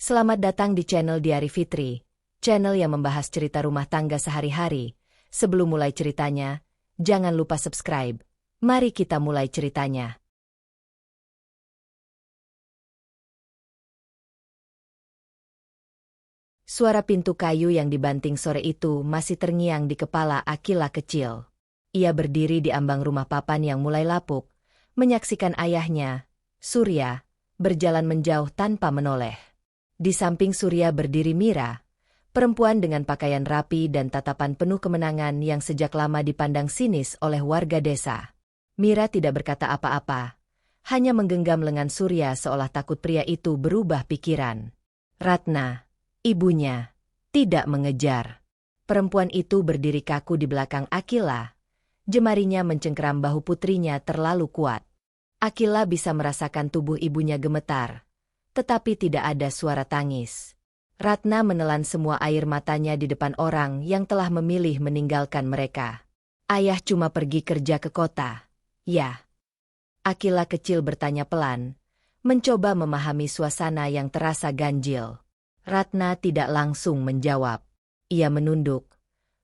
Selamat datang di channel Diari Fitri, channel yang membahas cerita rumah tangga sehari-hari. Sebelum mulai ceritanya, jangan lupa subscribe. Mari kita mulai ceritanya. Suara pintu kayu yang dibanting sore itu masih terngiang di kepala Akila kecil. Ia berdiri di ambang rumah papan yang mulai lapuk, menyaksikan ayahnya, Surya, berjalan menjauh tanpa menoleh. Di samping Surya berdiri Mira, perempuan dengan pakaian rapi dan tatapan penuh kemenangan yang sejak lama dipandang sinis oleh warga desa. Mira tidak berkata apa-apa, hanya menggenggam lengan Surya seolah takut pria itu berubah pikiran. Ratna, ibunya, tidak mengejar. Perempuan itu berdiri kaku di belakang Akila. Jemarinya mencengkeram bahu putrinya terlalu kuat. Akila bisa merasakan tubuh ibunya gemetar, tetapi tidak ada suara tangis. Ratna menelan semua air matanya di depan orang yang telah memilih meninggalkan mereka. Ayah cuma pergi kerja ke kota. Ya. Akila kecil bertanya pelan, mencoba memahami suasana yang terasa ganjil. Ratna tidak langsung menjawab. Ia menunduk,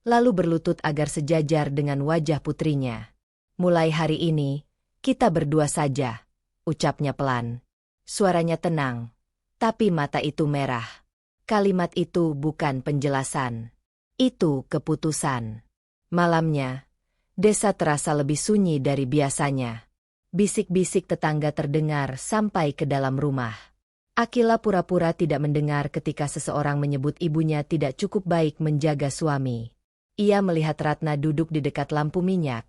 lalu berlutut agar sejajar dengan wajah putrinya. Mulai hari ini, kita berdua saja, ucapnya pelan. Suaranya tenang, tapi mata itu merah. Kalimat itu bukan penjelasan. Itu keputusan. Malamnya, desa terasa lebih sunyi dari biasanya. Bisik-bisik tetangga terdengar sampai ke dalam rumah. Akila pura-pura tidak mendengar ketika seseorang menyebut ibunya tidak cukup baik menjaga suami. Ia melihat Ratna duduk di dekat lampu minyak,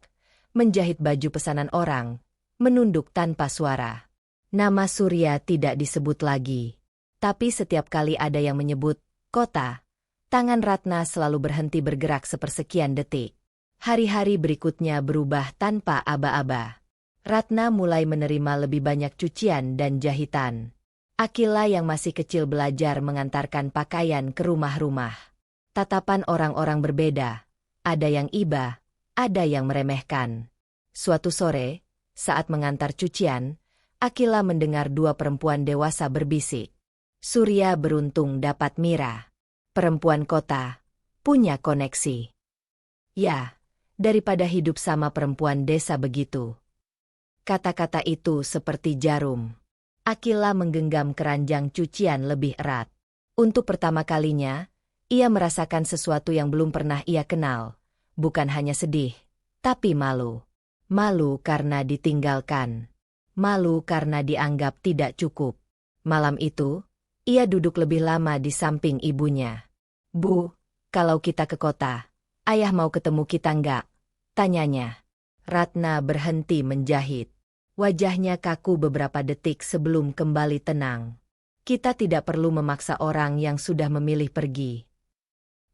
menjahit baju pesanan orang, menunduk tanpa suara. Nama Surya tidak disebut lagi. Tapi setiap kali ada yang menyebut kota, tangan Ratna selalu berhenti bergerak sepersekian detik. Hari-hari berikutnya berubah tanpa aba-aba. Ratna mulai menerima lebih banyak cucian dan jahitan. Akila yang masih kecil belajar mengantarkan pakaian ke rumah-rumah. Tatapan orang-orang berbeda. Ada yang iba, ada yang meremehkan. Suatu sore, saat mengantar cucian, Akila mendengar dua perempuan dewasa berbisik. Surya beruntung dapat Mira. Perempuan kota, punya koneksi. Ya, daripada hidup sama perempuan desa begitu. Kata-kata itu seperti jarum. Akila menggenggam keranjang cucian lebih erat. Untuk pertama kalinya, ia merasakan sesuatu yang belum pernah ia kenal. Bukan hanya sedih, tapi malu. Malu karena ditinggalkan. Malu karena dianggap tidak cukup. Malam itu, ia duduk lebih lama di samping ibunya. Bu, kalau kita ke kota, ayah mau ketemu kita enggak? Tanyanya. Ratna berhenti menjahit. Wajahnya kaku beberapa detik sebelum kembali tenang. Kita tidak perlu memaksa orang yang sudah memilih pergi.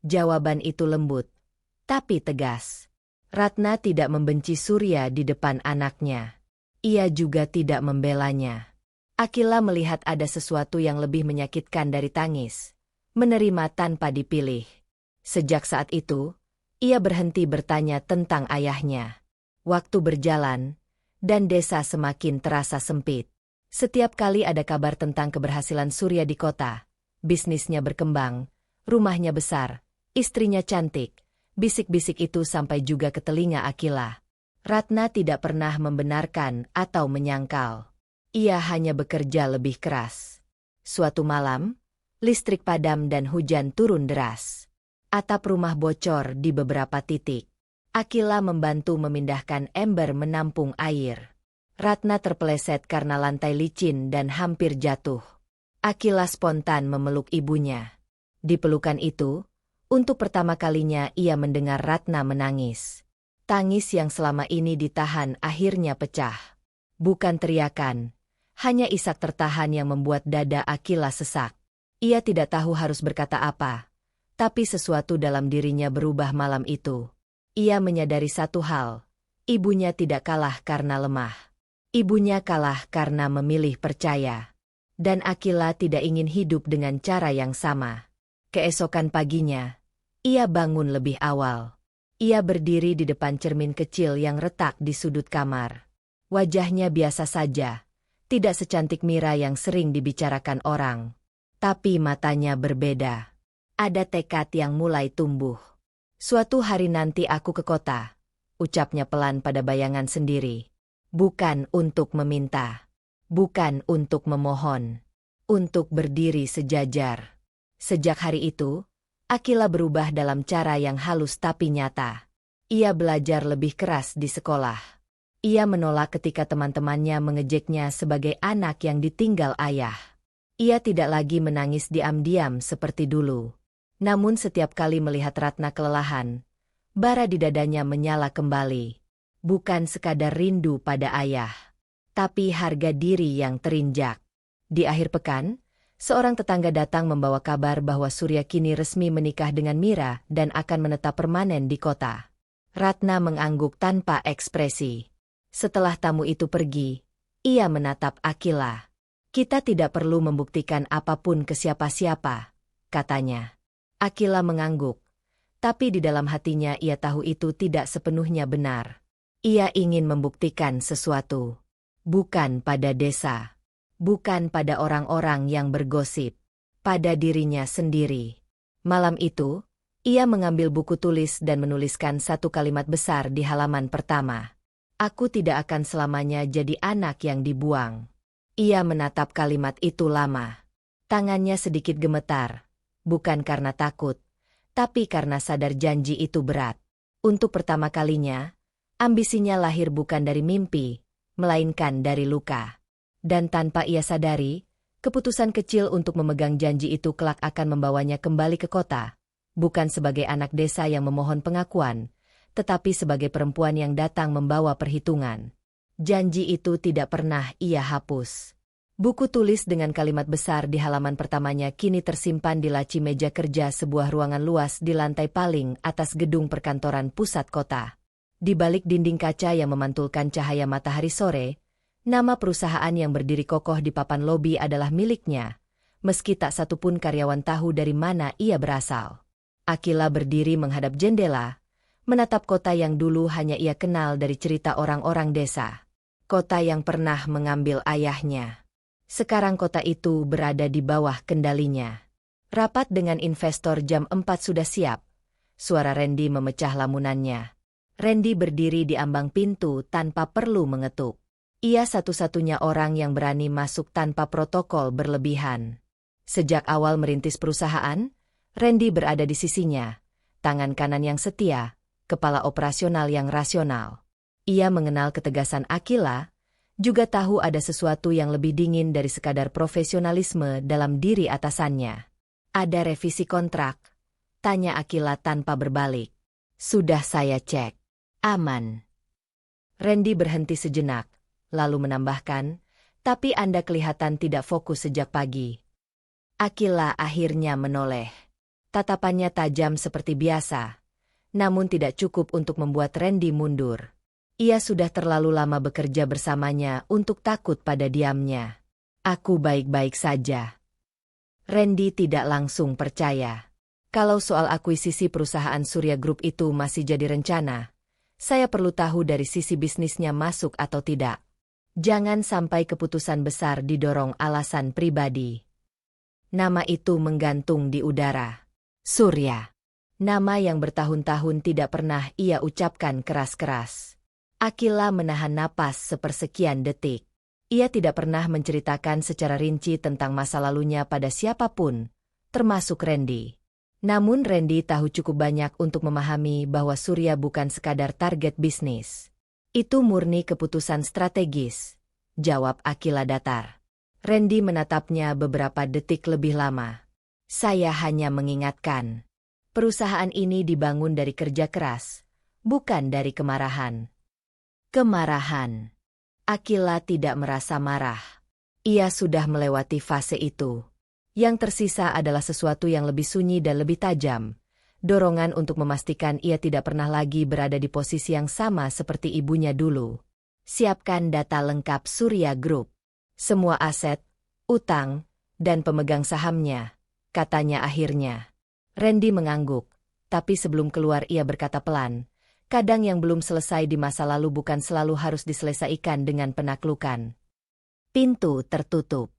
Jawaban itu lembut, tapi tegas. Ratna tidak membenci Surya di depan anaknya. Ia juga tidak membelanya. Akila melihat ada sesuatu yang lebih menyakitkan dari tangis. Menerima tanpa dipilih. Sejak saat itu, ia berhenti bertanya tentang ayahnya. Waktu berjalan, dan desa semakin terasa sempit. Setiap kali ada kabar tentang keberhasilan Surya di kota, bisnisnya berkembang, rumahnya besar, istrinya cantik, bisik-bisik itu sampai juga ke telinga Akila. Ratna tidak pernah membenarkan atau menyangkal. Ia hanya bekerja lebih keras. Suatu malam, listrik padam dan hujan turun deras. Atap rumah bocor di beberapa titik. Akila membantu memindahkan ember menampung air. Ratna terpeleset karena lantai licin dan hampir jatuh. Akila spontan memeluk ibunya. Di pelukan itu, untuk pertama kalinya ia mendengar Ratna menangis. Tangis yang selama ini ditahan akhirnya pecah. Bukan teriakan, hanya isak tertahan yang membuat dada Akila sesak. Ia tidak tahu harus berkata apa, tapi sesuatu dalam dirinya berubah malam itu. Ia menyadari satu hal, ibunya tidak kalah karena lemah. Ibunya kalah karena memilih percaya. Dan Akila tidak ingin hidup dengan cara yang sama. Keesokan paginya, ia bangun lebih awal. Ia berdiri di depan cermin kecil yang retak di sudut kamar. Wajahnya biasa saja, tidak secantik Mira yang sering dibicarakan orang. Tapi matanya berbeda. Ada tekad yang mulai tumbuh. Suatu hari nanti aku ke kota, ucapnya pelan pada bayangan sendiri. Bukan untuk meminta. Bukan untuk memohon. Untuk berdiri sejajar. Sejak hari itu, Akila berubah dalam cara yang halus tapi nyata. Ia belajar lebih keras di sekolah. Ia menolak ketika teman-temannya mengejeknya sebagai anak yang ditinggal ayah. Ia tidak lagi menangis diam-diam seperti dulu. Namun setiap kali melihat Ratna kelelahan, bara di dadanya menyala kembali. Bukan sekadar rindu pada ayah, tapi harga diri yang terinjak. Di akhir pekan, seorang tetangga datang membawa kabar bahwa Surya kini resmi menikah dengan Mira dan akan menetap permanen di kota. Ratna mengangguk tanpa ekspresi. Setelah tamu itu pergi, ia menatap Akila. Kita tidak perlu membuktikan apapun ke siapa-siapa, katanya. Akila mengangguk, tapi di dalam hatinya ia tahu itu tidak sepenuhnya benar. Ia ingin membuktikan sesuatu. Bukan pada desa. Bukan pada orang-orang yang bergosip. Pada dirinya sendiri. Malam itu, ia mengambil buku tulis dan menuliskan satu kalimat besar di halaman pertama. Aku tidak akan selamanya jadi anak yang dibuang. Ia menatap kalimat itu lama. Tangannya sedikit gemetar. Bukan karena takut, tapi karena sadar janji itu berat. Untuk pertama kalinya, ambisinya lahir bukan dari mimpi, melainkan dari luka. Dan tanpa ia sadari, keputusan kecil untuk memegang janji itu kelak akan membawanya kembali ke kota. Bukan sebagai anak desa yang memohon pengakuan, tetapi sebagai perempuan yang datang membawa perhitungan. Janji itu tidak pernah ia hapus. Buku tulis dengan kalimat besar di halaman pertamanya kini tersimpan di laci meja kerja sebuah ruangan luas di lantai paling atas gedung perkantoran pusat kota. Di balik dinding kaca yang memantulkan cahaya matahari sore, nama perusahaan yang berdiri kokoh di papan lobi adalah miliknya, meski tak satupun karyawan tahu dari mana ia berasal. Akila berdiri menghadap jendela, menatap kota yang dulu hanya ia kenal dari cerita orang-orang desa. Kota yang pernah mengambil ayahnya. Sekarang kota itu berada di bawah kendalinya. Rapat dengan investor jam 4 sudah siap. Suara Randy memecah lamunannya. Randy berdiri di ambang pintu tanpa perlu mengetuk. Ia satu-satunya orang yang berani masuk tanpa protokol berlebihan. Sejak awal merintis perusahaan, Randy berada di sisinya, tangan kanan yang setia, kepala operasional yang rasional. Ia mengenal ketegasan Akila, juga tahu ada sesuatu yang lebih dingin dari sekadar profesionalisme dalam diri atasannya. Ada revisi kontrak? Tanya Akila tanpa berbalik. Sudah saya cek. Aman. Randy berhenti sejenak. Lalu menambahkan, tapi Anda kelihatan tidak fokus sejak pagi. Akila akhirnya menoleh. Tatapannya tajam seperti biasa, namun tidak cukup untuk membuat Randy mundur. Ia sudah terlalu lama bekerja bersamanya untuk takut pada diamnya. Aku baik-baik saja. Randy tidak langsung percaya. Kalau soal akuisisi perusahaan Surya Group itu masih jadi rencana, saya perlu tahu dari sisi bisnisnya masuk atau tidak. Jangan sampai keputusan besar didorong alasan pribadi. Nama itu menggantung di udara. Surya. Nama yang bertahun-tahun tidak pernah ia ucapkan keras-keras. Akila menahan napas sepersekian detik. Ia tidak pernah menceritakan secara rinci tentang masa lalunya pada siapapun, termasuk Randy. Namun Randy tahu cukup banyak untuk memahami bahwa Surya bukan sekadar target bisnis. Itu murni keputusan strategis, jawab Akila datar. Randy menatapnya beberapa detik lebih lama. Saya hanya mengingatkan. Perusahaan ini dibangun dari kerja keras, bukan dari kemarahan. Kemarahan. Akila tidak merasa marah. Ia sudah melewati fase itu. Yang tersisa adalah sesuatu yang lebih sunyi dan lebih tajam. Dorongan untuk memastikan ia tidak pernah lagi berada di posisi yang sama seperti ibunya dulu. Siapkan data lengkap Surya Group. Semua aset, utang, dan pemegang sahamnya, katanya akhirnya. Randy mengangguk, tapi sebelum keluar ia berkata pelan, kadang yang belum selesai di masa lalu bukan selalu harus diselesaikan dengan penaklukan. Pintu tertutup.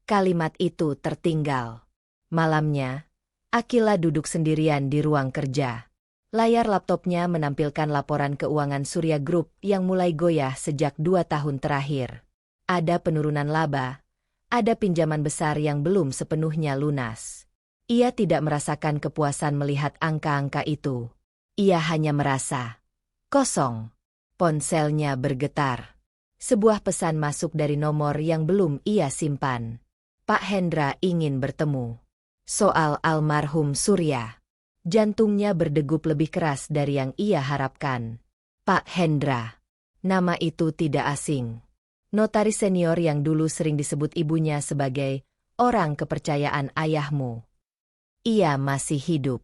Kalimat itu tertinggal. Malamnya, Akila duduk sendirian di ruang kerja. Layar laptopnya menampilkan laporan keuangan Surya Group yang mulai goyah sejak 2 tahun terakhir. Ada penurunan laba, ada pinjaman besar yang belum sepenuhnya lunas. Ia tidak merasakan kepuasan melihat angka-angka itu. Ia hanya merasa kosong. Ponselnya bergetar. Sebuah pesan masuk dari nomor yang belum ia simpan. Pak Hendra ingin bertemu. Soal almarhum Surya. Jantungnya berdegup lebih keras dari yang ia harapkan. Pak Hendra. Nama itu tidak asing. Notaris senior yang dulu sering disebut ibunya sebagai orang kepercayaan ayahmu. Ia masih hidup.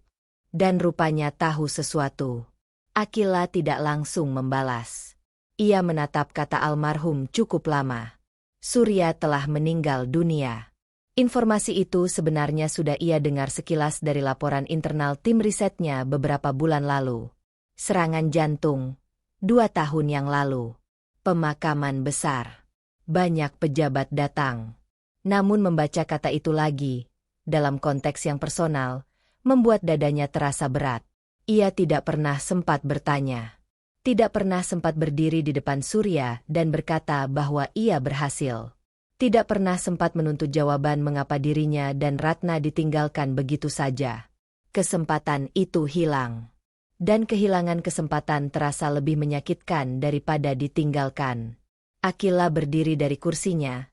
Dan rupanya tahu sesuatu. Akila tidak langsung membalas. Ia menatap kata almarhum cukup lama. Surya telah meninggal dunia. Informasi itu sebenarnya sudah ia dengar sekilas dari laporan internal tim risetnya beberapa bulan lalu. Serangan jantung, 2 tahun yang lalu. Pemakaman besar. Banyak pejabat datang. Namun membaca kata itu lagi, dalam konteks yang personal, membuat dadanya terasa berat. Ia tidak pernah sempat bertanya. Tidak pernah sempat berdiri di depan Surya dan berkata bahwa ia berhasil. Tidak pernah sempat menuntut jawaban mengapa dirinya dan Ratna ditinggalkan begitu saja. Kesempatan itu hilang. Dan kehilangan kesempatan terasa lebih menyakitkan daripada ditinggalkan. Akila berdiri dari kursinya,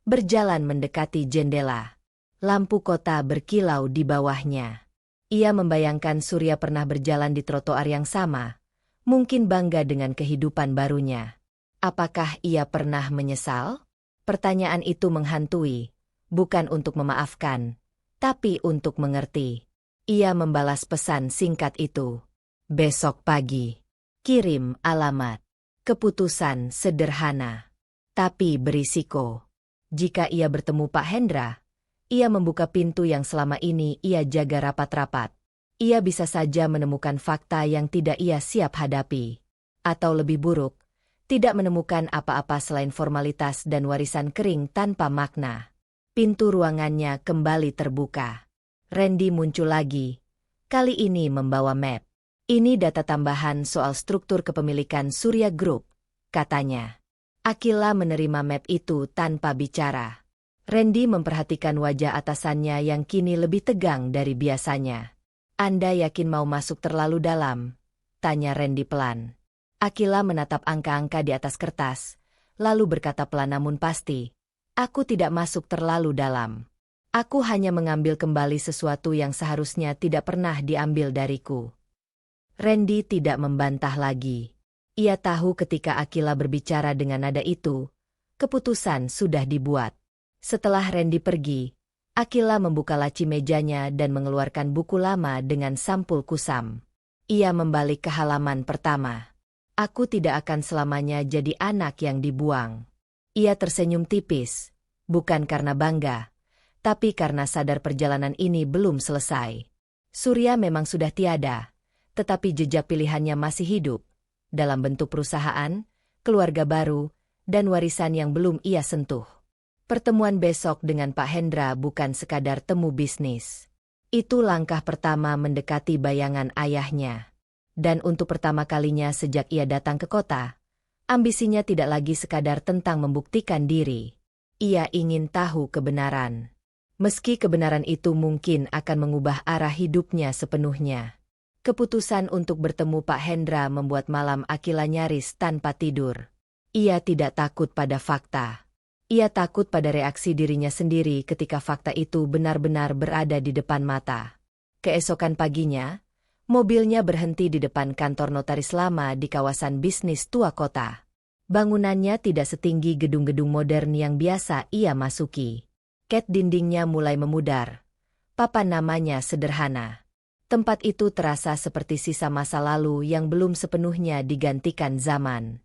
berjalan mendekati jendela. Lampu kota berkilau di bawahnya. Ia membayangkan Surya pernah berjalan di trotoar yang sama, mungkin bangga dengan kehidupan barunya. Apakah ia pernah menyesal? Pertanyaan itu menghantui, bukan untuk memaafkan, tapi untuk mengerti. Ia membalas pesan singkat itu. Besok pagi. Kirim alamat. Keputusan sederhana, tapi berisiko. Jika ia bertemu Pak Hendra, ia membuka pintu yang selama ini ia jaga rapat-rapat. Ia bisa saja menemukan fakta yang tidak ia siap hadapi. Atau lebih buruk, tidak menemukan apa-apa selain formalitas dan warisan kering tanpa makna. Pintu ruangannya kembali terbuka. Randy muncul lagi. Kali ini membawa map. Ini data tambahan soal struktur kepemilikan Surya Group, katanya. Akila menerima map itu tanpa bicara. Randy memperhatikan wajah atasannya yang kini lebih tegang dari biasanya. Anda yakin mau masuk terlalu dalam? Tanya Randy pelan. Akila menatap angka-angka di atas kertas, lalu berkata pelan namun pasti, aku tidak masuk terlalu dalam. Aku hanya mengambil kembali sesuatu yang seharusnya tidak pernah diambil dariku. Randy tidak membantah lagi. Ia tahu ketika Akila berbicara dengan nada itu, keputusan sudah dibuat. Setelah Randy pergi, Akila membuka laci mejanya dan mengeluarkan buku lama dengan sampul kusam. Ia membalik ke halaman pertama. Aku tidak akan selamanya jadi anak yang dibuang. Ia tersenyum tipis, bukan karena bangga, tapi karena sadar perjalanan ini belum selesai. Surya memang sudah tiada, tetapi jejak pilihannya masih hidup, dalam bentuk perusahaan, keluarga baru, dan warisan yang belum ia sentuh. Pertemuan besok dengan Pak Hendra bukan sekadar temu bisnis. Itu langkah pertama mendekati bayangan ayahnya. Dan untuk pertama kalinya sejak ia datang ke kota, ambisinya tidak lagi sekadar tentang membuktikan diri. Ia ingin tahu kebenaran. Meski kebenaran itu mungkin akan mengubah arah hidupnya sepenuhnya. Keputusan untuk bertemu Pak Hendra membuat malam Akila nyaris tanpa tidur. Ia tidak takut pada fakta. Ia takut pada reaksi dirinya sendiri ketika fakta itu benar-benar berada di depan mata. Keesokan paginya, mobilnya berhenti di depan kantor notaris lama di kawasan bisnis tua kota. Bangunannya tidak setinggi gedung-gedung modern yang biasa ia masuki. Cat dindingnya mulai memudar. Papan namanya sederhana. Tempat itu terasa seperti sisa masa lalu yang belum sepenuhnya digantikan zaman.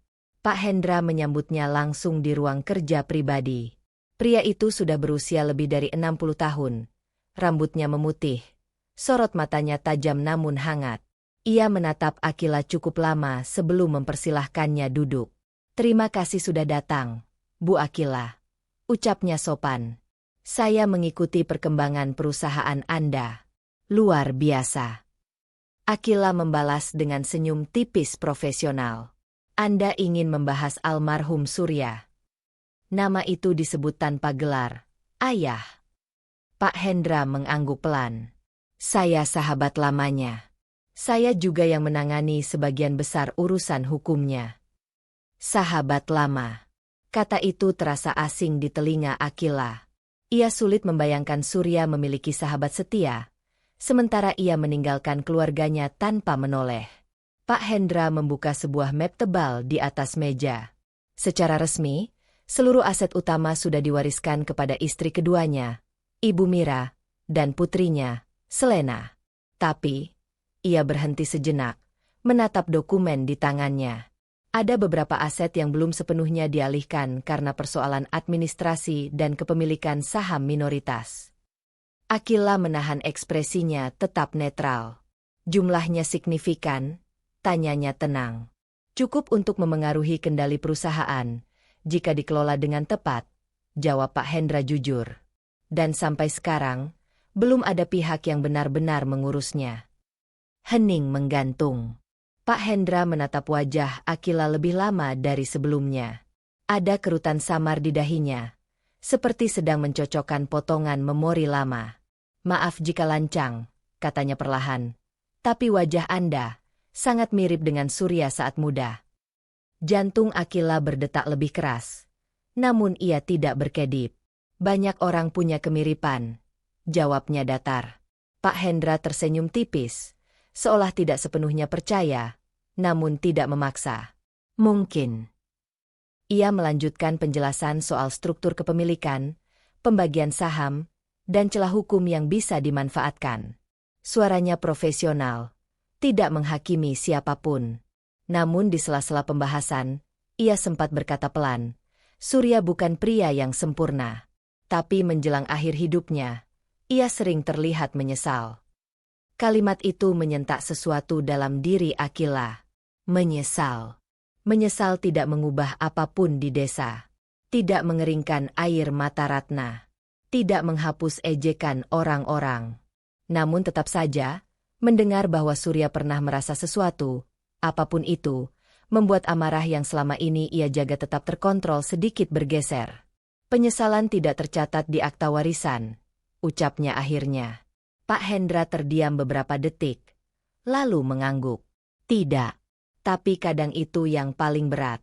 Pak Hendra menyambutnya langsung di ruang kerja pribadi. Pria itu sudah berusia lebih dari 60 tahun. Rambutnya memutih. Sorot matanya tajam namun hangat. Ia menatap Akila cukup lama sebelum mempersilahkannya duduk. Terima kasih sudah datang, Bu Akila. Ucapnya sopan. Saya mengikuti perkembangan perusahaan Anda. Luar biasa. Akila membalas dengan senyum tipis profesional. Anda ingin membahas almarhum Surya. Nama itu disebut tanpa gelar. Ayah. Pak Hendra mengangguk pelan. Saya sahabat lamanya. Saya juga yang menangani sebagian besar urusan hukumnya. Sahabat lama. Kata itu terasa asing di telinga Akila. Ia sulit membayangkan Surya memiliki sahabat setia, sementara ia meninggalkan keluarganya tanpa menoleh. Pak Hendra membuka sebuah map tebal di atas meja. Secara resmi, seluruh aset utama sudah diwariskan kepada istri keduanya, Ibu Mira, dan putrinya, Selena. Tapi, ia berhenti sejenak, menatap dokumen di tangannya. Ada beberapa aset yang belum sepenuhnya dialihkan karena persoalan administrasi dan kepemilikan saham minoritas. Akila menahan ekspresinya tetap netral. Jumlahnya signifikan, tanyanya tenang. Cukup untuk memengaruhi kendali perusahaan, jika dikelola dengan tepat, jawab Pak Hendra jujur. Dan sampai sekarang, belum ada pihak yang benar-benar mengurusnya. Hening menggantung. Pak Hendra menatap wajah Akila lebih lama dari sebelumnya. Ada kerutan samar di dahinya, seperti sedang mencocokkan potongan memori lama. Maaf jika lancang, katanya perlahan. Tapi wajah Anda sangat mirip dengan Surya saat muda. Jantung Akila berdetak lebih keras. Namun ia tidak berkedip. Banyak orang punya kemiripan, jawabnya datar. Pak Hendra tersenyum tipis, seolah tidak sepenuhnya percaya, namun tidak memaksa. Mungkin. Ia melanjutkan penjelasan soal struktur kepemilikan, pembagian saham, dan celah hukum yang bisa dimanfaatkan. Suaranya profesional, tidak menghakimi siapapun. Namun di sela-sela pembahasan, ia sempat berkata pelan, Surya bukan pria yang sempurna. Tapi menjelang akhir hidupnya, ia sering terlihat menyesal. Kalimat itu menyentak sesuatu dalam diri Akila. Menyesal. Menyesal tidak mengubah apapun di desa. Tidak mengeringkan air mata Ratna. Tidak menghapus ejekan orang-orang. Namun tetap saja, mendengar bahwa Surya pernah merasa sesuatu, apapun itu, membuat amarah yang selama ini ia jaga tetap terkontrol sedikit bergeser. Penyesalan tidak tercatat di akta warisan, ucapnya akhirnya. Pak Hendra terdiam beberapa detik, lalu mengangguk. Tidak, tapi kadang itu yang paling berat.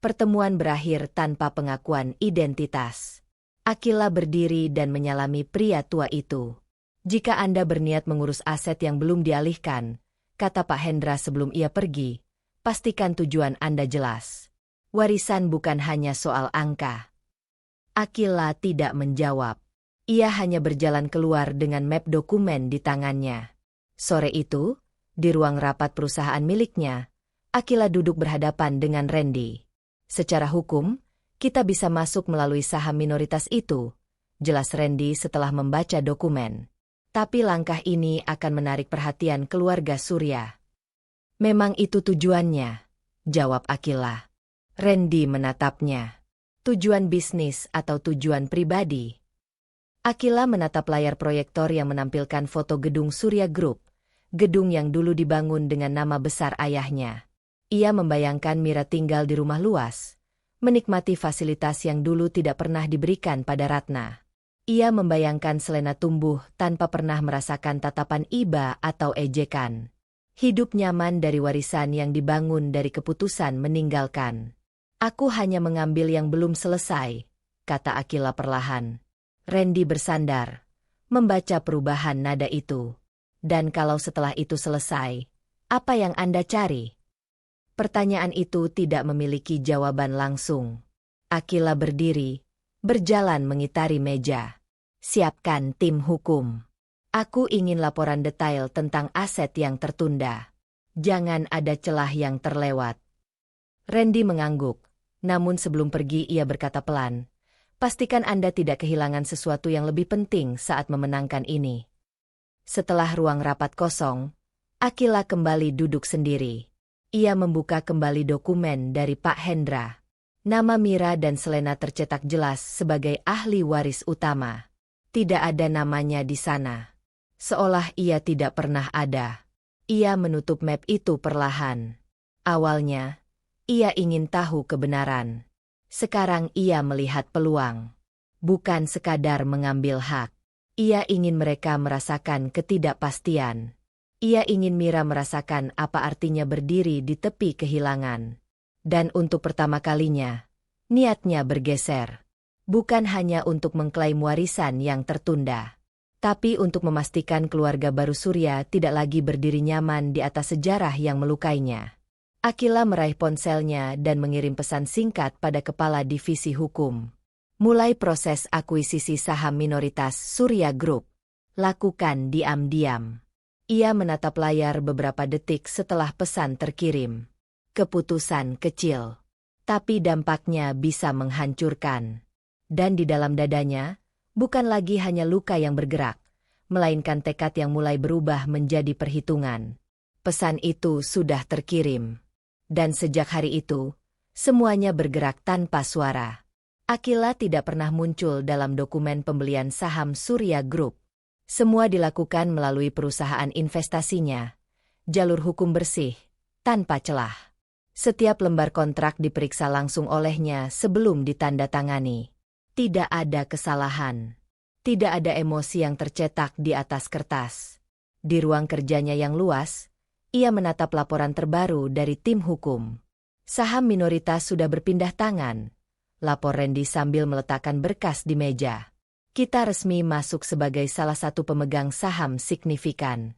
Pertemuan berakhir tanpa pengakuan identitas. Akila berdiri dan menyalami pria tua itu. Jika Anda berniat mengurus aset yang belum dialihkan, kata Pak Hendra sebelum ia pergi, pastikan tujuan Anda jelas. Warisan bukan hanya soal angka. Akila tidak menjawab. Ia hanya berjalan keluar dengan map dokumen di tangannya. Sore itu, di ruang rapat perusahaan miliknya, Akila duduk berhadapan dengan Randy. Secara hukum, kita bisa masuk melalui saham minoritas itu, jelas Randy setelah membaca dokumen. Tapi langkah ini akan menarik perhatian keluarga Surya. Memang itu tujuannya, jawab Akila. Randy menatapnya. Tujuan bisnis atau tujuan pribadi? Akila menatap layar proyektor yang menampilkan foto gedung Surya Group, gedung yang dulu dibangun dengan nama besar ayahnya. Ia membayangkan Mira tinggal di rumah luas, menikmati fasilitas yang dulu tidak pernah diberikan pada Ratna. Ia membayangkan Selena tumbuh tanpa pernah merasakan tatapan iba atau ejekan. Hidup nyaman dari warisan yang dibangun dari keputusan meninggalkan. Aku hanya mengambil yang belum selesai, kata Akila perlahan. Randy bersandar, membaca perubahan nada itu. Dan kalau setelah itu selesai, apa yang Anda cari? Pertanyaan itu tidak memiliki jawaban langsung. Akila berdiri, berjalan mengitari meja. Siapkan tim hukum. Aku ingin laporan detail tentang aset yang tertunda. Jangan ada celah yang terlewat. Randy mengangguk. Namun sebelum pergi ia berkata pelan, pastikan Anda tidak kehilangan sesuatu yang lebih penting saat memenangkan ini. Setelah ruang rapat kosong, Akila kembali duduk sendiri. Ia membuka kembali dokumen dari Pak Hendra. Nama Mira dan Selena tercetak jelas sebagai ahli waris utama. Tidak ada namanya di sana. Seolah ia tidak pernah ada. Ia menutup map itu perlahan. Awalnya, ia ingin tahu kebenaran. Sekarang ia melihat peluang. Bukan sekadar mengambil hak. Ia ingin mereka merasakan ketidakpastian. Ia ingin Mira merasakan apa artinya berdiri di tepi kehilangan. Dan untuk pertama kalinya, niatnya bergeser. Bukan hanya untuk mengklaim warisan yang tertunda, tapi untuk memastikan keluarga baru Surya tidak lagi berdiri nyaman di atas sejarah yang melukainya. Akila meraih ponselnya dan mengirim pesan singkat pada kepala divisi hukum. Mulai proses akuisisi saham minoritas Surya Group. Lakukan diam-diam. Ia menatap layar beberapa detik setelah pesan terkirim. Keputusan kecil, tapi dampaknya bisa menghancurkan. Dan di dalam dadanya, bukan lagi hanya luka yang bergerak, melainkan tekad yang mulai berubah menjadi perhitungan. Pesan itu sudah terkirim. Dan sejak hari itu, semuanya bergerak tanpa suara. Akila tidak pernah muncul dalam dokumen pembelian saham Surya Group. Semua dilakukan melalui perusahaan investasinya. Jalur hukum bersih, tanpa celah. Setiap lembar kontrak diperiksa langsung olehnya sebelum ditandatangani. Tidak ada kesalahan. Tidak ada emosi yang tercetak di atas kertas. Di ruang kerjanya yang luas, ia menatap laporan terbaru dari tim hukum. Saham minoritas sudah berpindah tangan. Lapor Randy sambil meletakkan berkas di meja. Kita resmi masuk sebagai salah satu pemegang saham signifikan.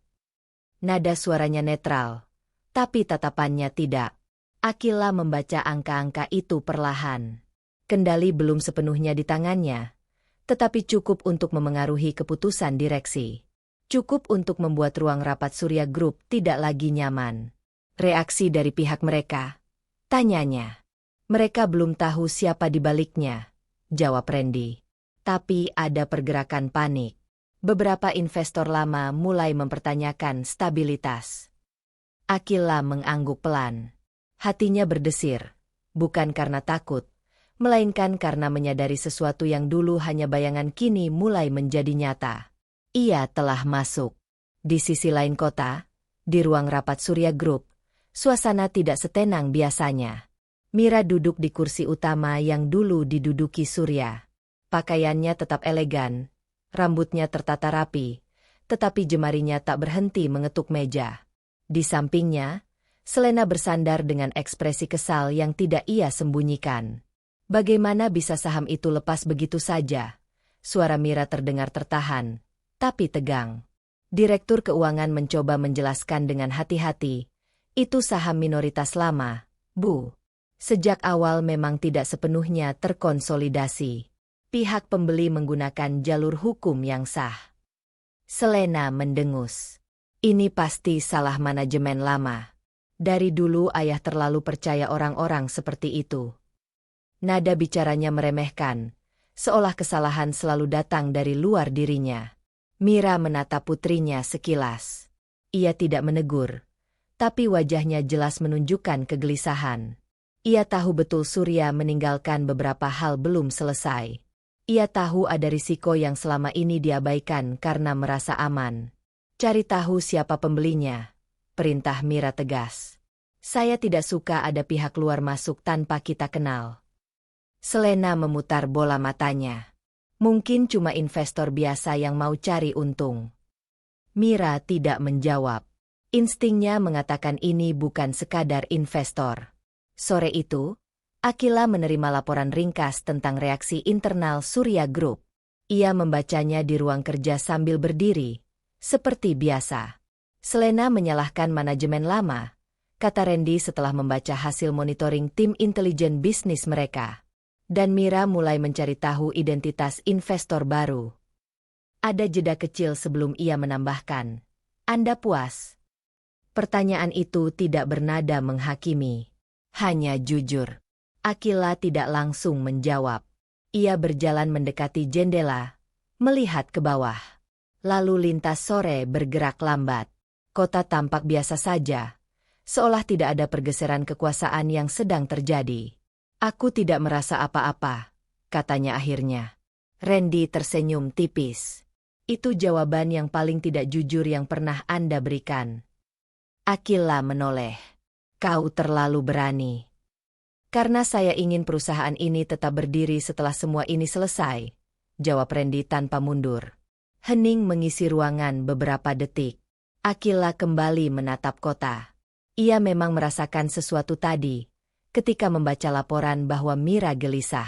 Nada suaranya netral, tapi tatapannya tidak. Akila membaca angka-angka itu perlahan. Kendali belum sepenuhnya di tangannya, tetapi cukup untuk memengaruhi keputusan direksi. Cukup untuk membuat ruang rapat Surya Group tidak lagi nyaman. Reaksi dari pihak mereka? Tanyanya. Mereka belum tahu siapa di baliknya, jawab Randy. Tapi ada pergerakan panik. Beberapa investor lama mulai mempertanyakan stabilitas. Akila mengangguk pelan. Hatinya berdesir, bukan karena takut, melainkan karena menyadari sesuatu yang dulu hanya bayangan kini mulai menjadi nyata. Ia telah masuk. Di sisi lain kota, di ruang rapat Surya Group, suasana tidak setenang biasanya. Mira duduk di kursi utama yang dulu diduduki Surya. Pakaiannya tetap elegan, rambutnya tertata rapi, tetapi jemarinya tak berhenti mengetuk meja. Di sampingnya, Selena bersandar dengan ekspresi kesal yang tidak ia sembunyikan. Bagaimana bisa saham itu lepas begitu saja? Suara Mira terdengar tertahan, tapi tegang. Direktur keuangan mencoba menjelaskan dengan hati-hati. Itu saham minoritas lama, Bu. Sejak awal memang tidak sepenuhnya terkonsolidasi. Pihak pembeli menggunakan jalur hukum yang sah. Selena mendengus. Ini pasti salah manajemen lama. Dari dulu ayah terlalu percaya orang-orang seperti itu. Nada bicaranya meremehkan, seolah kesalahan selalu datang dari luar dirinya. Mira menatap putrinya sekilas. Ia tidak menegur, tapi wajahnya jelas menunjukkan kegelisahan. Ia tahu betul Surya meninggalkan beberapa hal belum selesai. Ia tahu ada risiko yang selama ini diabaikan karena merasa aman. Cari tahu siapa pembelinya, perintah Mira tegas. Saya tidak suka ada pihak luar masuk tanpa kita kenal. Selena memutar bola matanya. Mungkin cuma investor biasa yang mau cari untung. Mira tidak menjawab. Instingnya mengatakan ini bukan sekadar investor. Sore itu, Akila menerima laporan ringkas tentang reaksi internal Surya Group. Ia membacanya di ruang kerja sambil berdiri, seperti biasa. Selena menyalahkan manajemen lama, kata Randy setelah membaca hasil monitoring tim intelijen bisnis mereka. Dan Mira mulai mencari tahu identitas investor baru. Ada jeda kecil sebelum ia menambahkan, Anda puas? Pertanyaan itu tidak bernada menghakimi, hanya jujur. Akila tidak langsung menjawab. Ia berjalan mendekati jendela, melihat ke bawah. Lalu lintas sore bergerak lambat. Kota tampak biasa saja, seolah tidak ada pergeseran kekuasaan yang sedang terjadi. Aku tidak merasa apa-apa, katanya akhirnya. Randy tersenyum tipis. Itu jawaban yang paling tidak jujur yang pernah Anda berikan. Akila menoleh. Kau terlalu berani. Karena saya ingin perusahaan ini tetap berdiri setelah semua ini selesai, jawab Randy tanpa mundur. Hening mengisi ruangan beberapa detik. Akila kembali menatap kota. Ia memang merasakan sesuatu tadi, ketika membaca laporan bahwa Mira gelisah.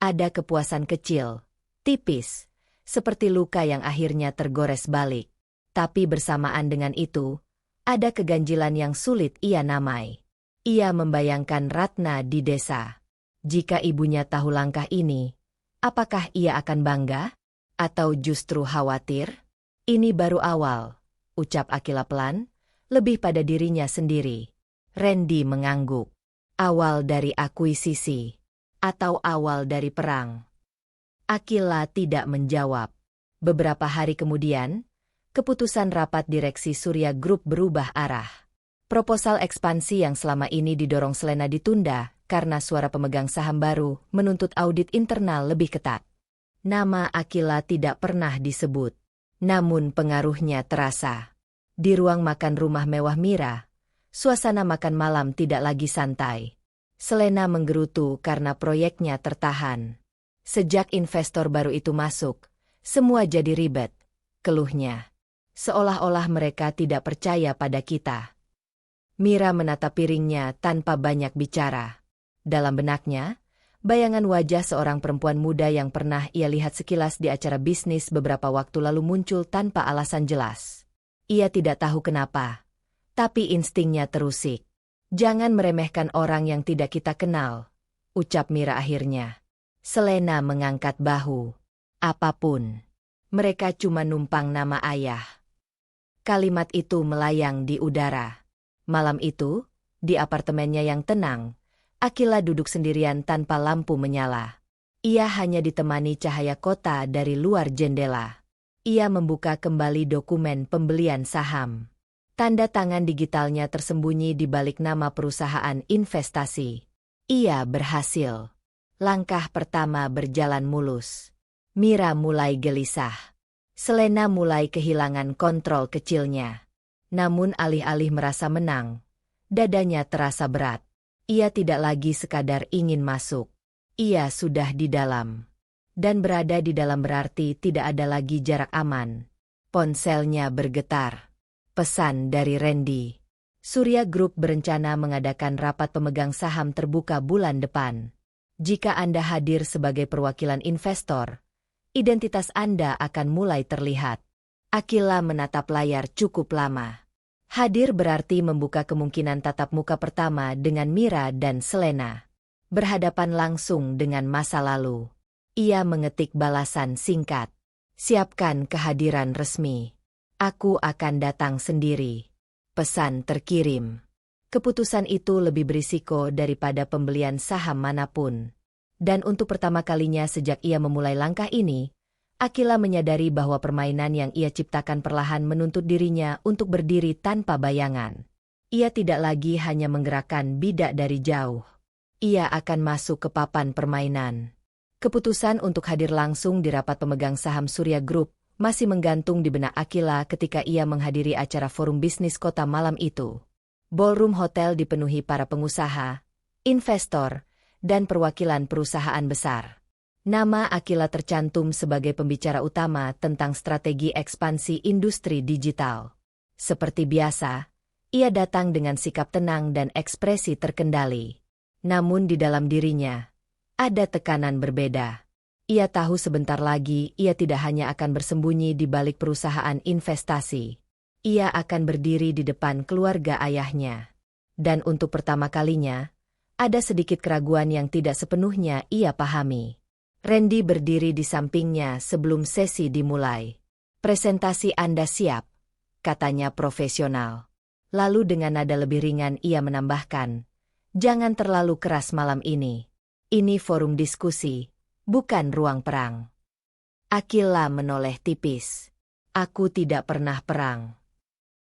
Ada kepuasan kecil, tipis, seperti luka yang akhirnya tergores balik. Tapi bersamaan dengan itu, ada keganjilan yang sulit ia namai. Ia membayangkan Ratna di desa. Jika ibunya tahu langkah ini, apakah ia akan bangga? Atau justru khawatir? Ini baru awal, ucap Akila pelan, lebih pada dirinya sendiri. Randy mengangguk. Awal dari akuisisi, atau awal dari perang? Akila tidak menjawab. Beberapa hari kemudian, keputusan rapat direksi Surya Group berubah arah. Proposal ekspansi yang selama ini didorong Selena ditunda karena suara pemegang saham baru menuntut audit internal lebih ketat. Nama Akila tidak pernah disebut, namun pengaruhnya terasa. Di ruang makan rumah mewah Mira, suasana makan malam tidak lagi santai. Selena menggerutu karena proyeknya tertahan. Sejak investor baru itu masuk, semua jadi ribet, keluhnya. Seolah-olah mereka tidak percaya pada kita. Mira menatap piringnya tanpa banyak bicara. Dalam benaknya, bayangan wajah seorang perempuan muda yang pernah ia lihat sekilas di acara bisnis beberapa waktu lalu muncul tanpa alasan jelas. Ia tidak tahu kenapa, tapi instingnya terusik. Jangan meremehkan orang yang tidak kita kenal, ucap Mira akhirnya. Selena mengangkat bahu. Apapun. Mereka cuma numpang nama ayah. Kalimat itu melayang di udara. Malam itu, di apartemennya yang tenang, Akila duduk sendirian tanpa lampu menyala. Ia hanya ditemani cahaya kota dari luar jendela. Ia membuka kembali dokumen pembelian saham. Tanda tangan digitalnya tersembunyi di balik nama perusahaan investasi. Ia berhasil. Langkah pertama berjalan mulus. Mira mulai gelisah. Selena mulai kehilangan kontrol kecilnya. Namun alih-alih merasa menang, dadanya terasa berat. Ia tidak lagi sekadar ingin masuk. Ia sudah di dalam. Dan berada di dalam berarti tidak ada lagi jarak aman. Ponselnya bergetar. Pesan dari Randy. Surya Group berencana mengadakan rapat pemegang saham terbuka bulan depan. Jika Anda hadir sebagai perwakilan investor, identitas Anda akan mulai terlihat. Akila menatap layar cukup lama. Hadir berarti membuka kemungkinan tatap muka pertama dengan Mira dan Selena. Berhadapan langsung dengan masa lalu. Ia mengetik balasan singkat. Siapkan kehadiran resmi. Aku akan datang sendiri. Pesan terkirim. Keputusan itu lebih berisiko daripada pembelian saham manapun. Dan untuk pertama kalinya sejak ia memulai langkah ini, Akila menyadari bahwa permainan yang ia ciptakan perlahan menuntut dirinya untuk berdiri tanpa bayangan. Ia tidak lagi hanya menggerakkan bidak dari jauh. Ia akan masuk ke papan permainan. Keputusan untuk hadir langsung di rapat pemegang saham Surya Group masih menggantung di benak Akila ketika ia menghadiri acara forum bisnis kota malam itu. Ballroom hotel dipenuhi para pengusaha, investor, dan perwakilan perusahaan besar. Nama Akila tercantum sebagai pembicara utama tentang strategi ekspansi industri digital. Seperti biasa, ia datang dengan sikap tenang dan ekspresi terkendali. Namun di dalam dirinya, ada tekanan berbeda. Ia tahu sebentar lagi ia tidak hanya akan bersembunyi di balik perusahaan investasi. Ia akan berdiri di depan keluarga ayahnya. Dan untuk pertama kalinya, ada sedikit keraguan yang tidak sepenuhnya ia pahami. Randy berdiri di sampingnya sebelum sesi dimulai. Presentasi Anda siap, katanya profesional. Lalu dengan nada lebih ringan ia menambahkan, jangan terlalu keras malam ini. Ini forum diskusi, bukan ruang perang. Akila menoleh tipis. Aku tidak pernah perang.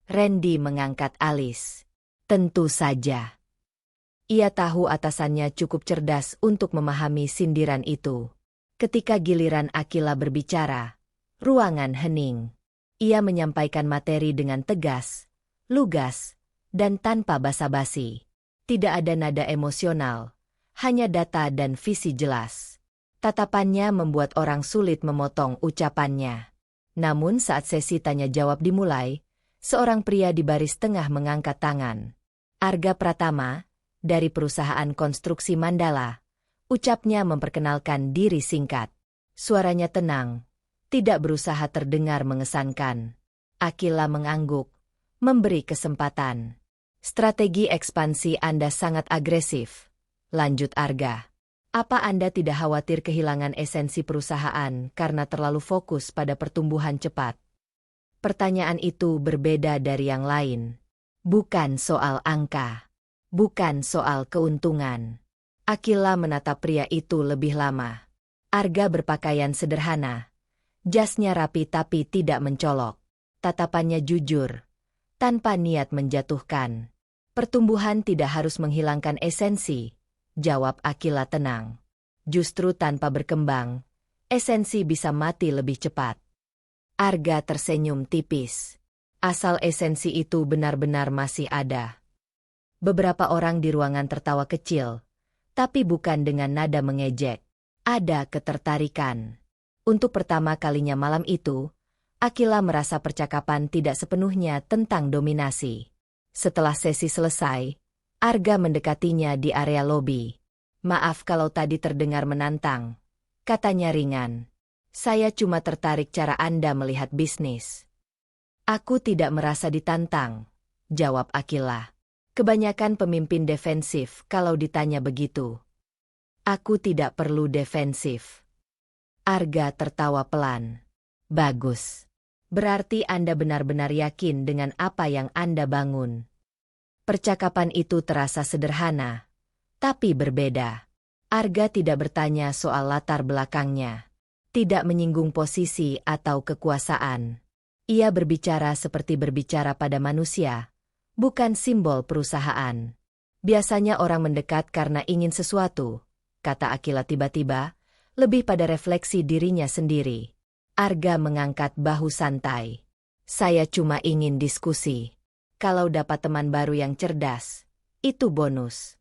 Randy mengangkat alis. Tentu saja. Ia tahu atasannya cukup cerdas untuk memahami sindiran itu. Ketika giliran Akila berbicara, ruangan hening. Ia menyampaikan materi dengan tegas, lugas, dan tanpa basa-basi. Tidak ada nada emosional, hanya data dan visi jelas. Tatapannya membuat orang sulit memotong ucapannya. Namun saat sesi tanya-jawab dimulai, seorang pria di baris tengah mengangkat tangan. Arga Pratama, dari perusahaan konstruksi Mandala, ucapnya memperkenalkan diri singkat. Suaranya tenang, tidak berusaha terdengar mengesankan. Akila mengangguk, memberi kesempatan. Strategi ekspansi Anda sangat agresif, lanjut Arga. Apa Anda tidak khawatir kehilangan esensi perusahaan karena terlalu fokus pada pertumbuhan cepat? Pertanyaan itu berbeda dari yang lain. Bukan soal angka. Bukan soal keuntungan. Akila menatap pria itu lebih lama. Arga berpakaian sederhana. Jasnya rapi tapi tidak mencolok. Tatapannya jujur, tanpa niat menjatuhkan. Pertumbuhan tidak harus menghilangkan esensi, jawab Akila tenang. Justru tanpa berkembang, esensi bisa mati lebih cepat. Arga tersenyum tipis. Asal esensi itu benar-benar masih ada. Beberapa orang di ruangan tertawa kecil, tapi bukan dengan nada mengejek. Ada ketertarikan. Untuk pertama kalinya malam itu, Akila merasa percakapan tidak sepenuhnya tentang dominasi. Setelah sesi selesai, Arga mendekatinya di area lobi. Maaf kalau tadi terdengar menantang, katanya ringan. Saya cuma tertarik cara Anda melihat bisnis. Aku tidak merasa ditantang, jawab Akila. Kebanyakan pemimpin defensif kalau ditanya begitu. Aku tidak perlu defensif. Arga tertawa pelan. Bagus. Berarti Anda benar-benar yakin dengan apa yang Anda bangun. Percakapan itu terasa sederhana, tapi berbeda. Arga tidak bertanya soal latar belakangnya. Tidak menyinggung posisi atau kekuasaan. Ia berbicara seperti berbicara pada manusia. Bukan simbol perusahaan. Biasanya orang mendekat karena ingin sesuatu, kata Akila tiba-tiba, lebih pada refleksi dirinya sendiri. Arga mengangkat bahu santai. Saya cuma ingin diskusi. Kalau dapat teman baru yang cerdas, itu bonus.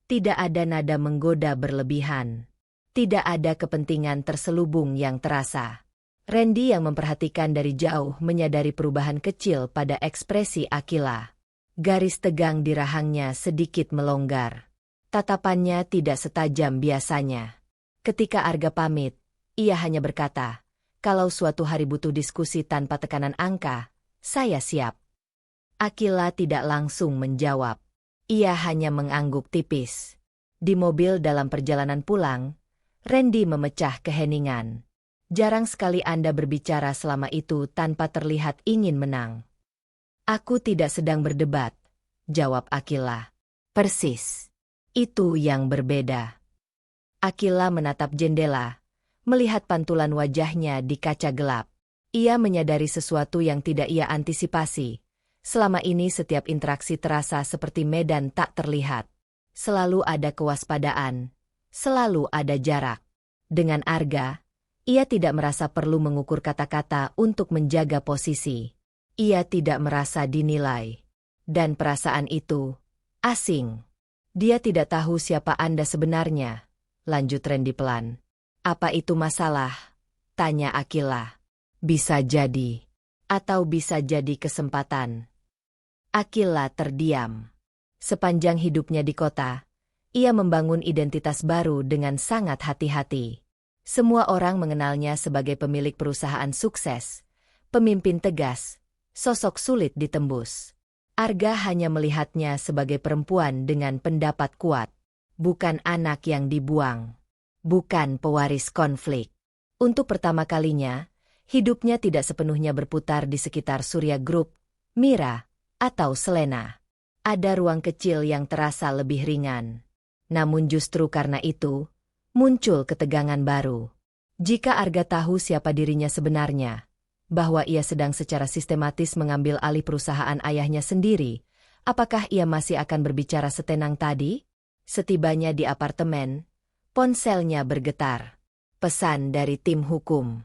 Tidak ada nada menggoda berlebihan. Tidak ada kepentingan terselubung yang terasa. Randy yang memperhatikan dari jauh menyadari perubahan kecil pada ekspresi Akila. Garis tegang di rahangnya sedikit melonggar. Tatapannya tidak setajam biasanya. Ketika Arga pamit, ia hanya berkata, kalau suatu hari butuh diskusi tanpa tekanan angka, saya siap. Akila tidak langsung menjawab. Ia hanya mengangguk tipis. Di mobil dalam perjalanan pulang, Randy memecah keheningan. Jarang sekali Anda berbicara selama itu tanpa terlihat ingin menang. Aku tidak sedang berdebat, jawab Akila. Persis. Itu yang berbeda. Akila menatap jendela, melihat pantulan wajahnya di kaca gelap. Ia menyadari sesuatu yang tidak ia antisipasi. Selama ini setiap interaksi terasa seperti medan tak terlihat. Selalu ada kewaspadaan. Selalu ada jarak. Dengan Arga, ia tidak merasa perlu mengukur kata-kata untuk menjaga posisi. Ia tidak merasa dinilai. Dan perasaan itu asing. Dia tidak tahu siapa Anda sebenarnya, lanjut Randy pelan. Apa itu masalah? Tanya Akila. Bisa jadi. Atau bisa jadi kesempatan. Akila terdiam. Sepanjang hidupnya di kota, ia membangun identitas baru dengan sangat hati-hati. Semua orang mengenalnya sebagai pemilik perusahaan sukses, pemimpin tegas, sosok sulit ditembus. Arga hanya melihatnya sebagai perempuan dengan pendapat kuat, bukan anak yang dibuang, bukan pewaris konflik. Untuk pertama kalinya, hidupnya tidak sepenuhnya berputar di sekitar Surya Group, Mira, atau Selena. Ada ruang kecil yang terasa lebih ringan. Namun justru karena itu, muncul ketegangan baru. Jika Arga tahu siapa dirinya sebenarnya, bahwa ia sedang secara sistematis mengambil alih perusahaan ayahnya sendiri, apakah ia masih akan berbicara setenang tadi? Setibanya di apartemen, ponselnya bergetar. Pesan dari tim hukum.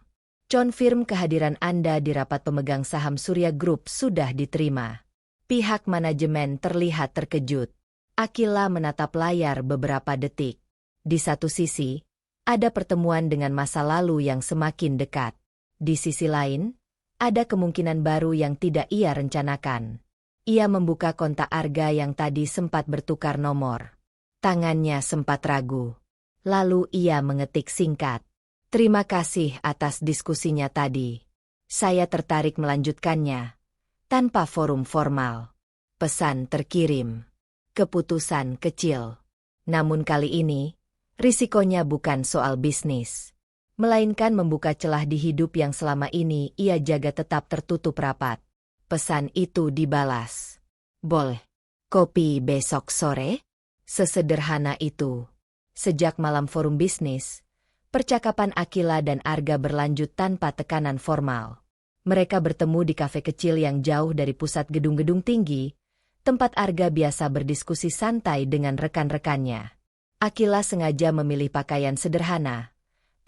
Confirm kehadiran Anda di rapat pemegang saham Surya Group sudah diterima. Pihak manajemen terlihat terkejut. Akila menatap layar beberapa detik. Di satu sisi, ada pertemuan dengan masa lalu yang semakin dekat. Di sisi lain, ada kemungkinan baru yang tidak ia rencanakan. Ia membuka kontak Arga yang tadi sempat bertukar nomor. Tangannya sempat ragu. Lalu ia mengetik singkat. Terima kasih atas diskusinya tadi. Saya tertarik melanjutkannya. Tanpa forum formal. Pesan terkirim. Keputusan kecil. Namun kali ini, risikonya bukan soal bisnis. Melainkan membuka celah di hidup yang selama ini ia jaga tetap tertutup rapat. Pesan itu dibalas. Boleh. Kopi besok sore? Sesederhana itu. Sejak malam forum bisnis, percakapan Akila dan Arga berlanjut tanpa tekanan formal. Mereka bertemu di kafe kecil yang jauh dari pusat gedung-gedung tinggi, tempat Arga biasa berdiskusi santai dengan rekan-rekannya. Akila sengaja memilih pakaian sederhana,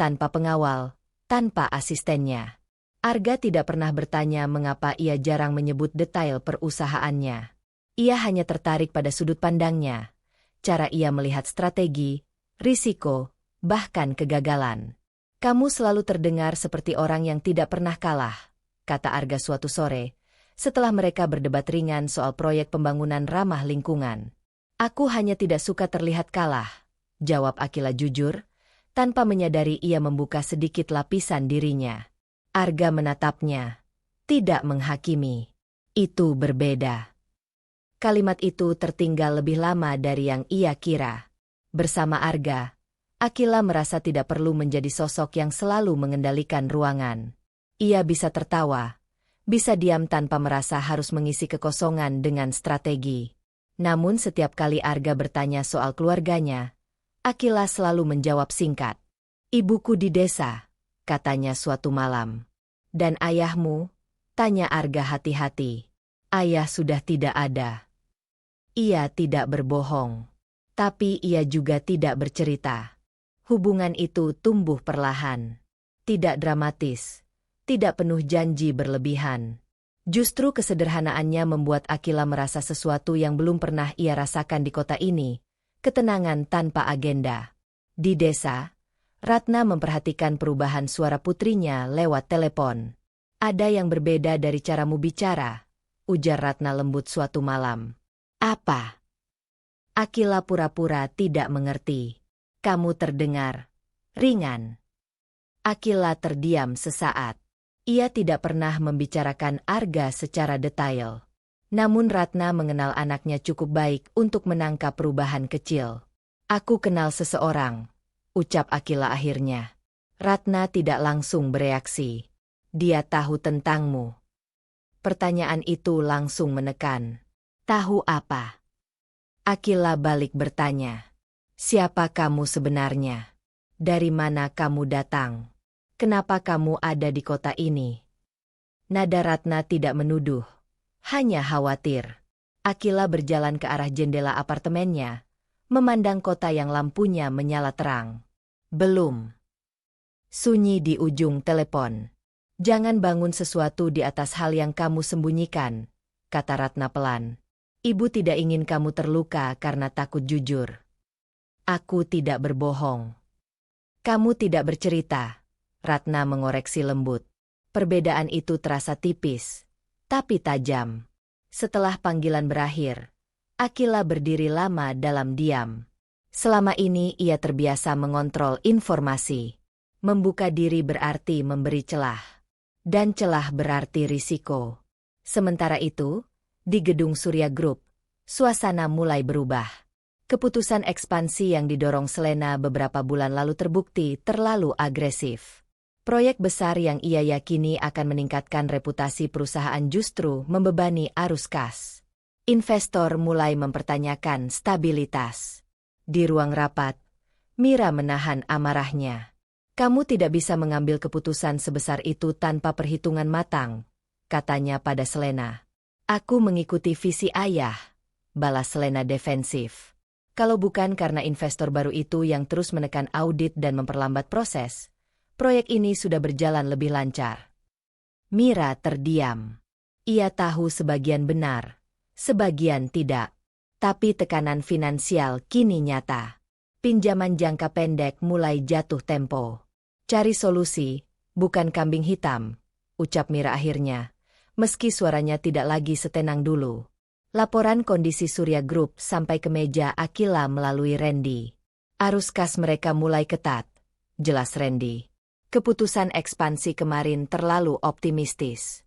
tanpa pengawal, tanpa asistennya. Arga tidak pernah bertanya mengapa ia jarang menyebut detail perusahaannya. Ia hanya tertarik pada sudut pandangnya, cara ia melihat strategi, risiko, bahkan kegagalan. Kamu selalu terdengar seperti orang yang tidak pernah kalah, kata Arga suatu sore, setelah mereka berdebat ringan soal proyek pembangunan ramah lingkungan. Aku hanya tidak suka terlihat kalah, jawab Akila jujur, tanpa menyadari ia membuka sedikit lapisan dirinya. Arga menatapnya, tidak menghakimi. Itu berbeda. Kalimat itu tertinggal lebih lama dari yang ia kira. Bersama Arga, Akila merasa tidak perlu menjadi sosok yang selalu mengendalikan ruangan. Ia bisa tertawa, bisa diam tanpa merasa harus mengisi kekosongan dengan strategi. Namun setiap kali Arga bertanya soal keluarganya, Akila selalu menjawab singkat. Ibuku di desa, katanya suatu malam. Dan ayahmu? Tanya Arga hati-hati. Ayah sudah tidak ada. Ia tidak berbohong. Tapi ia juga tidak bercerita. Hubungan itu tumbuh perlahan. Tidak dramatis. Tidak penuh janji berlebihan. Justru kesederhanaannya membuat Akila merasa sesuatu yang belum pernah ia rasakan di kota ini. Ketenangan tanpa agenda. Di desa, Ratna memperhatikan perubahan suara putrinya lewat telepon. Ada yang berbeda dari caramu bicara, ujar Ratna lembut suatu malam. Apa? Akila pura-pura tidak mengerti. Kamu terdengar ringan. Akila terdiam sesaat. Ia tidak pernah membicarakan Arga secara detail. Namun Ratna mengenal anaknya cukup baik untuk menangkap perubahan kecil. Aku kenal seseorang, ucap Akila akhirnya. Ratna tidak langsung bereaksi. Dia tahu tentangmu. Pertanyaan itu langsung menekan. Tahu apa? Akila balik bertanya. Siapa kamu sebenarnya? Dari mana kamu datang? Kenapa kamu ada di kota ini? Nada Ratna tidak menuduh, hanya khawatir. Akila berjalan ke arah jendela apartemennya, memandang kota yang lampunya menyala terang. Belum. Sunyi di ujung telepon. Jangan bangun sesuatu di atas hal yang kamu sembunyikan, kata Ratna pelan. Ibu tidak ingin kamu terluka karena takut jujur. Aku tidak berbohong. Kamu tidak bercerita. Ratna mengoreksi lembut. Perbedaan itu terasa tipis, tapi tajam. Setelah panggilan berakhir, Akila berdiri lama dalam diam. Selama ini ia terbiasa mengontrol informasi. Membuka diri berarti memberi celah. Dan celah berarti risiko. Sementara itu, di gedung Surya Group, suasana mulai berubah. Keputusan ekspansi yang didorong Selena beberapa bulan lalu terbukti terlalu agresif. Proyek besar yang ia yakini akan meningkatkan reputasi perusahaan justru membebani arus kas. Investor mulai mempertanyakan stabilitas. Di ruang rapat, Mira menahan amarahnya. Kamu tidak bisa mengambil keputusan sebesar itu tanpa perhitungan matang, katanya pada Selena. Aku mengikuti visi ayah, balas Selena defensif. Kalau bukan karena investor baru itu yang terus menekan audit dan memperlambat proses, proyek ini sudah berjalan lebih lancar. Mira terdiam. Ia tahu sebagian benar, sebagian tidak. Tapi tekanan finansial kini nyata. Pinjaman jangka pendek mulai jatuh tempo. Cari solusi, bukan kambing hitam, ucap Mira akhirnya, meski suaranya tidak lagi setenang dulu. Laporan kondisi Surya Group sampai ke meja Akila melalui Randy. Arus kas mereka mulai ketat, jelas Randy. Keputusan ekspansi kemarin terlalu optimistis.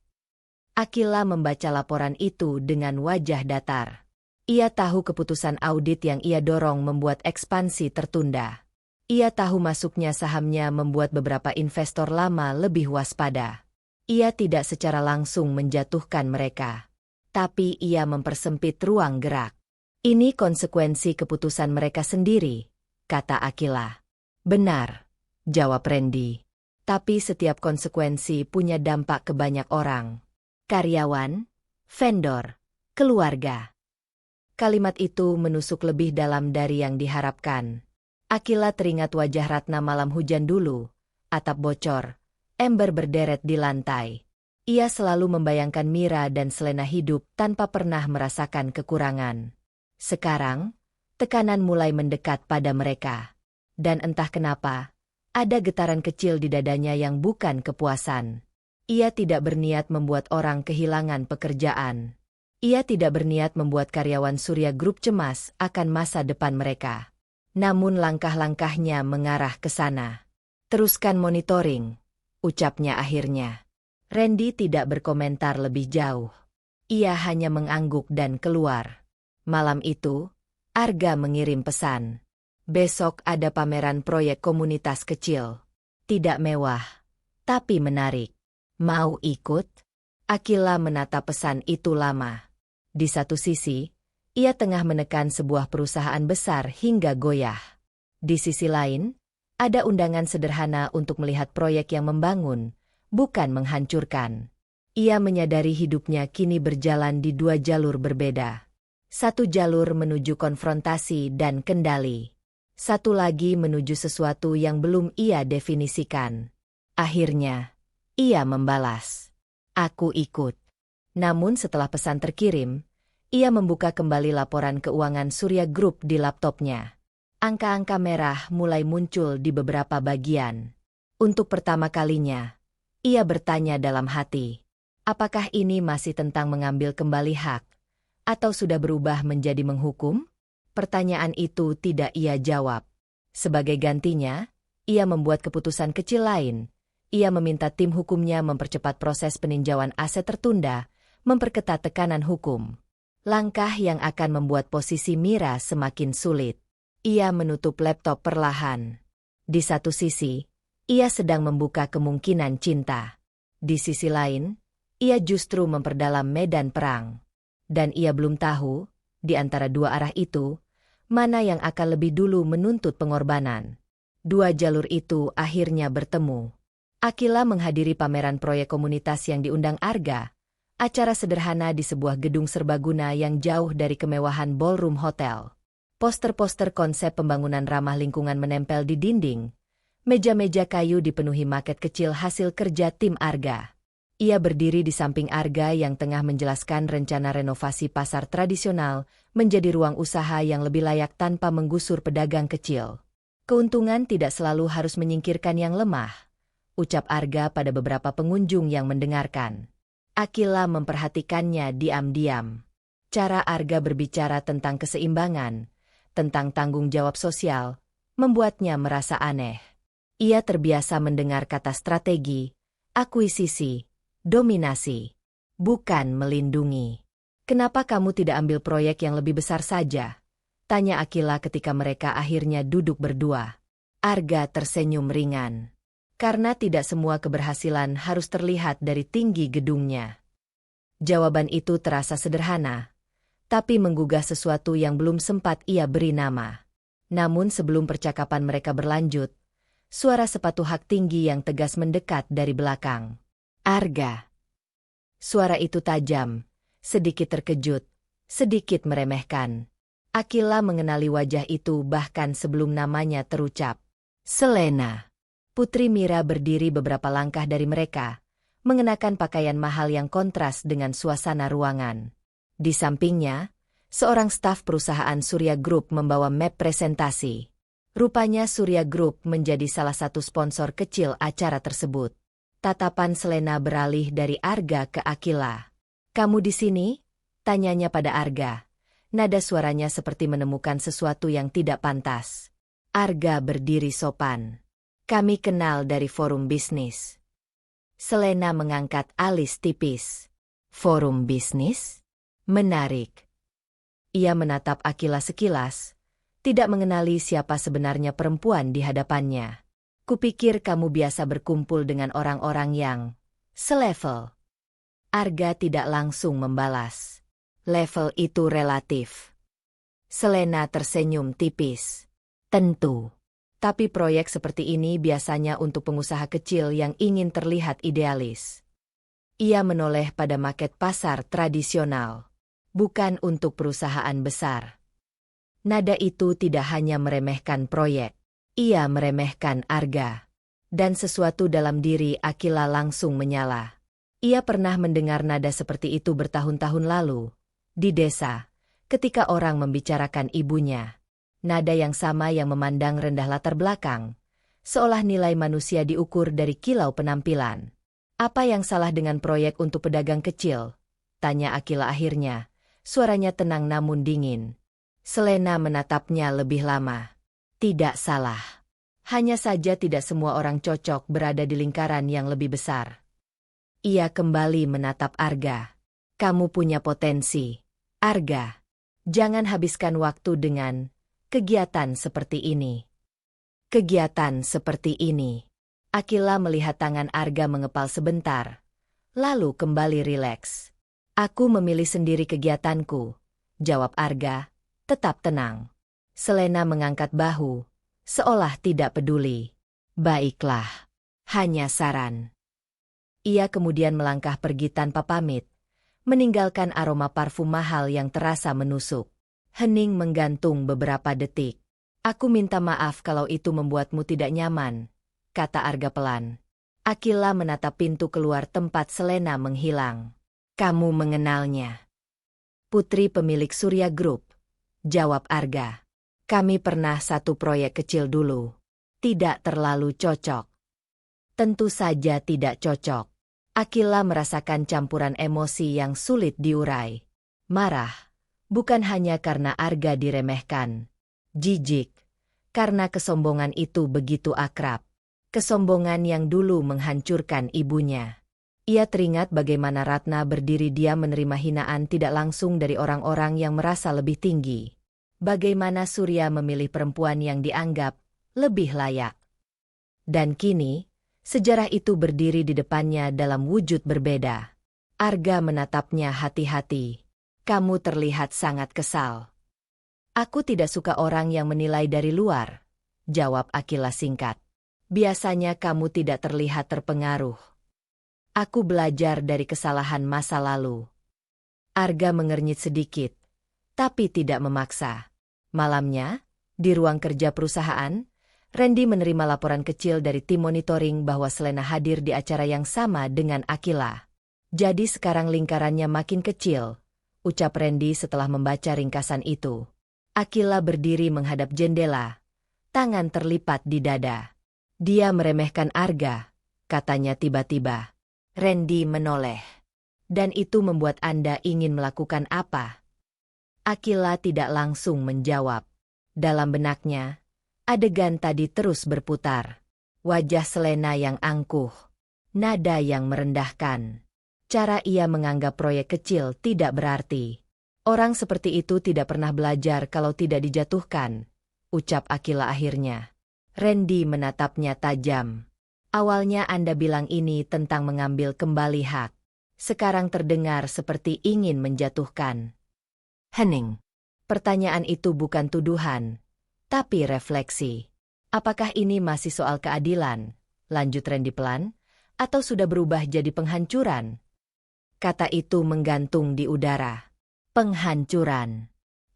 Akila membaca laporan itu dengan wajah datar. Ia tahu keputusan audit yang ia dorong membuat ekspansi tertunda. Ia tahu masuknya sahamnya membuat beberapa investor lama lebih waspada. Ia tidak secara langsung menjatuhkan mereka. Tapi ia mempersempit ruang gerak. Ini konsekuensi keputusan mereka sendiri, kata Akila. Benar, jawab Randy. Tapi setiap konsekuensi punya dampak ke banyak orang. Karyawan, vendor, keluarga. Kalimat itu menusuk lebih dalam dari yang diharapkan. Akila teringat wajah Ratna malam hujan dulu, atap bocor, ember berderet di lantai. Ia selalu membayangkan Mira dan Selena hidup tanpa pernah merasakan kekurangan. Sekarang, tekanan mulai mendekat pada mereka. Dan entah kenapa, ada getaran kecil di dadanya yang bukan kepuasan. Ia tidak berniat membuat orang kehilangan pekerjaan. Ia tidak berniat membuat karyawan Surya Group cemas akan masa depan mereka. Namun langkah-langkahnya mengarah ke sana. Teruskan monitoring, ucapnya akhirnya. Randy tidak berkomentar lebih jauh. Ia hanya mengangguk dan keluar. Malam itu, Arga mengirim pesan. Besok ada pameran proyek komunitas kecil. Tidak mewah, tapi menarik. Mau ikut? Akila menatap pesan itu lama. Di satu sisi, ia tengah menekan sebuah perusahaan besar hingga goyah. Di sisi lain, ada undangan sederhana untuk melihat proyek yang membangun, bukan menghancurkan. Ia menyadari hidupnya kini berjalan di dua jalur berbeda. Satu jalur menuju konfrontasi dan kendali. Satu lagi menuju sesuatu yang belum ia definisikan. Akhirnya, ia membalas. Aku ikut. Namun setelah pesan terkirim, ia membuka kembali laporan keuangan Surya Group di laptopnya. Angka-angka merah mulai muncul di beberapa bagian. Untuk pertama kalinya, ia bertanya dalam hati, apakah ini masih tentang mengambil kembali hak, atau sudah berubah menjadi menghukum? Pertanyaan itu tidak ia jawab. Sebagai gantinya, ia membuat keputusan kecil lain. Ia meminta tim hukumnya mempercepat proses peninjauan aset tertunda, memperketat tekanan hukum. Langkah yang akan membuat posisi Mira semakin sulit. Ia menutup laptop perlahan. Di satu sisi, ia sedang membuka kemungkinan cinta. Di sisi lain, ia justru memperdalam medan perang. Dan ia belum tahu, di antara dua arah itu, mana yang akan lebih dulu menuntut pengorbanan. Dua jalur itu akhirnya bertemu. Akila menghadiri pameran proyek komunitas yang diundang Arga, acara sederhana di sebuah gedung serbaguna yang jauh dari kemewahan ballroom hotel. Poster-poster konsep pembangunan ramah lingkungan menempel di dinding. Meja-meja kayu dipenuhi maket kecil hasil kerja tim Arga. Ia berdiri di samping Arga yang tengah menjelaskan rencana renovasi pasar tradisional menjadi ruang usaha yang lebih layak tanpa menggusur pedagang kecil. Keuntungan tidak selalu harus menyingkirkan yang lemah, ucap Arga pada beberapa pengunjung yang mendengarkan. Akila memperhatikannya diam-diam. Cara Arga berbicara tentang keseimbangan, tentang tanggung jawab sosial, membuatnya merasa aneh. Ia terbiasa mendengar kata strategi, akuisisi, dominasi, bukan melindungi. Kenapa kamu tidak ambil proyek yang lebih besar saja? Tanya Akila ketika mereka akhirnya duduk berdua. Arga tersenyum ringan. Karena tidak semua keberhasilan harus terlihat dari tinggi gedungnya. Jawaban itu terasa sederhana, tapi menggugah sesuatu yang belum sempat ia beri nama. Namun sebelum percakapan mereka berlanjut, suara sepatu hak tinggi yang tegas mendekat dari belakang. Arga. Suara itu tajam, sedikit terkejut, sedikit meremehkan. Akila mengenali wajah itu bahkan sebelum namanya terucap. Selena. Putri Mira berdiri beberapa langkah dari mereka, mengenakan pakaian mahal yang kontras dengan suasana ruangan. Di sampingnya, seorang staf perusahaan Surya Group membawa map presentasi. Rupanya Surya Group menjadi salah satu sponsor kecil acara tersebut. Tatapan Selena beralih dari Arga ke Akila. "Kamu di sini?" tanyanya pada Arga. Nada suaranya seperti menemukan sesuatu yang tidak pantas. Arga berdiri sopan. "Kami kenal dari forum bisnis." Selena mengangkat alis tipis. "Forum bisnis? Menarik." Ia menatap Akila sekilas, tidak mengenali siapa sebenarnya perempuan di hadapannya. "Kupikir kamu biasa berkumpul dengan orang-orang yang selevel." Arga tidak langsung membalas. "Level itu relatif." Selena tersenyum tipis. "Tentu. Tapi proyek seperti ini biasanya untuk pengusaha kecil yang ingin terlihat idealis." Ia menoleh pada market pasar tradisional. Bukan untuk perusahaan besar. Nada itu tidak hanya meremehkan proyek. Ia meremehkan Arga. Dan sesuatu dalam diri Akila langsung menyala. Ia pernah mendengar nada seperti itu bertahun-tahun lalu. Di desa, ketika orang membicarakan ibunya. Nada yang sama yang memandang rendah latar belakang. Seolah nilai manusia diukur dari kilau penampilan. "Apa yang salah dengan proyek untuk pedagang kecil?" tanya Akila akhirnya. Suaranya tenang namun dingin. Selena menatapnya lebih lama. "Tidak salah. Hanya saja tidak semua orang cocok berada di lingkaran yang lebih besar." Ia kembali menatap Arga. "Kamu punya potensi, Arga. Jangan habiskan waktu dengan kegiatan seperti ini." "Kegiatan seperti ini." Akila melihat tangan Arga mengepal sebentar, lalu kembali rileks. "Aku memilih sendiri kegiatanku," jawab Arga, tetap tenang. Selena mengangkat bahu, seolah tidak peduli. "Baiklah. Hanya saran." Ia kemudian melangkah pergi tanpa pamit, meninggalkan aroma parfum mahal yang terasa menusuk. Hening menggantung beberapa detik. "Aku minta maaf kalau itu membuatmu tidak nyaman," kata Arga pelan. Akila menatap pintu keluar tempat Selena menghilang. "Kamu mengenalnya?" "Putri pemilik Surya Group," jawab Arga. "Kami pernah satu proyek kecil dulu. Tidak terlalu cocok." "Tentu saja tidak cocok." Akila merasakan campuran emosi yang sulit diurai. Marah, bukan hanya karena Arga diremehkan. Jijik, karena kesombongan itu begitu akrab. Kesombongan yang dulu menghancurkan ibunya. Ia teringat bagaimana Ratna berdiri diam menerima hinaan tidak langsung dari orang-orang yang merasa lebih tinggi. Bagaimana Surya memilih perempuan yang dianggap lebih layak. Dan kini, sejarah itu berdiri di depannya dalam wujud berbeda. Arga menatapnya hati-hati. "Kamu terlihat sangat kesal." "Aku tidak suka orang yang menilai dari luar," jawab Akila singkat. "Biasanya kamu tidak terlihat terpengaruh." "Aku belajar dari kesalahan masa lalu." Arga mengernyit sedikit, tapi tidak memaksa. Malamnya, di ruang kerja perusahaan, Randy menerima laporan kecil dari tim monitoring bahwa Selena hadir di acara yang sama dengan Akila. "Jadi sekarang lingkarannya makin kecil," ucap Randy setelah membaca ringkasan itu. Akila berdiri menghadap jendela, tangan terlipat di dada. "Dia meremehkan Arga," katanya tiba-tiba. Randy menoleh. "Dan itu membuat Anda ingin melakukan apa?" Akila tidak langsung menjawab. Dalam benaknya, adegan tadi terus berputar. Wajah Selena yang angkuh. Nada yang merendahkan. Cara ia menganggap proyek kecil tidak berarti. "Orang seperti itu tidak pernah belajar kalau tidak dijatuhkan," ucap Akila akhirnya. Randy menatapnya tajam. "Awalnya Anda bilang ini tentang mengambil kembali hak. Sekarang terdengar seperti ingin menjatuhkan." Hening. Pertanyaan itu bukan tuduhan, tapi refleksi. "Apakah ini masih soal keadilan?" lanjut Randy pelan, "atau sudah berubah jadi penghancuran?" Kata itu menggantung di udara. Penghancuran.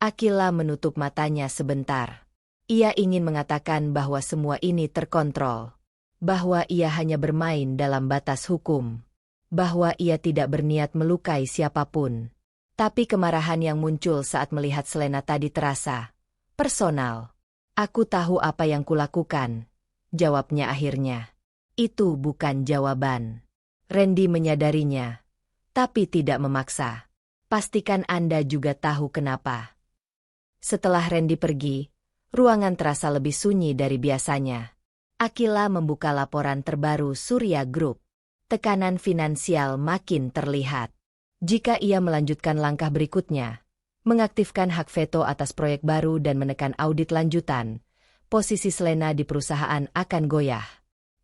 Akila menutup matanya sebentar. Ia ingin mengatakan bahwa semua ini terkontrol. Bahwa ia hanya bermain dalam batas hukum. Bahwa ia tidak berniat melukai siapapun. Tapi kemarahan yang muncul saat melihat Selena tadi terasa personal. Aku tahu apa yang kulakukan, jawabnya akhirnya. Itu bukan jawaban. Randy menyadarinya, tapi tidak memaksa. Pastikan Anda juga tahu kenapa. Setelah Randy pergi, ruangan terasa lebih sunyi dari biasanya. Akila membuka laporan terbaru Surya Group. Tekanan finansial makin terlihat. Jika ia melanjutkan langkah berikutnya, mengaktifkan hak veto atas proyek baru dan menekan audit lanjutan, posisi Selena di perusahaan akan goyah.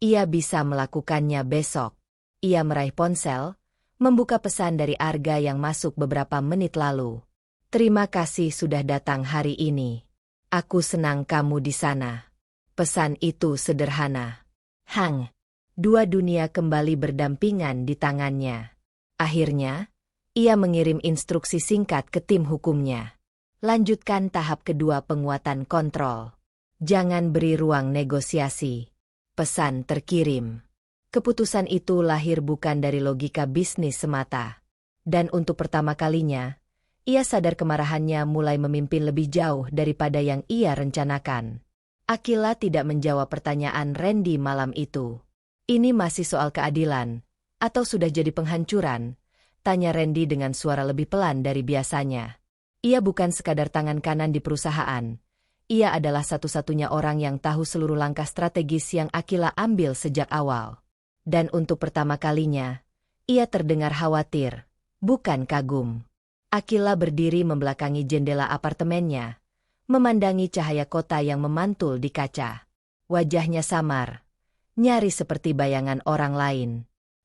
Ia bisa melakukannya besok. Ia meraih ponsel, membuka pesan dari Arga yang masuk beberapa menit lalu. Terima kasih sudah datang hari ini. Aku senang kamu di sana. Pesan itu sederhana. Hang. Dua dunia kembali berdampingan di tangannya. Akhirnya, ia mengirim instruksi singkat ke tim hukumnya. Lanjutkan tahap kedua penguatan kontrol. Jangan beri ruang negosiasi. Pesan terkirim. Keputusan itu lahir bukan dari logika bisnis semata. Dan untuk pertama kalinya, ia sadar kemarahannya mulai memimpin lebih jauh daripada yang ia rencanakan. Akila tidak menjawab pertanyaan Randy malam itu. Ini masih soal keadilan, atau sudah jadi penghancuran? Tanya Randy dengan suara lebih pelan dari biasanya. Ia bukan sekadar tangan kanan di perusahaan. Ia adalah satu-satunya orang yang tahu seluruh langkah strategis yang Akila ambil sejak awal. Dan untuk pertama kalinya, ia terdengar khawatir, bukan kagum. Akila berdiri membelakangi jendela apartemennya, memandangi cahaya kota yang memantul di kaca. Wajahnya samar, nyaris seperti bayangan orang lain.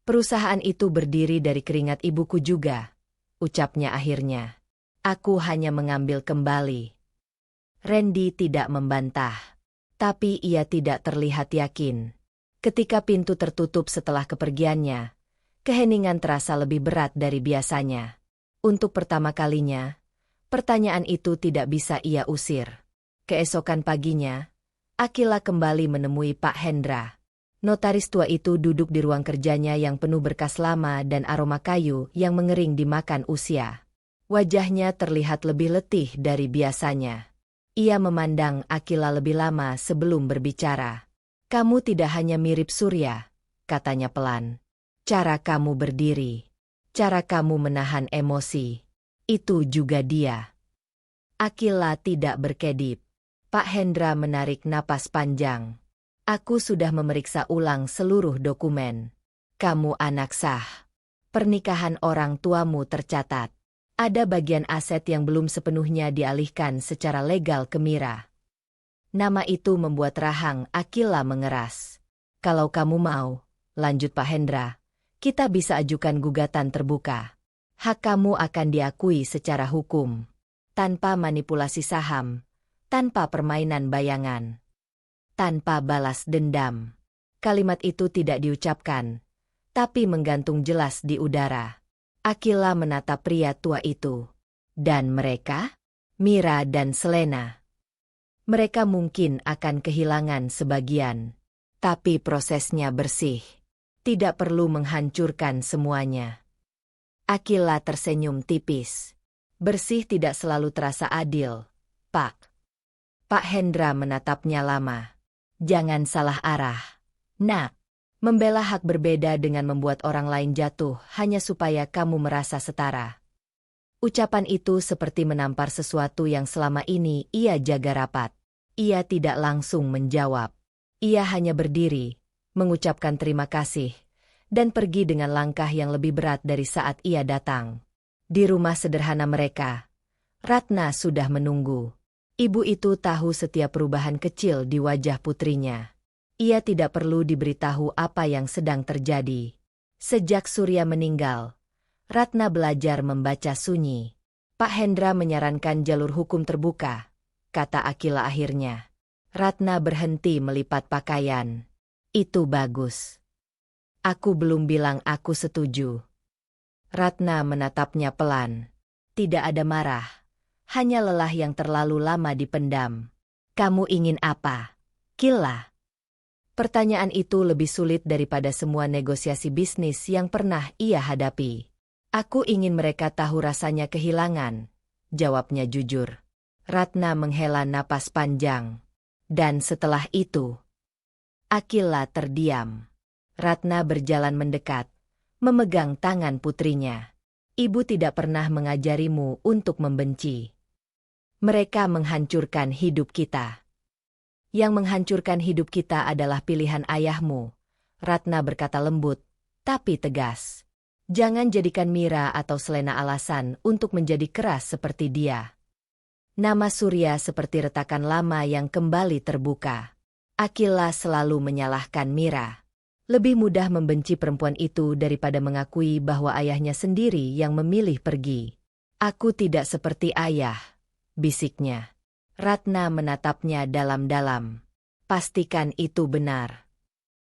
Perusahaan itu berdiri dari keringat ibuku juga, ucapnya akhirnya. Aku hanya mengambil kembali. Randy tidak membantah, tapi ia tidak terlihat yakin. Ketika pintu tertutup setelah kepergiannya, keheningan terasa lebih berat dari biasanya. Untuk pertama kalinya, pertanyaan itu tidak bisa ia usir. Keesokan paginya, Akila kembali menemui Pak Hendra. Notaris tua itu duduk di ruang kerjanya yang penuh berkas lama dan aroma kayu yang mengering dimakan usia. Wajahnya terlihat lebih letih dari biasanya. Ia memandang Akila lebih lama sebelum berbicara. Kamu tidak hanya mirip Surya, katanya pelan. Cara kamu berdiri, cara kamu menahan emosi, itu juga dia. Akila tidak berkedip. Pak Hendra menarik napas panjang. Aku sudah memeriksa ulang seluruh dokumen. Kamu anak sah. Pernikahan orang tuamu tercatat. Ada bagian aset yang belum sepenuhnya dialihkan secara legal ke Mira. Nama itu membuat rahang Akila mengeras. Kalau kamu mau, lanjut Pak Hendra, kita bisa ajukan gugatan terbuka. Hak kamu akan diakui secara hukum. Tanpa manipulasi saham, tanpa permainan bayangan, tanpa balas dendam. Kalimat itu tidak diucapkan, tapi menggantung jelas di udara. Akila menatap pria tua itu. Dan mereka? Mira dan Selena. Mereka mungkin akan kehilangan sebagian. Tapi prosesnya bersih. Tidak perlu menghancurkan semuanya. Akila tersenyum tipis. Bersih tidak selalu terasa adil, Pak. Pak Hendra menatapnya lama. Jangan salah arah, Nak. Membela hak berbeda dengan membuat orang lain jatuh hanya supaya kamu merasa setara. Ucapan itu seperti menampar sesuatu yang selama ini ia jaga rapat. Ia tidak langsung menjawab. Ia hanya berdiri, mengucapkan terima kasih, dan pergi dengan langkah yang lebih berat dari saat ia datang. Di rumah sederhana mereka, Ratna sudah menunggu. Ibu itu tahu setiap perubahan kecil di wajah putrinya. Ia tidak perlu diberitahu apa yang sedang terjadi. Sejak Surya meninggal, Ratna belajar membaca sunyi. Pak Hendra menyarankan jalur hukum terbuka, kata Akila akhirnya. Ratna berhenti melipat pakaian. Itu bagus. Aku belum bilang aku setuju. Ratna menatapnya pelan. Tidak ada marah, hanya lelah yang terlalu lama dipendam. Kamu ingin apa? Killa. Pertanyaan itu lebih sulit daripada semua negosiasi bisnis yang pernah ia hadapi. Aku ingin mereka tahu rasanya kehilangan, jawabnya jujur. Ratna menghela napas panjang. Dan setelah itu, Akila terdiam. Ratna berjalan mendekat, memegang tangan putrinya. Ibu tidak pernah mengajarimu untuk membenci. Mereka menghancurkan hidup kita. Yang menghancurkan hidup kita adalah pilihan ayahmu, Ratna berkata lembut, tapi tegas. Jangan jadikan Mira atau Selena alasan untuk menjadi keras seperti dia. Nama Surya seperti retakan lama yang kembali terbuka. Akila selalu menyalahkan Mira. Lebih mudah membenci perempuan itu daripada mengakui bahwa ayahnya sendiri yang memilih pergi. Aku tidak seperti ayah, bisiknya. Ratna menatapnya dalam-dalam. Pastikan itu benar.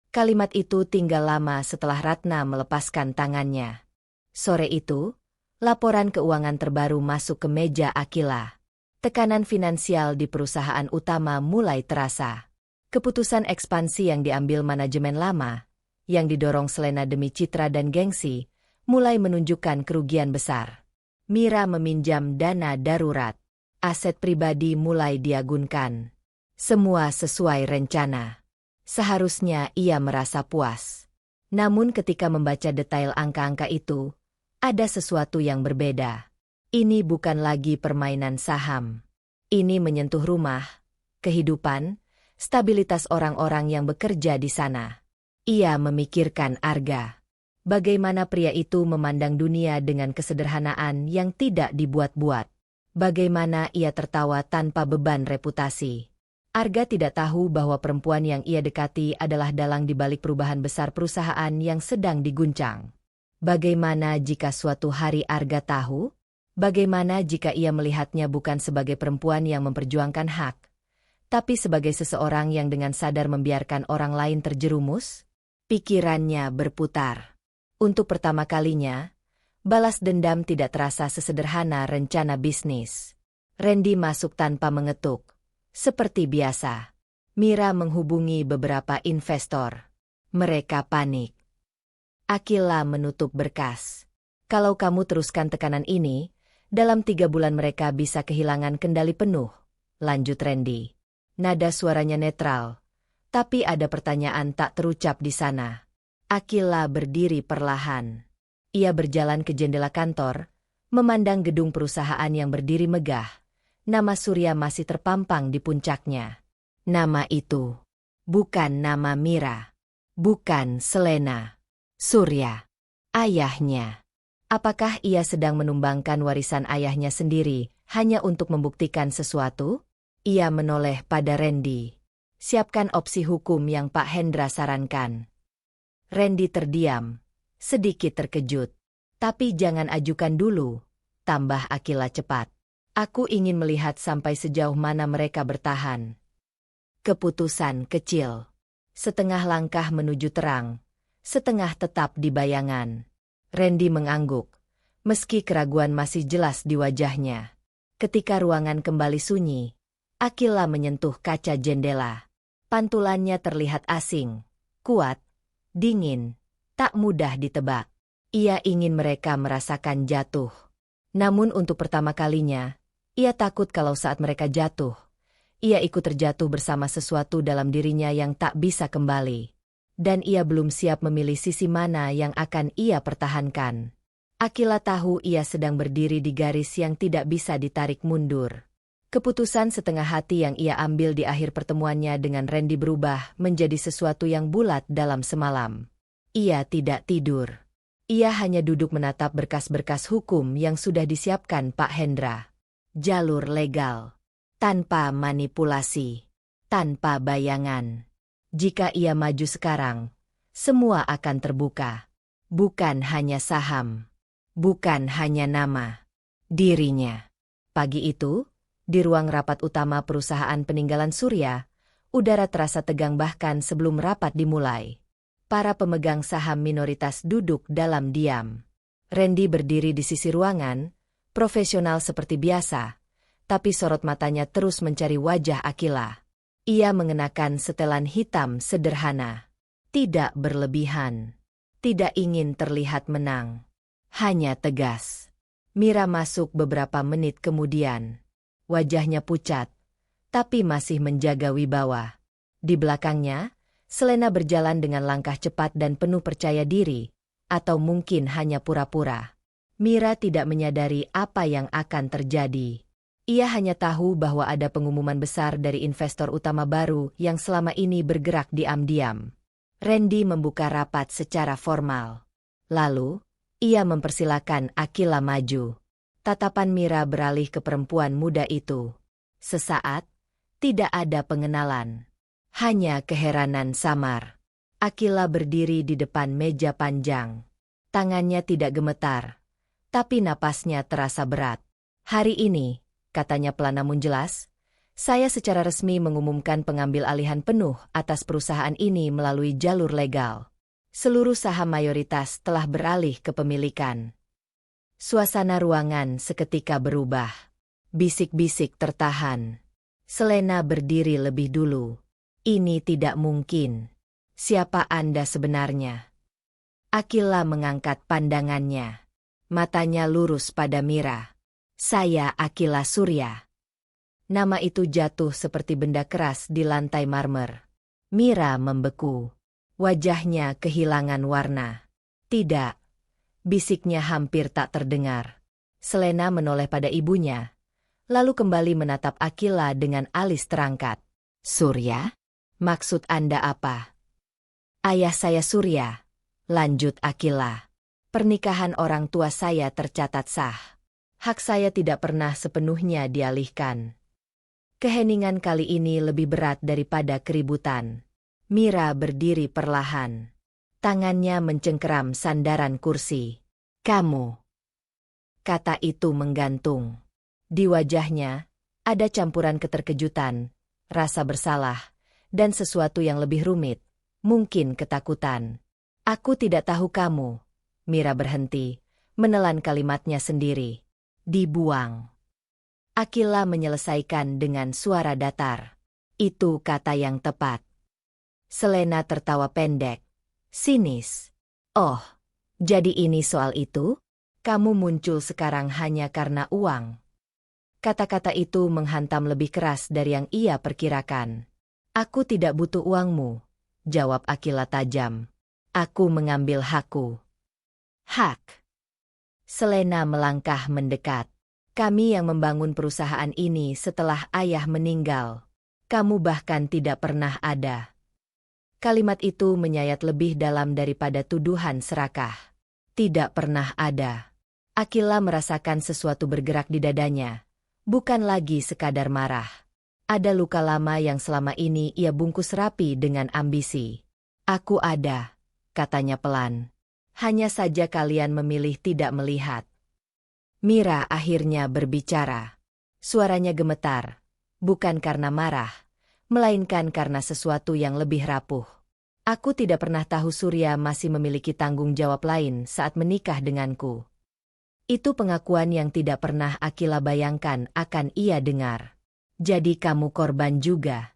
Kalimat itu tinggal lama setelah Ratna melepaskan tangannya. Sore itu, laporan keuangan terbaru masuk ke meja Akila. Tekanan finansial di perusahaan utama mulai terasa. Keputusan ekspansi yang diambil manajemen lama, yang didorong Selena demi citra dan gengsi, mulai menunjukkan kerugian besar. Mira meminjam dana darurat. Aset pribadi mulai diagunkan. Semua sesuai rencana. Seharusnya ia merasa puas. Namun ketika membaca detail angka-angka itu, ada sesuatu yang berbeda. Ini bukan lagi permainan saham. Ini menyentuh rumah, kehidupan, stabilitas orang-orang yang bekerja di sana. Ia memikirkan Arga. Bagaimana pria itu memandang dunia dengan kesederhanaan yang tidak dibuat-buat. Bagaimana ia tertawa tanpa beban reputasi. Arga tidak tahu bahwa perempuan yang ia dekati adalah dalang di balik perubahan besar perusahaan yang sedang diguncang. Bagaimana jika suatu hari Arga tahu? Bagaimana jika ia melihatnya bukan sebagai perempuan yang memperjuangkan hak, tapi sebagai seseorang yang dengan sadar membiarkan orang lain terjerumus? Pikirannya berputar. Untuk pertama kalinya, balas dendam tidak terasa sesederhana rencana bisnis. Randy masuk tanpa mengetuk. Seperti biasa, Mira menghubungi beberapa investor. Mereka panik. Akila menutup berkas. Kalau kamu teruskan tekanan ini, dalam 3 bulan mereka bisa kehilangan kendali penuh, lanjut Randy. Nada suaranya netral, tapi ada pertanyaan tak terucap di sana. Akila berdiri perlahan. Ia berjalan ke jendela kantor, memandang gedung perusahaan yang berdiri megah. Nama Surya masih terpampang di puncaknya. Nama itu bukan nama Mira, bukan Selena. Surya, ayahnya. Apakah ia sedang menumbangkan warisan ayahnya sendiri hanya untuk membuktikan sesuatu? Ia menoleh pada Randy. Siapkan opsi hukum yang Pak Hendra sarankan. Randy terdiam, sedikit terkejut. Tapi jangan ajukan dulu, tambah Akila cepat. Aku ingin melihat sampai sejauh mana mereka bertahan. Keputusan kecil. Setengah langkah menuju terang, setengah tetap di bayangan. Randy mengangguk, meski keraguan masih jelas di wajahnya. Ketika ruangan kembali sunyi, Akila menyentuh kaca jendela. Pantulannya terlihat asing, kuat, dingin, tak mudah ditebak. Ia ingin mereka merasakan jatuh. Namun untuk pertama kalinya, ia takut kalau saat mereka jatuh, ia ikut terjatuh bersama sesuatu dalam dirinya yang tak bisa kembali. Dan ia belum siap memilih sisi mana yang akan ia pertahankan. Akila tahu ia sedang berdiri di garis yang tidak bisa ditarik mundur. Keputusan setengah hati yang ia ambil di akhir pertemuannya dengan Randy berubah menjadi sesuatu yang bulat dalam semalam. Ia tidak tidur. Ia hanya duduk menatap berkas-berkas hukum yang sudah disiapkan Pak Hendra. Jalur legal. Tanpa manipulasi. Tanpa bayangan. Jika ia maju sekarang, semua akan terbuka. Bukan hanya saham. Bukan hanya nama. Dirinya. Pagi itu, di ruang rapat utama perusahaan peninggalan Surya, udara terasa tegang bahkan sebelum rapat dimulai. Para pemegang saham minoritas duduk dalam diam. Randy berdiri di sisi ruangan, profesional seperti biasa, tapi sorot matanya terus mencari wajah Akila. Ia mengenakan setelan hitam sederhana. Tidak berlebihan. Tidak ingin terlihat menang. Hanya tegas. Mira masuk beberapa menit kemudian. Wajahnya pucat, tapi masih menjaga wibawa. Di belakangnya, Selena berjalan dengan langkah cepat dan penuh percaya diri, atau mungkin hanya pura-pura. Mira tidak menyadari apa yang akan terjadi. Ia hanya tahu bahwa ada pengumuman besar dari investor utama baru yang selama ini bergerak diam-diam. Randy membuka rapat secara formal. Lalu, ia mempersilakan Akila maju. Tatapan Mira beralih ke perempuan muda itu. Sesaat, tidak ada pengenalan. Hanya keheranan samar. Akila berdiri di depan meja panjang. Tangannya tidak gemetar, tapi napasnya terasa berat. Hari ini, katanya pelan namun jelas, saya secara resmi mengumumkan pengambil alihan penuh atas perusahaan ini melalui jalur legal. Seluruh saham mayoritas telah beralih ke pemilikan. Suasana ruangan seketika berubah. Bisik-bisik tertahan. Selena berdiri lebih dulu. Ini tidak mungkin. Siapa Anda sebenarnya? Akila mengangkat pandangannya. Matanya lurus pada Mira. Saya Akila Surya. Nama itu jatuh seperti benda keras di lantai marmer. Mira membeku. Wajahnya kehilangan warna. Tidak. Bisiknya hampir tak terdengar. Selena menoleh pada ibunya, lalu kembali menatap Akila dengan alis terangkat. Surya? Maksud Anda apa? Ayah saya Surya, lanjut Akila. Pernikahan orang tua saya tercatat sah. Hak saya tidak pernah sepenuhnya dialihkan. Keheningan kali ini lebih berat daripada keributan. Mira berdiri perlahan. Tangannya mencengkeram sandaran kursi. Kamu. Kata itu menggantung. Di wajahnya, ada campuran keterkejutan, rasa bersalah, dan sesuatu yang lebih rumit, mungkin ketakutan. Aku tidak tahu kamu. Mira berhenti, menelan kalimatnya sendiri. Dibuang. Akila menyelesaikan dengan suara datar. Itu kata yang tepat. Selena tertawa pendek. Sinis. Oh, jadi ini soal itu? Kamu muncul sekarang hanya karena uang. Kata-kata itu menghantam lebih keras dari yang ia perkirakan. Aku tidak butuh uangmu, jawab Akila tajam. Aku mengambil hakku. Hak. Selena melangkah mendekat. Kami yang membangun perusahaan ini setelah ayah meninggal. Kamu bahkan tidak pernah ada. Kalimat itu menyayat lebih dalam daripada tuduhan serakah. Tidak pernah ada. Akila merasakan sesuatu bergerak di dadanya. Bukan lagi sekadar marah. Ada luka lama yang selama ini ia bungkus rapi dengan ambisi. Aku ada, katanya pelan. Hanya saja kalian memilih tidak melihat. Mira akhirnya berbicara. Suaranya gemetar, bukan karena marah, melainkan karena sesuatu yang lebih rapuh. Aku tidak pernah tahu Surya masih memiliki tanggung jawab lain saat menikah denganku. Itu pengakuan yang tidak pernah Akila bayangkan akan ia dengar. Jadi kamu korban juga.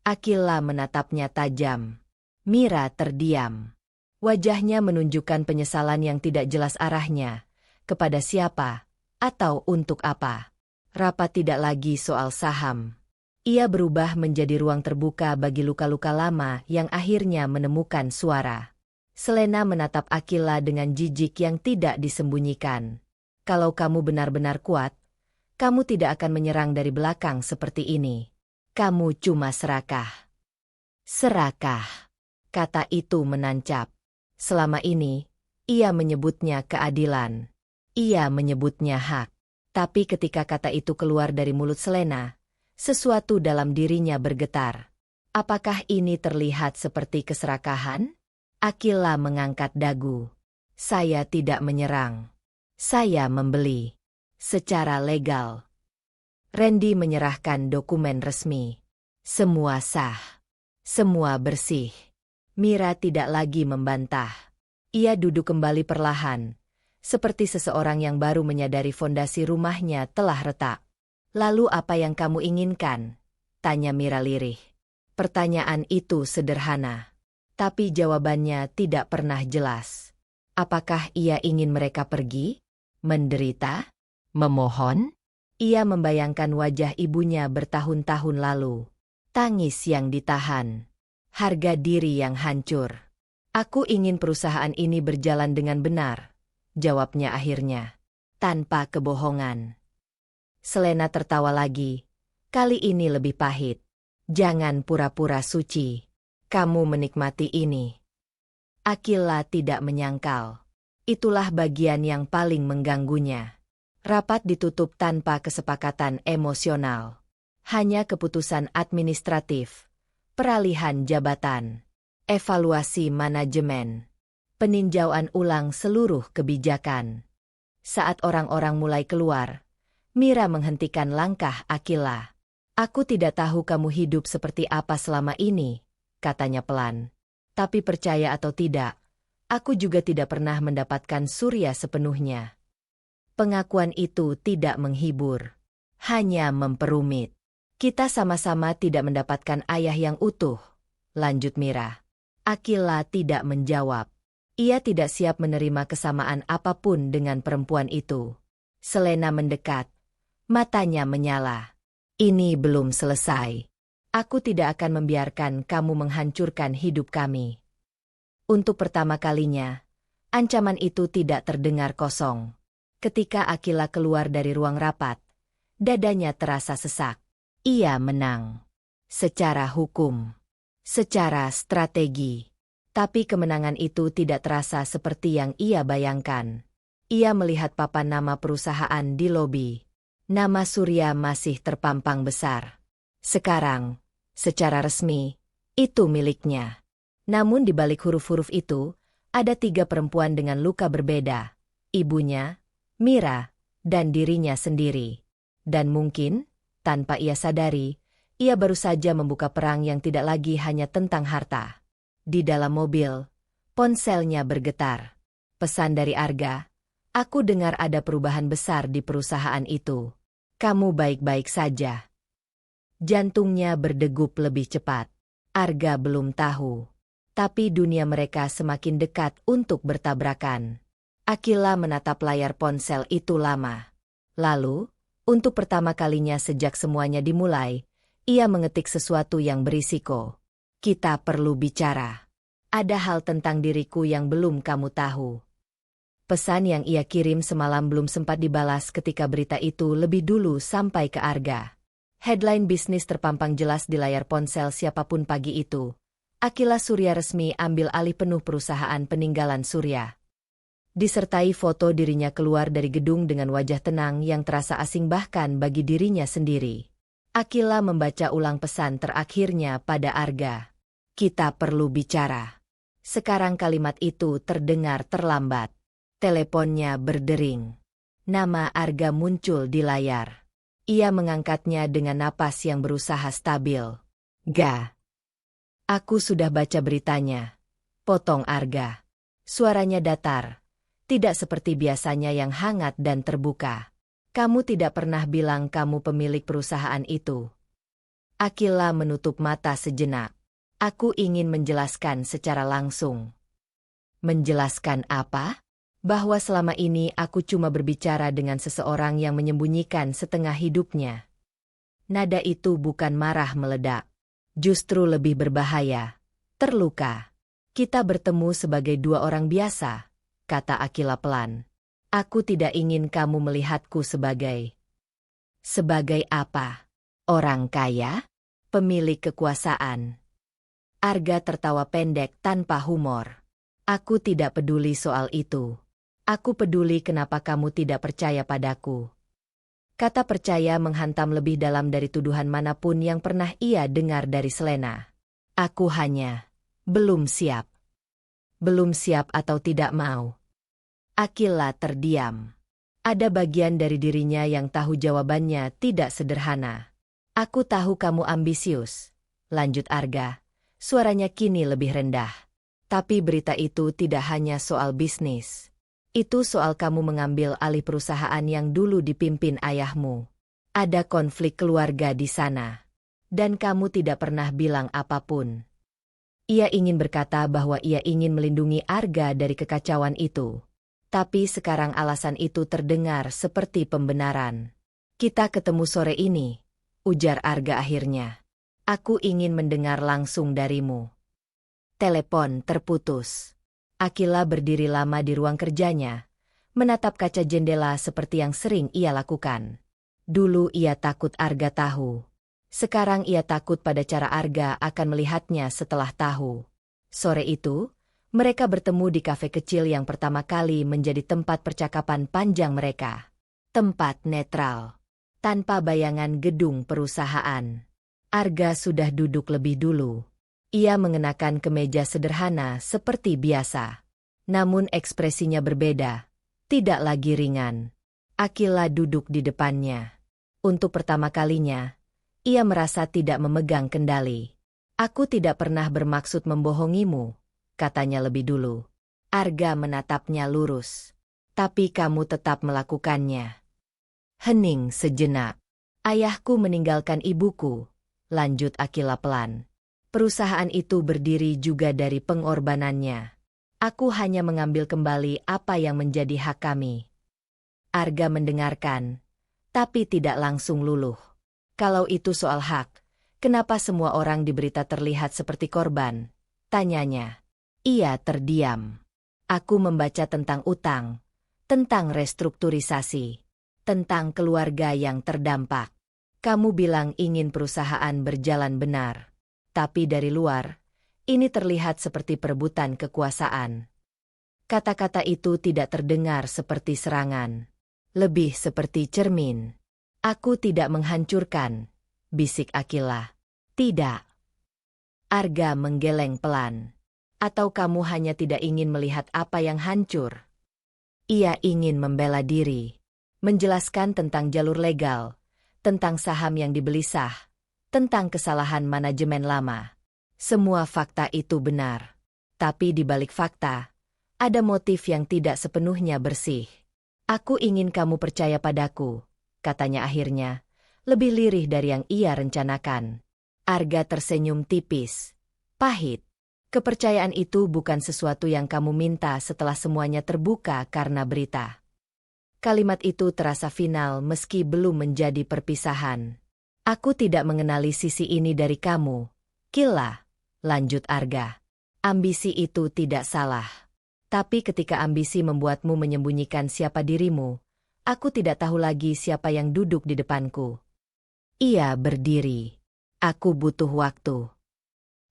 Akila menatapnya tajam. Mira terdiam. Wajahnya menunjukkan penyesalan yang tidak jelas arahnya. Kepada siapa, atau untuk apa. Rapat tidak lagi soal saham. Ia berubah menjadi ruang terbuka bagi luka-luka lama yang akhirnya menemukan suara. Selena menatap Akila dengan jijik yang tidak disembunyikan. Kalau kamu benar-benar kuat, kamu tidak akan menyerang dari belakang seperti ini. Kamu cuma serakah. Serakah. Kata itu menancap. Selama ini, ia menyebutnya keadilan. Ia menyebutnya hak. Tapi ketika kata itu keluar dari mulut Selena, sesuatu dalam dirinya bergetar. Apakah ini terlihat seperti keserakahan? Akila mengangkat dagu. Saya tidak menyerang. Saya membeli. Secara legal. Randy menyerahkan dokumen resmi. Semua sah. Semua bersih. Mira tidak lagi membantah. Ia duduk kembali perlahan, seperti seseorang yang baru menyadari fondasi rumahnya telah retak. Lalu apa yang kamu inginkan? Tanya Mira lirih. Pertanyaan itu sederhana. Tapi jawabannya tidak pernah jelas. Apakah ia ingin mereka pergi? Menderita? Memohon? Ia membayangkan wajah ibunya bertahun-tahun lalu. Tangis yang ditahan. Harga diri yang hancur. Aku ingin perusahaan ini berjalan dengan benar, jawabnya akhirnya. Tanpa kebohongan. Selena tertawa lagi. Kali ini lebih pahit. Jangan pura-pura suci. Kamu menikmati ini. Akila tidak menyangkal. Itulah bagian yang paling mengganggunya. Rapat ditutup tanpa kesepakatan emosional. Hanya keputusan administratif. Peralihan jabatan. Evaluasi manajemen. Peninjauan ulang seluruh kebijakan. Saat orang-orang mulai keluar, Mira menghentikan langkah Akila. Aku tidak tahu kamu hidup seperti apa selama ini, katanya pelan. Tapi percaya atau tidak, aku juga tidak pernah mendapatkan Surya sepenuhnya. Pengakuan itu tidak menghibur, hanya memperumit. Kita sama-sama tidak mendapatkan ayah yang utuh, lanjut Mira. Akila tidak menjawab. Ia tidak siap menerima kesamaan apapun dengan perempuan itu. Selena mendekat, matanya menyala. Ini belum selesai. Aku tidak akan membiarkan kamu menghancurkan hidup kami. Untuk pertama kalinya, ancaman itu tidak terdengar kosong. Ketika Akila keluar dari ruang rapat, dadanya terasa sesak. Ia menang. Secara hukum. Secara strategi. Tapi kemenangan itu tidak terasa seperti yang ia bayangkan. Ia melihat papan nama perusahaan di lobi. Nama Surya masih terpampang besar. Sekarang, secara resmi, itu miliknya. Namun di balik huruf-huruf itu, ada 3 perempuan dengan luka berbeda. Ibunya, Mira, dan dirinya sendiri. Dan mungkin, tanpa ia sadari, ia baru saja membuka perang yang tidak lagi hanya tentang harta. Di dalam mobil, ponselnya bergetar. Pesan dari Arga, aku dengar ada perubahan besar di perusahaan itu. Kamu baik-baik saja. Jantungnya berdegup lebih cepat. Arga belum tahu. Tapi dunia mereka semakin dekat untuk bertabrakan. Akila menatap layar ponsel itu lama. Lalu, untuk pertama kalinya sejak semuanya dimulai, ia mengetik sesuatu yang berisiko. Kita perlu bicara. Ada hal tentang diriku yang belum kamu tahu. Pesan yang ia kirim semalam belum sempat dibalas ketika berita itu lebih dulu sampai ke Arga. Headline bisnis terpampang jelas di layar ponsel siapapun pagi itu. Akila Surya resmi ambil alih penuh perusahaan peninggalan Surya. Disertai foto dirinya keluar dari gedung dengan wajah tenang yang terasa asing bahkan bagi dirinya sendiri. Akila membaca ulang pesan terakhirnya pada Arga. Kita perlu bicara. Sekarang kalimat itu terdengar terlambat. Teleponnya berdering. Nama Arga muncul di layar. Ia mengangkatnya dengan napas yang berusaha stabil. Ga. Aku sudah baca beritanya. Potong Arga. Suaranya datar. Tidak seperti biasanya yang hangat dan terbuka. Kamu tidak pernah bilang kamu pemilik perusahaan itu. Akila menutup mata sejenak. Aku ingin menjelaskan secara langsung. Menjelaskan apa? Bahwa selama ini aku cuma berbicara dengan seseorang yang menyembunyikan setengah hidupnya. Nada itu bukan marah meledak. Justru lebih berbahaya. Terluka. Kita bertemu sebagai 2 orang biasa, kata Akila pelan. Aku tidak ingin kamu melihatku sebagai... Sebagai apa? Orang kaya? Pemilik kekuasaan? Arga tertawa pendek tanpa humor. Aku tidak peduli soal itu. Aku peduli kenapa kamu tidak percaya padaku. Kata percaya menghantam lebih dalam dari tuduhan manapun yang pernah ia dengar dari Selena. Aku hanya belum siap. Belum siap atau tidak mau. Akila terdiam. Ada bagian dari dirinya yang tahu jawabannya tidak sederhana. Aku tahu kamu ambisius, lanjut Arga. Suaranya kini lebih rendah. Tapi berita itu tidak hanya soal bisnis. Itu soal kamu mengambil alih perusahaan yang dulu dipimpin ayahmu. Ada konflik keluarga di sana. Dan kamu tidak pernah bilang apapun. Ia ingin berkata bahwa ia ingin melindungi Arga dari kekacauan itu. Tapi sekarang alasan itu terdengar seperti pembenaran. Kita ketemu sore ini, ujar Arga akhirnya. Aku ingin mendengar langsung darimu. Telepon terputus. Akila berdiri lama di ruang kerjanya, menatap kaca jendela seperti yang sering ia lakukan. Dulu ia takut Arga tahu. Sekarang ia takut pada cara Arga akan melihatnya setelah tahu. Sore itu, mereka bertemu di kafe kecil yang pertama kali menjadi tempat percakapan panjang mereka. Tempat netral, tanpa bayangan gedung perusahaan. Arga sudah duduk lebih dulu. Ia mengenakan kemeja sederhana seperti biasa. Namun ekspresinya berbeda, tidak lagi ringan. Akila duduk di depannya. Untuk pertama kalinya, ia merasa tidak memegang kendali. Aku tidak pernah bermaksud membohongimu, katanya lebih dulu. Arga menatapnya lurus. Tapi kamu tetap melakukannya. Hening sejenak. Ayahku meninggalkan ibuku, lanjut Akila pelan. Perusahaan itu berdiri juga dari pengorbanannya. Aku hanya mengambil kembali apa yang menjadi hak kami. Arga mendengarkan, tapi tidak langsung luluh. Kalau itu soal hak, kenapa semua orang di berita terlihat seperti korban? Tanyanya. Ia terdiam. Aku membaca tentang utang, tentang restrukturisasi, tentang keluarga yang terdampak. Kamu bilang ingin perusahaan berjalan benar. Tapi dari luar, ini terlihat seperti perebutan kekuasaan. Kata-kata itu tidak terdengar seperti serangan. Lebih seperti cermin. Aku tidak menghancurkan, bisik Akila. Tidak. Arga menggeleng pelan. Atau kamu hanya tidak ingin melihat apa yang hancur? Ia ingin membela diri. Menjelaskan tentang jalur legal, tentang saham yang dibeli sah, tentang kesalahan manajemen lama. Semua fakta itu benar. Tapi di balik fakta, ada motif yang tidak sepenuhnya bersih. Aku ingin kamu percaya padaku, katanya akhirnya, lebih lirih dari yang ia rencanakan. Arga tersenyum tipis. Pahit. Kepercayaan itu bukan sesuatu yang kamu minta setelah semuanya terbuka karena berita. Kalimat itu terasa final meski belum menjadi perpisahan. Aku tidak mengenali sisi ini dari kamu, Kila, lanjut Arga. Ambisi itu tidak salah. Tapi ketika ambisi membuatmu menyembunyikan siapa dirimu, aku tidak tahu lagi siapa yang duduk di depanku. Ia berdiri. Aku butuh waktu.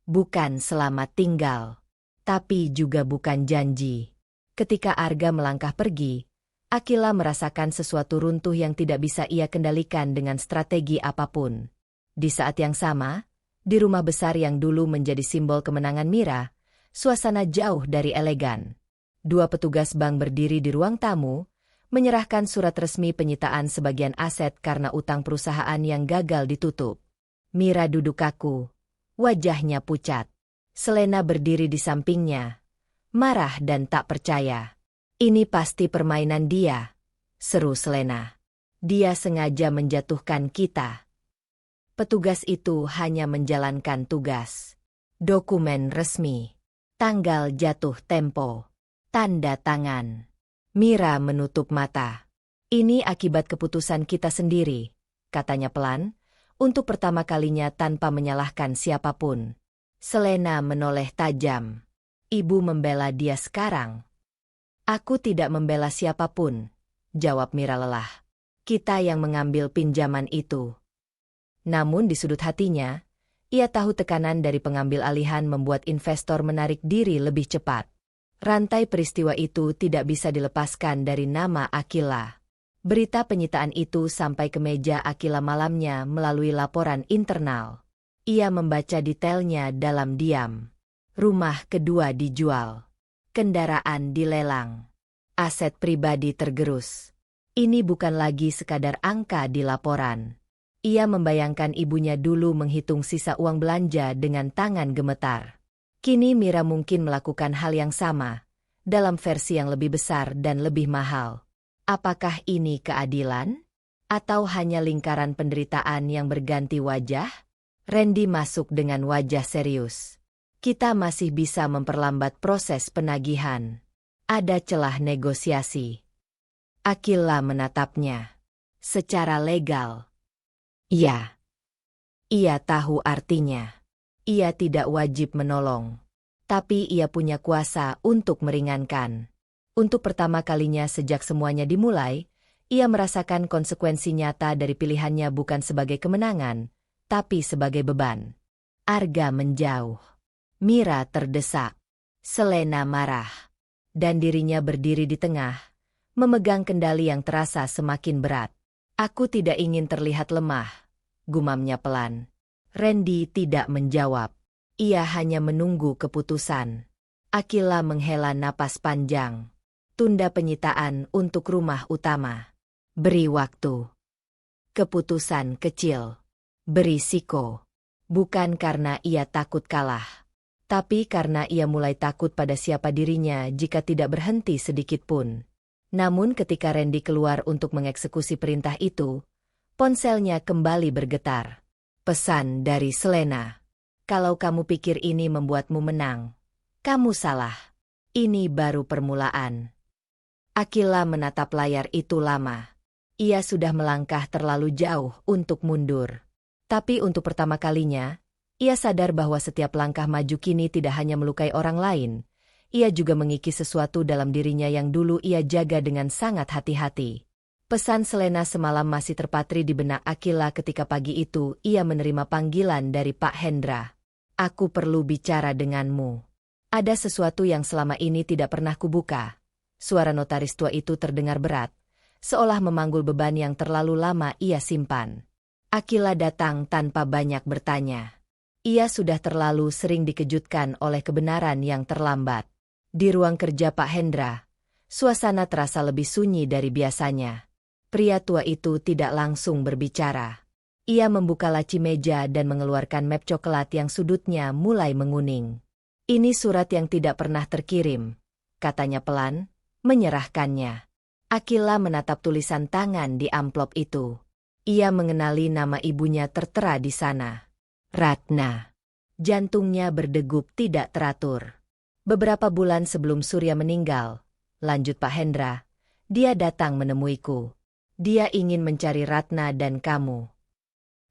Bukan selamat tinggal, tapi juga bukan janji. Ketika Arga melangkah pergi, Akila merasakan sesuatu runtuh yang tidak bisa ia kendalikan dengan strategi apapun. Di saat yang sama, di rumah besar yang dulu menjadi simbol kemenangan Mira, suasana jauh dari elegan. Dua petugas bank berdiri di ruang tamu, menyerahkan surat resmi penyitaan sebagian aset karena utang perusahaan yang gagal ditutup. Mira duduk kaku, wajahnya pucat. Selena berdiri di sampingnya, marah dan tak percaya. Ini pasti permainan dia, seru Selena. Dia sengaja menjatuhkan kita. Petugas itu hanya menjalankan tugas. Dokumen resmi. Tanggal jatuh tempo. Tanda tangan. Mira menutup mata. Ini akibat keputusan kita sendiri, katanya pelan, untuk pertama kalinya tanpa menyalahkan siapapun. Selena menoleh tajam. Ibu membela dia sekarang. Aku tidak membela siapapun, jawab Mira lelah. Kita yang mengambil pinjaman itu. Namun di sudut hatinya, ia tahu tekanan dari pengambil alihan membuat investor menarik diri lebih cepat. Rantai peristiwa itu tidak bisa dilepaskan dari nama Akila. Berita penyitaan itu sampai ke meja Akila malamnya melalui laporan internal. Ia membaca detailnya dalam diam. Rumah kedua dijual. Kendaraan dilelang. Aset pribadi tergerus. Ini bukan lagi sekadar angka di laporan. Ia membayangkan ibunya dulu menghitung sisa uang belanja dengan tangan gemetar. Kini Mira mungkin melakukan hal yang sama, dalam versi yang lebih besar dan lebih mahal. Apakah ini keadilan? Atau hanya lingkaran penderitaan yang berganti wajah? Randy masuk dengan wajah serius. Kita masih bisa memperlambat proses penagihan. Ada celah negosiasi. Akila menatapnya. Secara legal. Ya. Ia tahu artinya. Ia tidak wajib menolong. Tapi ia punya kuasa untuk meringankan. Untuk pertama kalinya sejak semuanya dimulai, ia merasakan konsekuensi nyata dari pilihannya bukan sebagai kemenangan, tapi sebagai beban. Arga menjauh. Mira terdesak. Selena marah. Dan dirinya berdiri di tengah, memegang kendali yang terasa semakin berat. Aku tidak ingin terlihat lemah, gumamnya pelan. Randy tidak menjawab. Ia hanya menunggu keputusan. Akila menghela napas panjang. Tunda penyitaan untuk rumah utama. Beri waktu. Keputusan kecil. Berisiko. Bukan karena ia takut kalah. Tapi karena ia mulai takut pada siapa dirinya jika tidak berhenti sedikit pun. Namun ketika Randy keluar untuk mengeksekusi perintah itu, ponselnya kembali bergetar. Pesan dari Selena. Kalau kamu pikir ini membuatmu menang, kamu salah. Ini baru permulaan. Akila menatap layar itu lama. Ia sudah melangkah terlalu jauh untuk mundur. Tapi untuk pertama kalinya, ia sadar bahwa setiap langkah maju kini tidak hanya melukai orang lain, ia juga mengikis sesuatu dalam dirinya yang dulu ia jaga dengan sangat hati-hati. Pesan Selena semalam masih terpatri di benak Akila ketika pagi itu ia menerima panggilan dari Pak Hendra. Aku perlu bicara denganmu. Ada sesuatu yang selama ini tidak pernah kubuka. Suara notaris tua itu terdengar berat, seolah memanggul beban yang terlalu lama ia simpan. Akila datang tanpa banyak bertanya. Ia sudah terlalu sering dikejutkan oleh kebenaran yang terlambat. Di ruang kerja Pak Hendra, suasana terasa lebih sunyi dari biasanya. Pria tua itu tidak langsung berbicara. Ia membuka laci meja dan mengeluarkan map coklat yang sudutnya mulai menguning. Ini surat yang tidak pernah terkirim, katanya pelan, menyerahkannya. Akila menatap tulisan tangan di amplop itu. Ia mengenali nama ibunya tertera di sana. Ratna. Jantungnya berdegup tidak teratur. Beberapa bulan sebelum Surya meninggal, lanjut Pak Hendra, dia datang menemuiku. Dia ingin mencari Ratna dan kamu.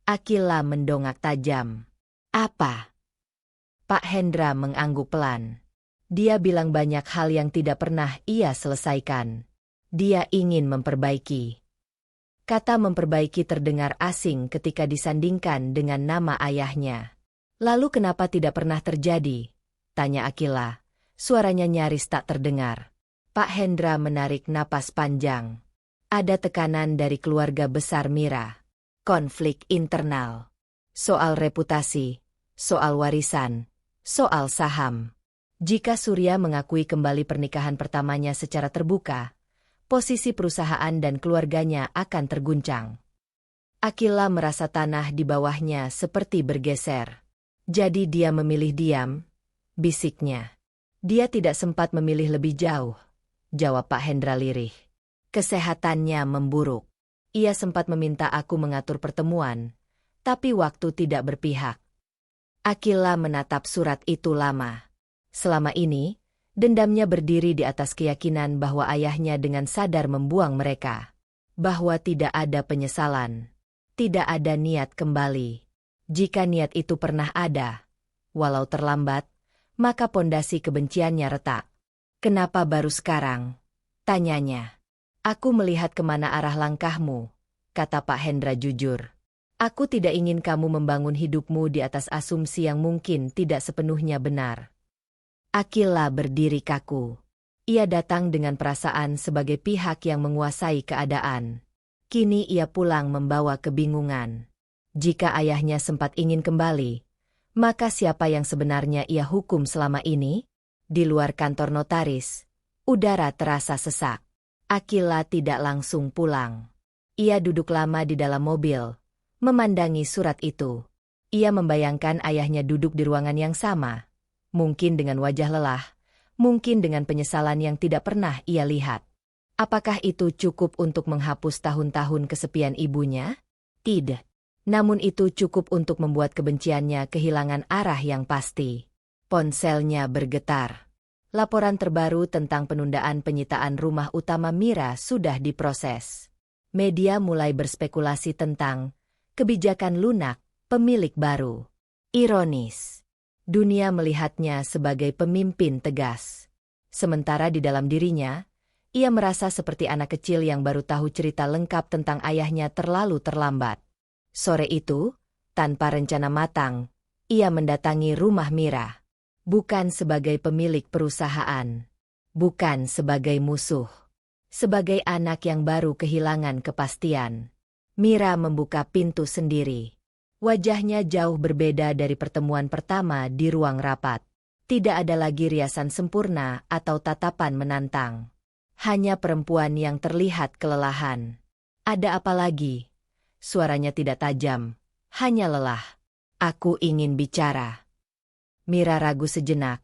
Akila mendongak tajam. Apa? Pak Hendra mengangguk pelan. Dia bilang banyak hal yang tidak pernah ia selesaikan. Dia ingin memperbaiki. Kata memperbaiki terdengar asing ketika disandingkan dengan nama ayahnya. Lalu kenapa tidak pernah terjadi? Tanya Akila. Suaranya nyaris tak terdengar. Pak Hendra menarik napas panjang. Ada tekanan dari keluarga besar Mira. Konflik internal. Soal reputasi. Soal warisan. Soal saham. Jika Surya mengakui kembali pernikahan pertamanya secara terbuka, posisi perusahaan dan keluarganya akan terguncang. Akila merasa tanah di bawahnya seperti bergeser. Jadi dia memilih diam, bisiknya. Dia tidak sempat memilih lebih jauh, jawab Pak Hendra lirih. Kesehatannya memburuk. Ia sempat meminta aku mengatur pertemuan, tapi waktu tidak berpihak. Akila menatap surat itu lama. Selama ini, dendamnya berdiri di atas keyakinan bahwa ayahnya dengan sadar membuang mereka. Bahwa tidak ada penyesalan. Tidak ada niat kembali. Jika niat itu pernah ada, walau terlambat, maka pondasi kebenciannya retak. Kenapa baru sekarang? Tanyanya. Aku melihat kemana arah langkahmu, kata Pak Hendra jujur. Aku tidak ingin kamu membangun hidupmu di atas asumsi yang mungkin tidak sepenuhnya benar. Akila berdiri kaku. Ia datang dengan perasaan sebagai pihak yang menguasai keadaan. Kini ia pulang membawa kebingungan. Jika ayahnya sempat ingin kembali, maka siapa yang sebenarnya ia hukum selama ini? Di luar kantor notaris, udara terasa sesak. Akila tidak langsung pulang. Ia duduk lama di dalam mobil, memandangi surat itu. Ia membayangkan ayahnya duduk di ruangan yang sama. Mungkin dengan wajah lelah, mungkin dengan penyesalan yang tidak pernah ia lihat. Apakah itu cukup untuk menghapus tahun-tahun kesepian ibunya? Tidak. Namun itu cukup untuk membuat kebenciannya kehilangan arah yang pasti. Ponselnya bergetar. Laporan terbaru tentang penundaan penyitaan rumah utama Mira sudah diproses. Media mulai berspekulasi tentang kebijakan lunak pemilik baru. Ironis. Dunia melihatnya sebagai pemimpin tegas. Sementara di dalam dirinya, ia merasa seperti anak kecil yang baru tahu cerita lengkap tentang ayahnya terlalu terlambat. Sore itu, tanpa rencana matang, ia mendatangi rumah Mira. Bukan sebagai pemilik perusahaan. Bukan sebagai musuh. Sebagai anak yang baru kehilangan kepastian. Mira membuka pintu sendiri. Wajahnya jauh berbeda dari pertemuan pertama di ruang rapat. Tidak ada lagi riasan sempurna atau tatapan menantang. Hanya perempuan yang terlihat kelelahan. Ada apa lagi? Suaranya tidak tajam, hanya lelah. Aku ingin bicara. Mira ragu sejenak,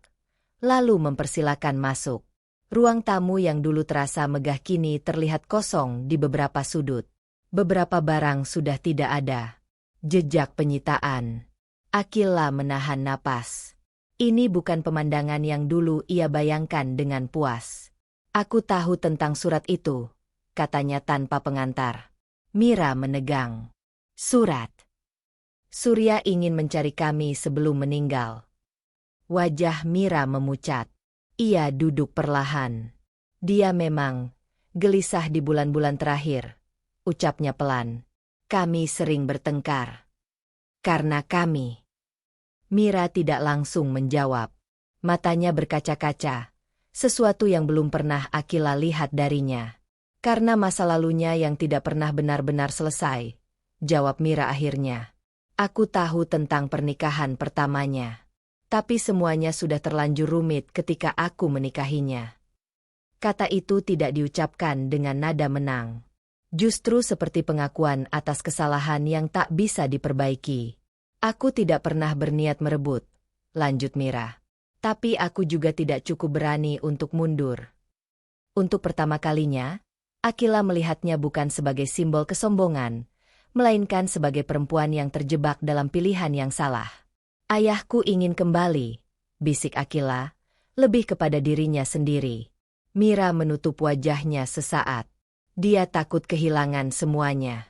lalu mempersilakan masuk. Ruang tamu yang dulu terasa megah kini terlihat kosong di beberapa sudut. Beberapa barang sudah tidak ada. Jejak penyitaan. Akila menahan napas. Ini bukan pemandangan yang dulu ia bayangkan dengan puas. Aku tahu tentang surat itu, katanya tanpa pengantar. Mira menegang. Surat. Surya ingin mencari kami sebelum meninggal. Wajah Mira memucat. Ia duduk perlahan. Dia memang gelisah di bulan-bulan terakhir. Ucapnya pelan. Kami sering bertengkar. Karena kami. Mira tidak langsung menjawab. Matanya berkaca-kaca. Sesuatu yang belum pernah Akila lihat darinya. Karena masa lalunya yang tidak pernah benar-benar selesai. Jawab Mira akhirnya. Aku tahu tentang pernikahan pertamanya. Tapi semuanya sudah terlanjur rumit ketika aku menikahinya. Kata itu tidak diucapkan dengan nada menang. Justru seperti pengakuan atas kesalahan yang tak bisa diperbaiki. Aku tidak pernah berniat merebut, lanjut Mira. Tapi aku juga tidak cukup berani untuk mundur. Untuk pertama kalinya, Akila melihatnya bukan sebagai simbol kesombongan, melainkan sebagai perempuan yang terjebak dalam pilihan yang salah. Ayahku ingin kembali, bisik Akila, lebih kepada dirinya sendiri. Mira menutup wajahnya sesaat. Dia takut kehilangan semuanya.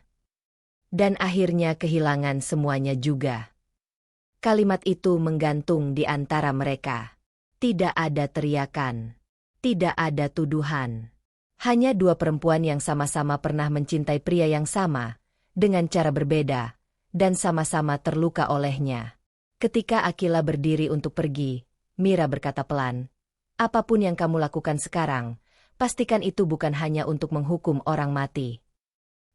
Dan akhirnya kehilangan semuanya juga. Kalimat itu menggantung di antara mereka. Tidak ada teriakan. Tidak ada tuduhan. Hanya dua perempuan yang sama-sama pernah mencintai pria yang sama, dengan cara berbeda, dan sama-sama terluka olehnya. Ketika Akila berdiri untuk pergi, Mira berkata pelan, apapun yang kamu lakukan sekarang, pastikan itu bukan hanya untuk menghukum orang mati.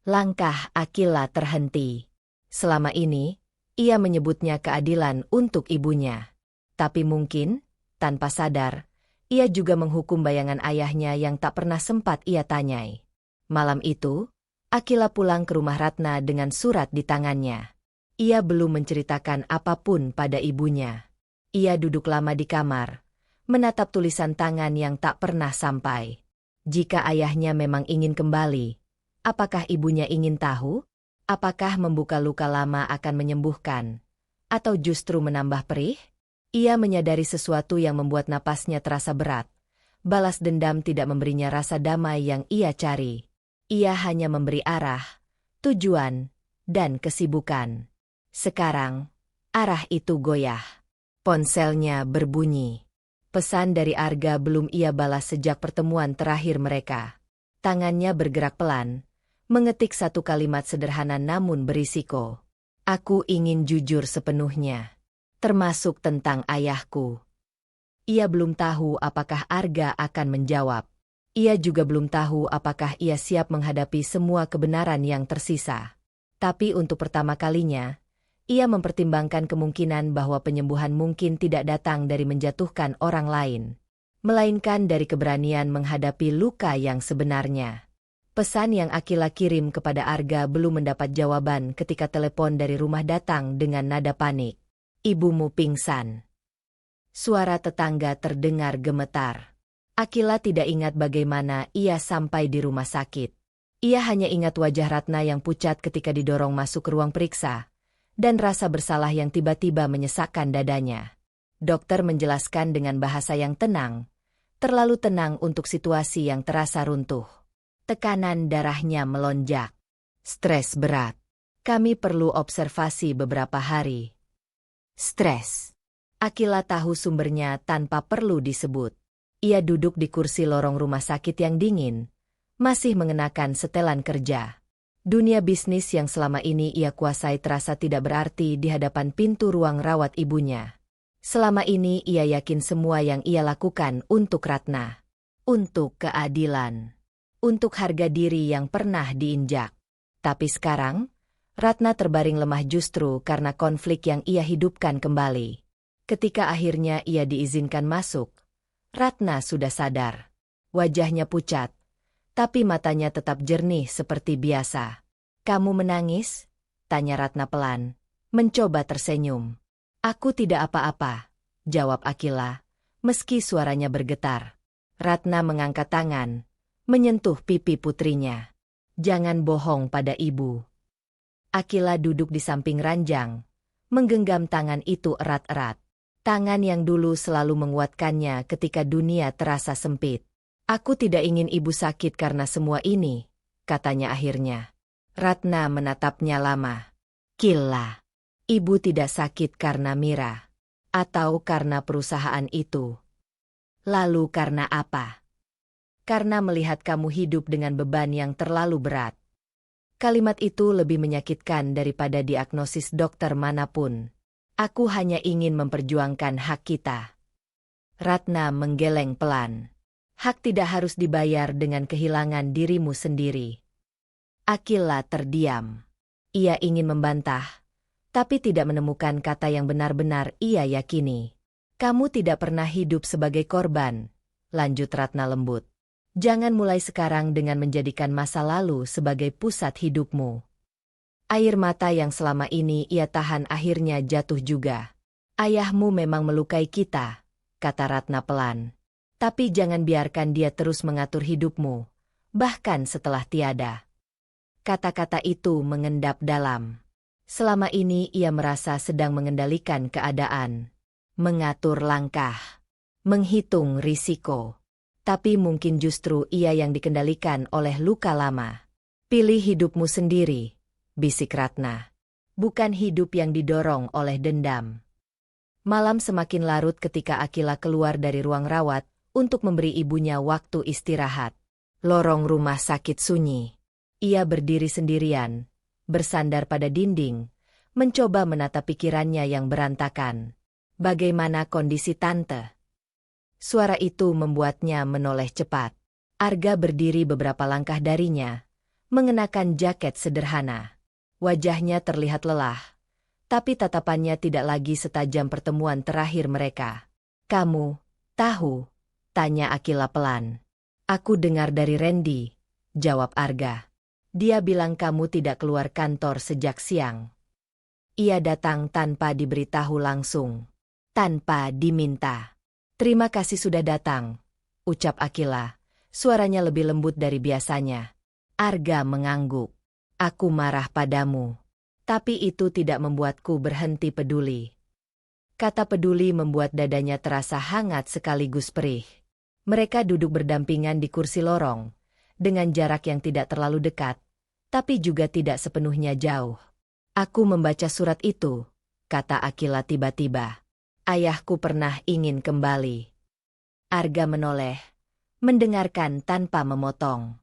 Langkah Akila terhenti. Selama ini, ia menyebutnya keadilan untuk ibunya. Tapi mungkin, tanpa sadar, ia juga menghukum bayangan ayahnya yang tak pernah sempat ia tanyai. Malam itu, Akila pulang ke rumah Ratna dengan surat di tangannya. Ia belum menceritakan apapun pada ibunya. Ia duduk lama di kamar, menatap tulisan tangan yang tak pernah sampai. Jika ayahnya memang ingin kembali, apakah ibunya ingin tahu? Apakah membuka luka lama akan menyembuhkan? Atau justru menambah perih? Ia menyadari sesuatu yang membuat napasnya terasa berat. Balas dendam tidak memberinya rasa damai yang ia cari. Ia hanya memberi arah, tujuan, dan kesibukan. Sekarang, arah itu goyah. Ponselnya berbunyi. Pesan dari Arga belum ia balas sejak pertemuan terakhir mereka. Tangannya bergerak pelan, mengetik satu kalimat sederhana namun berisiko. Aku ingin jujur sepenuhnya. Termasuk tentang ayahku. Ia belum tahu apakah Arga akan menjawab. Ia juga belum tahu apakah ia siap menghadapi semua kebenaran yang tersisa. Tapi untuk pertama kalinya, ia mempertimbangkan kemungkinan bahwa penyembuhan mungkin tidak datang dari menjatuhkan orang lain, melainkan dari keberanian menghadapi luka yang sebenarnya. Pesan yang Akila kirim kepada Arga belum mendapat jawaban ketika telepon dari rumah datang dengan nada panik. Ibumu pingsan. Suara tetangga terdengar gemetar. Akila tidak ingat bagaimana ia sampai di rumah sakit. Ia hanya ingat wajah Ratna yang pucat ketika didorong masuk ke ruang periksa, dan rasa bersalah yang tiba-tiba menyesakkan dadanya. Dokter menjelaskan dengan bahasa yang tenang, terlalu tenang untuk situasi yang terasa runtuh. Tekanan darahnya melonjak. Stres berat. Kami perlu observasi beberapa hari. Stres. Akila tahu sumbernya tanpa perlu disebut. Ia duduk di kursi lorong rumah sakit yang dingin, masih mengenakan setelan kerja. Dunia bisnis yang selama ini ia kuasai terasa tidak berarti di hadapan pintu ruang rawat ibunya. Selama ini ia yakin semua yang ia lakukan untuk Ratna. Untuk keadilan. Untuk harga diri yang pernah diinjak. Tapi sekarang, Ratna terbaring lemah justru karena konflik yang ia hidupkan kembali. Ketika akhirnya ia diizinkan masuk, Ratna sudah sadar. Wajahnya pucat, tapi matanya tetap jernih seperti biasa. "Kamu menangis?" tanya Ratna pelan, mencoba tersenyum. "Aku tidak apa-apa," jawab Akila, meski suaranya bergetar. Ratna mengangkat tangan, menyentuh pipi putrinya. "Jangan bohong pada ibu." Akila duduk di samping ranjang, menggenggam tangan itu erat-erat. Tangan yang dulu selalu menguatkannya ketika dunia terasa sempit. "Aku tidak ingin ibu sakit karena semua ini," katanya akhirnya. Ratna menatapnya lama. "Kila, ibu tidak sakit karena Mira. Atau karena perusahaan itu. Lalu karena apa?" "Karena melihat kamu hidup dengan beban yang terlalu berat." Kalimat itu lebih menyakitkan daripada diagnosis dokter manapun. "Aku hanya ingin memperjuangkan hak kita." Ratna menggeleng pelan. "Hak tidak harus dibayar dengan kehilangan dirimu sendiri." Akila terdiam. Ia ingin membantah, tapi tidak menemukan kata yang benar-benar ia yakini. "Kamu tidak pernah hidup sebagai korban," lanjut Ratna lembut. "Jangan mulai sekarang dengan menjadikan masa lalu sebagai pusat hidupmu." Air mata yang selama ini ia tahan akhirnya jatuh juga. "Ayahmu memang melukai kita," kata Ratna pelan. "Tapi jangan biarkan dia terus mengatur hidupmu, bahkan setelah tiada." Kata-kata itu mengendap dalam. Selama ini ia merasa sedang mengendalikan keadaan, mengatur langkah, menghitung risiko. Tapi mungkin justru ia yang dikendalikan oleh luka lama. "Pilih hidupmu sendiri," bisik Ratna. "Bukan hidup yang didorong oleh dendam." Malam semakin larut ketika Akila keluar dari ruang rawat untuk memberi ibunya waktu istirahat. Lorong rumah sakit sunyi. Ia berdiri sendirian, bersandar pada dinding, mencoba menata pikirannya yang berantakan. "Bagaimana kondisi tante?" Suara itu membuatnya menoleh cepat. Arga berdiri beberapa langkah darinya, mengenakan jaket sederhana. Wajahnya terlihat lelah, tapi tatapannya tidak lagi setajam pertemuan terakhir mereka. "Kamu tahu?" tanya Akila pelan. "Aku dengar dari Randy," jawab Arga. "Dia bilang kamu tidak keluar kantor sejak siang." "Ia datang tanpa diberitahu langsung. Tanpa diminta." "Terima kasih sudah datang," ucap Akila, suaranya lebih lembut dari biasanya. Arga mengangguk. "Aku marah padamu. Tapi itu tidak membuatku berhenti peduli." Kata peduli membuat dadanya terasa hangat sekaligus perih. Mereka duduk berdampingan di kursi lorong, dengan jarak yang tidak terlalu dekat, tapi juga tidak sepenuhnya jauh. "Aku membaca surat itu," kata Akila tiba-tiba. "Ayahku pernah ingin kembali." Arga menoleh, mendengarkan tanpa memotong.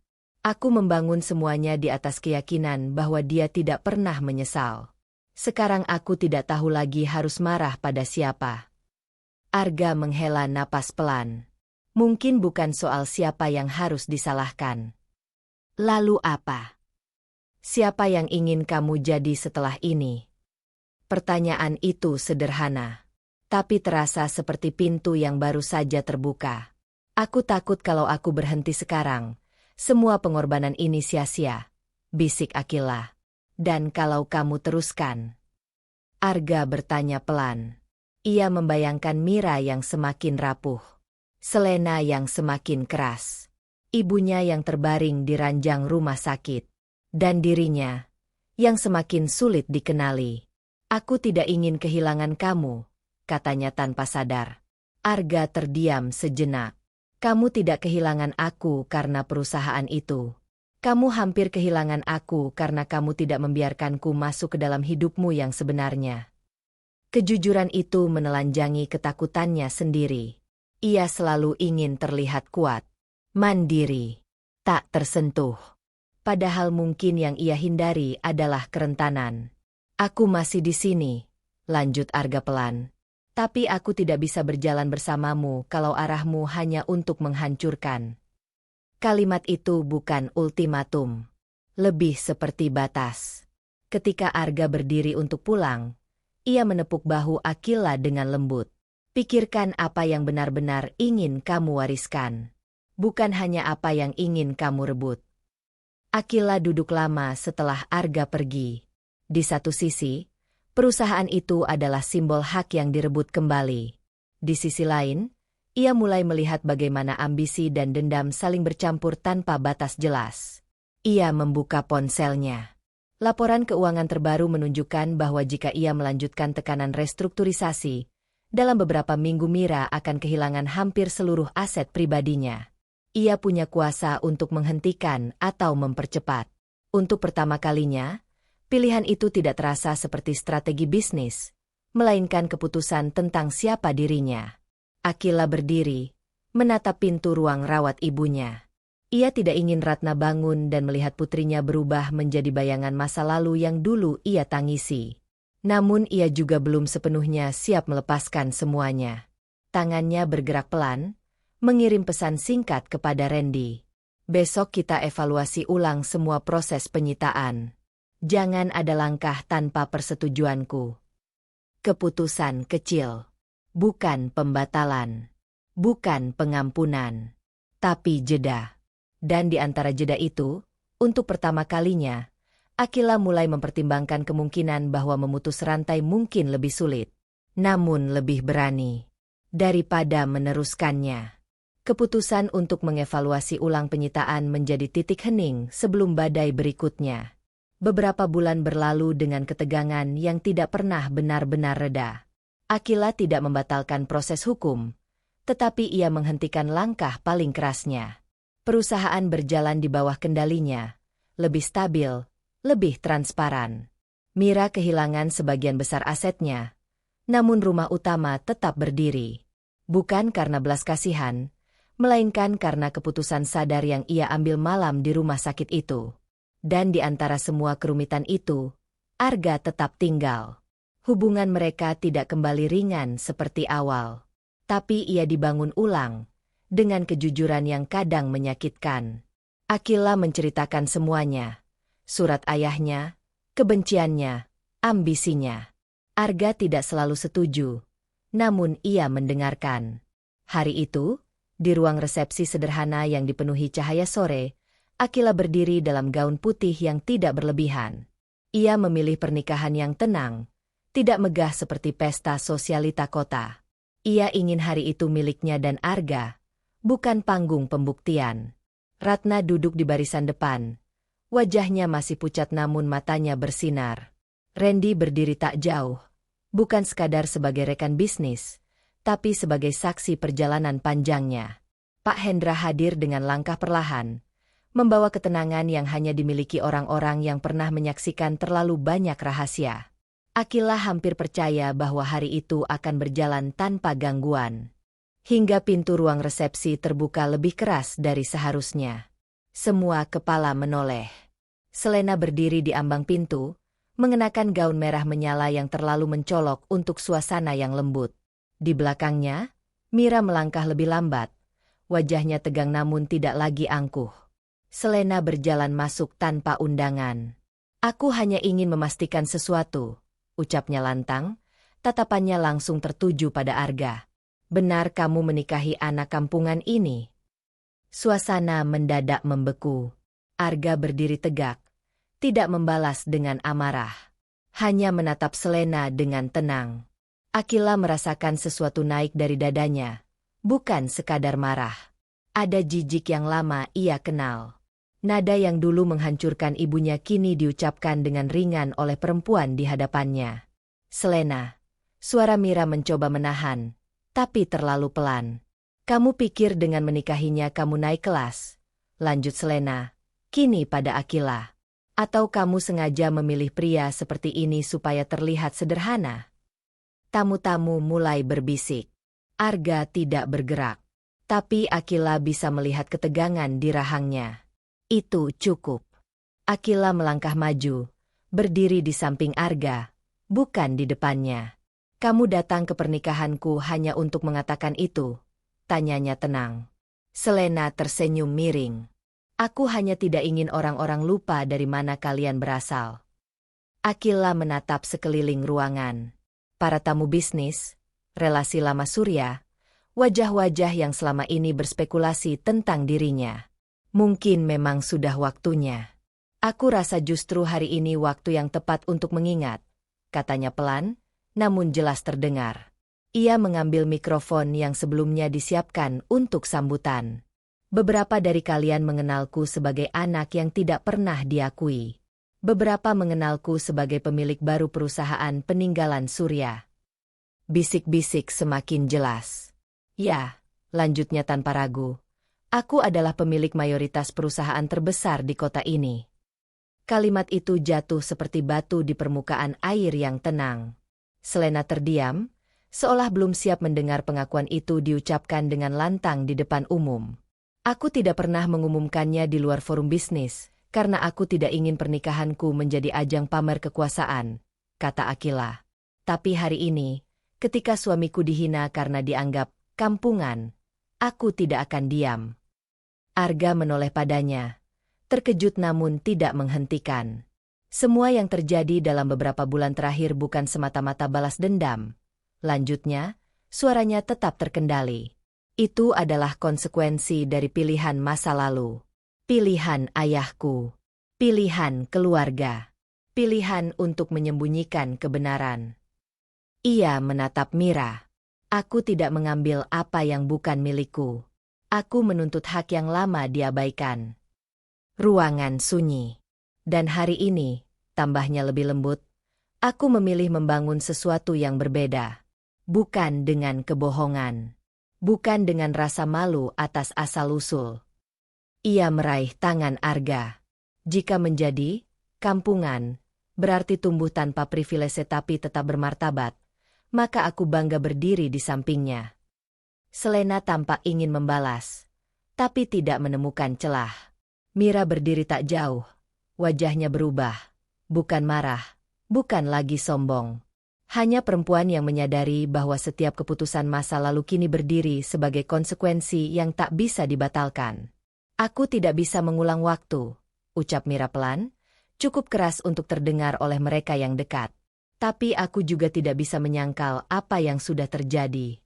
"Aku membangun semuanya di atas keyakinan bahwa dia tidak pernah menyesal. Sekarang aku tidak tahu lagi harus marah pada siapa." Arga menghela napas pelan. "Mungkin bukan soal siapa yang harus disalahkan." "Lalu apa? Siapa yang ingin kamu jadi setelah ini?" Pertanyaan itu sederhana, tapi terasa seperti pintu yang baru saja terbuka. "Aku takut kalau aku berhenti sekarang, semua pengorbanan ini sia-sia," bisik Akila. "Dan kalau kamu teruskan?" Arga bertanya pelan. Ia membayangkan Mira yang semakin rapuh. Selena yang semakin keras. Ibunya yang terbaring di ranjang rumah sakit. Dan dirinya yang semakin sulit dikenali. Aku tidak ingin kehilangan kamu, katanya tanpa sadar. Arga terdiam sejenak. Kamu tidak kehilangan aku karena perusahaan itu. Kamu hampir kehilangan aku karena kamu tidak membiarkanku masuk ke dalam hidupmu yang sebenarnya. Kejujuran itu menelanjangi ketakutannya sendiri. Ia selalu ingin terlihat kuat, mandiri, tak tersentuh. Padahal mungkin yang ia hindari adalah kerentanan. Aku masih di sini, lanjut Arga pelan. Tapi aku tidak bisa berjalan bersamamu kalau arahmu hanya untuk menghancurkan. Kalimat itu bukan ultimatum. Lebih seperti batas. Ketika Arga berdiri untuk pulang, ia menepuk bahu Akila dengan lembut. Pikirkan apa yang benar-benar ingin kamu wariskan. Bukan hanya apa yang ingin kamu rebut. Akila duduk lama setelah Arga pergi. Di satu sisi, perusahaan itu adalah simbol hak yang direbut kembali. Di sisi lain, ia mulai melihat bagaimana ambisi dan dendam saling bercampur tanpa batas jelas. Ia membuka ponselnya. Laporan keuangan terbaru menunjukkan bahwa jika ia melanjutkan tekanan restrukturisasi, dalam beberapa minggu Mira akan kehilangan hampir seluruh aset pribadinya. Ia punya kuasa untuk menghentikan atau mempercepat. Untuk pertama kalinya, pilihan itu tidak terasa seperti strategi bisnis, melainkan keputusan tentang siapa dirinya. Akila berdiri, menatap pintu ruang rawat ibunya. Ia tidak ingin Ratna bangun dan melihat putrinya berubah menjadi bayangan masa lalu yang dulu ia tangisi. Namun ia juga belum sepenuhnya siap melepaskan semuanya. Tangannya bergerak pelan, mengirim pesan singkat kepada Randy. Besok kita evaluasi ulang semua proses penyitaan. Jangan ada langkah tanpa persetujuanku. Keputusan kecil. Bukan pembatalan. Bukan pengampunan. Tapi jeda. Dan di antara jeda itu, untuk pertama kalinya, Akila mulai mempertimbangkan kemungkinan bahwa memutus rantai mungkin lebih sulit. Namun lebih berani. Daripada meneruskannya. Keputusan untuk mengevaluasi ulang penyitaan menjadi titik hening sebelum badai berikutnya. Beberapa bulan berlalu dengan ketegangan yang tidak pernah benar-benar reda. Akila tidak membatalkan proses hukum, tetapi ia menghentikan langkah paling kerasnya. Perusahaan berjalan di bawah kendalinya, lebih stabil, lebih transparan. Mira kehilangan sebagian besar asetnya, namun rumah utama tetap berdiri. Bukan karena belas kasihan, melainkan karena keputusan sadar yang ia ambil malam di rumah sakit itu. Dan di antara semua kerumitan itu, Arga tetap tinggal. Hubungan mereka tidak kembali ringan seperti awal. Tapi ia dibangun ulang, dengan kejujuran yang kadang menyakitkan. Akila menceritakan semuanya. Surat ayahnya, kebenciannya, ambisinya. Arga tidak selalu setuju, namun ia mendengarkan. Hari itu, di ruang resepsi sederhana yang dipenuhi cahaya sore, Akila berdiri dalam gaun putih yang tidak berlebihan. Ia memilih pernikahan yang tenang, tidak megah seperti pesta sosialita kota. Ia ingin hari itu miliknya dan Arga, bukan panggung pembuktian. Ratna duduk di barisan depan. Wajahnya masih pucat namun matanya bersinar. Randy berdiri tak jauh, bukan sekadar sebagai rekan bisnis, tapi sebagai saksi perjalanan panjangnya. Pak Hendra hadir dengan langkah perlahan, membawa ketenangan yang hanya dimiliki orang-orang yang pernah menyaksikan terlalu banyak rahasia. Akila hampir percaya bahwa hari itu akan berjalan tanpa gangguan. Hingga pintu ruang resepsi terbuka lebih keras dari seharusnya. Semua kepala menoleh. Selena berdiri di ambang pintu, mengenakan gaun merah menyala yang terlalu mencolok untuk suasana yang lembut. Di belakangnya, Mira melangkah lebih lambat. Wajahnya tegang namun tidak lagi angkuh. Selena berjalan masuk tanpa undangan. Aku hanya ingin memastikan sesuatu, ucapnya lantang, tatapannya langsung tertuju pada Arga. Benar kamu menikahi anak kampungan ini? Suasana mendadak membeku. Arga berdiri tegak, tidak membalas dengan amarah. Hanya menatap Selena dengan tenang. Akila merasakan sesuatu naik dari dadanya, Bukan sekadar marah. Ada jijik yang lama ia kenal. Nada yang dulu menghancurkan ibunya kini diucapkan dengan ringan oleh perempuan di hadapannya. Selena. Suara Mira mencoba menahan, tapi terlalu pelan. Kamu pikir dengan menikahinya kamu naik kelas? Lanjut Selena, kini pada Akila. Atau kamu sengaja memilih pria seperti ini supaya terlihat sederhana? Tamu-tamu mulai berbisik. Arga tidak bergerak. Tapi Akila bisa melihat ketegangan di rahangnya. Itu cukup. Akila melangkah maju, berdiri di samping Arga, bukan di depannya. Kamu datang ke pernikahanku hanya untuk mengatakan itu? Tanyanya tenang. Selena tersenyum miring. Aku hanya tidak ingin orang-orang lupa dari mana kalian berasal. Akila menatap sekeliling ruangan. Para tamu bisnis, relasi lama Surya, wajah-wajah yang selama ini berspekulasi tentang dirinya. Mungkin memang sudah waktunya. Aku rasa justru hari ini waktu yang tepat untuk mengingat, katanya pelan, namun jelas terdengar. Ia mengambil mikrofon yang sebelumnya disiapkan untuk sambutan. Beberapa dari kalian mengenalku sebagai anak yang tidak pernah diakui. Beberapa mengenalku sebagai pemilik baru perusahaan peninggalan Surya. Bisik-bisik semakin jelas. Ya, lanjutnya tanpa ragu. Aku adalah pemilik mayoritas perusahaan terbesar di kota ini. Kalimat itu jatuh seperti batu di permukaan air yang tenang. Selena terdiam, seolah belum siap mendengar pengakuan itu diucapkan dengan lantang di depan umum. Aku tidak pernah mengumumkannya di luar forum bisnis, karena aku tidak ingin pernikahanku menjadi ajang pamer kekuasaan, kata Akila. Tapi hari ini, ketika suamiku dihina karena dianggap kampungan, aku tidak akan diam. Arga menoleh padanya, terkejut namun tidak menghentikan. Semua yang terjadi dalam beberapa bulan terakhir bukan semata-mata balas dendam. Lanjutnya, suaranya tetap terkendali. Itu adalah konsekuensi dari pilihan masa lalu. Pilihan ayahku. Pilihan keluarga. Pilihan untuk menyembunyikan kebenaran. Ia menatap Mira. Aku tidak mengambil apa yang bukan milikku. Aku menuntut hak yang lama diabaikan. Ruangan sunyi. Dan hari ini, tambahnya lebih lembut, aku memilih membangun sesuatu yang berbeda. Bukan dengan kebohongan. Bukan dengan rasa malu atas asal-usul. Ia meraih tangan Arga. Jika menjadi kampungan, berarti tumbuh tanpa privilese tapi tetap bermartabat, maka aku bangga berdiri di sampingnya. Selena tampak ingin membalas, tapi tidak menemukan celah. Mira berdiri tak jauh, wajahnya berubah, bukan marah, bukan lagi sombong. Hanya perempuan yang menyadari bahwa setiap keputusan masa lalu kini berdiri sebagai konsekuensi yang tak bisa dibatalkan. Aku tidak bisa mengulang waktu, ucap Mira pelan, cukup keras untuk terdengar oleh mereka yang dekat. Tapi aku juga tidak bisa menyangkal apa yang sudah terjadi.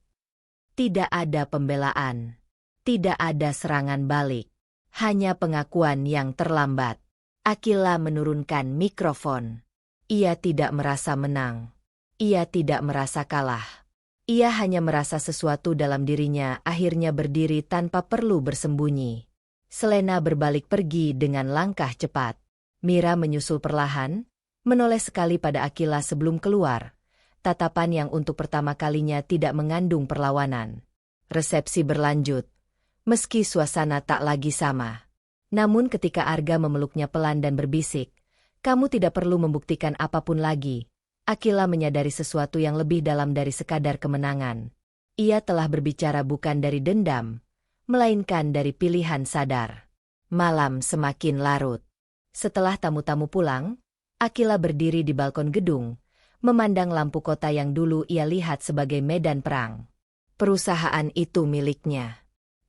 Tidak ada pembelaan. Tidak ada serangan balik. Hanya pengakuan yang terlambat. Akila menurunkan mikrofon. Ia tidak merasa menang. Ia tidak merasa kalah. Ia hanya merasa sesuatu dalam dirinya akhirnya berdiri tanpa perlu bersembunyi. Selena berbalik pergi dengan langkah cepat. Mira menyusul perlahan, menoleh sekali pada Akila sebelum keluar. Tatapan yang untuk pertama kalinya tidak mengandung perlawanan. Resepsi berlanjut, meski suasana tak lagi sama. Namun ketika Arga memeluknya pelan dan berbisik, kamu tidak perlu membuktikan apapun lagi. Akila menyadari sesuatu yang lebih dalam dari sekadar kemenangan. Ia telah berbicara bukan dari dendam, melainkan dari pilihan sadar. Malam semakin larut. Setelah tamu-tamu pulang, Akila berdiri di balkon gedung, memandang lampu kota yang dulu ia lihat sebagai medan perang. Perusahaan itu miliknya.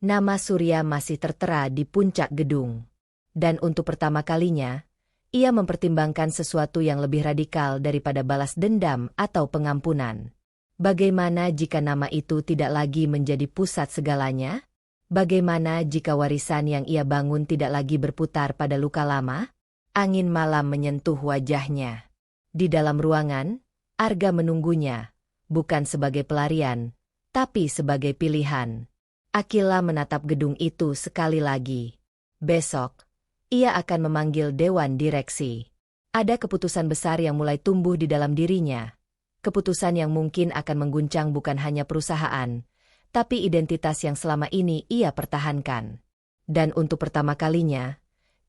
Nama Surya masih tertera di puncak gedung. Dan untuk pertama kalinya, ia mempertimbangkan sesuatu yang lebih radikal daripada balas dendam atau pengampunan. Bagaimana jika nama itu tidak lagi menjadi pusat segalanya? Bagaimana jika warisan yang ia bangun tidak lagi berputar pada luka lama? Angin malam menyentuh wajahnya. Di dalam ruangan, Arga menunggunya, bukan sebagai pelarian, tapi sebagai pilihan. Akila menatap gedung itu sekali lagi. Besok, ia akan memanggil dewan direksi. Ada keputusan besar yang mulai tumbuh di dalam dirinya. Keputusan yang mungkin akan mengguncang bukan hanya perusahaan, tapi identitas yang selama ini ia pertahankan. Dan untuk pertama kalinya,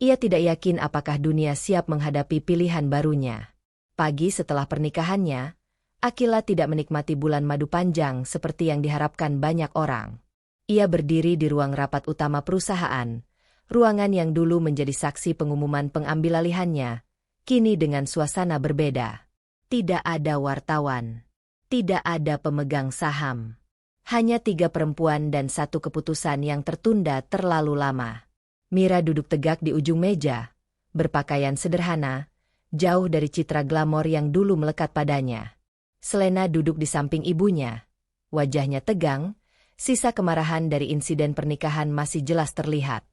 ia tidak yakin apakah dunia siap menghadapi pilihan barunya. Pagi setelah pernikahannya, Akila tidak menikmati bulan madu panjang seperti yang diharapkan banyak orang. Ia berdiri di ruang rapat utama perusahaan, ruangan yang dulu menjadi saksi pengumuman pengambilalihannya, kini dengan suasana berbeda. Tidak ada wartawan, tidak ada pemegang saham. Hanya 3 perempuan dan 1 keputusan yang tertunda terlalu lama. Mira duduk tegak di ujung meja, berpakaian sederhana, jauh dari citra glamor yang dulu melekat padanya. Selena duduk di samping ibunya, wajahnya tegang, sisa kemarahan dari insiden pernikahan masih jelas terlihat.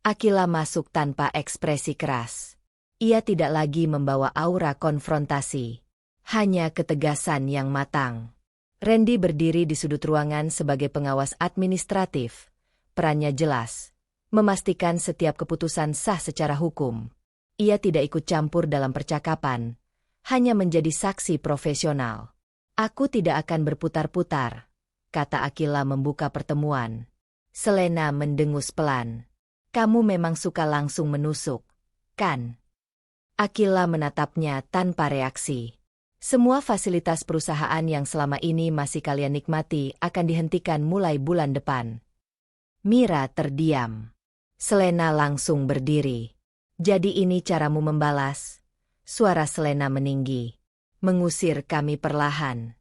Akila masuk tanpa ekspresi keras. Ia tidak lagi membawa aura konfrontasi, hanya ketegasan yang matang. Randy berdiri di sudut ruangan sebagai pengawas administratif. Perannya jelas, memastikan setiap keputusan sah secara hukum. Ia tidak ikut campur dalam percakapan, hanya menjadi saksi profesional. Aku tidak akan berputar-putar, kata Akila membuka pertemuan. Selena mendengus pelan. Kamu memang suka langsung menusuk, kan? Akila menatapnya tanpa reaksi. Semua fasilitas perusahaan yang selama ini masih kalian nikmati akan dihentikan mulai bulan depan. Mira terdiam. Selena langsung berdiri. Jadi ini caramu membalas? Suara Selena meninggi. Mengusir kami perlahan.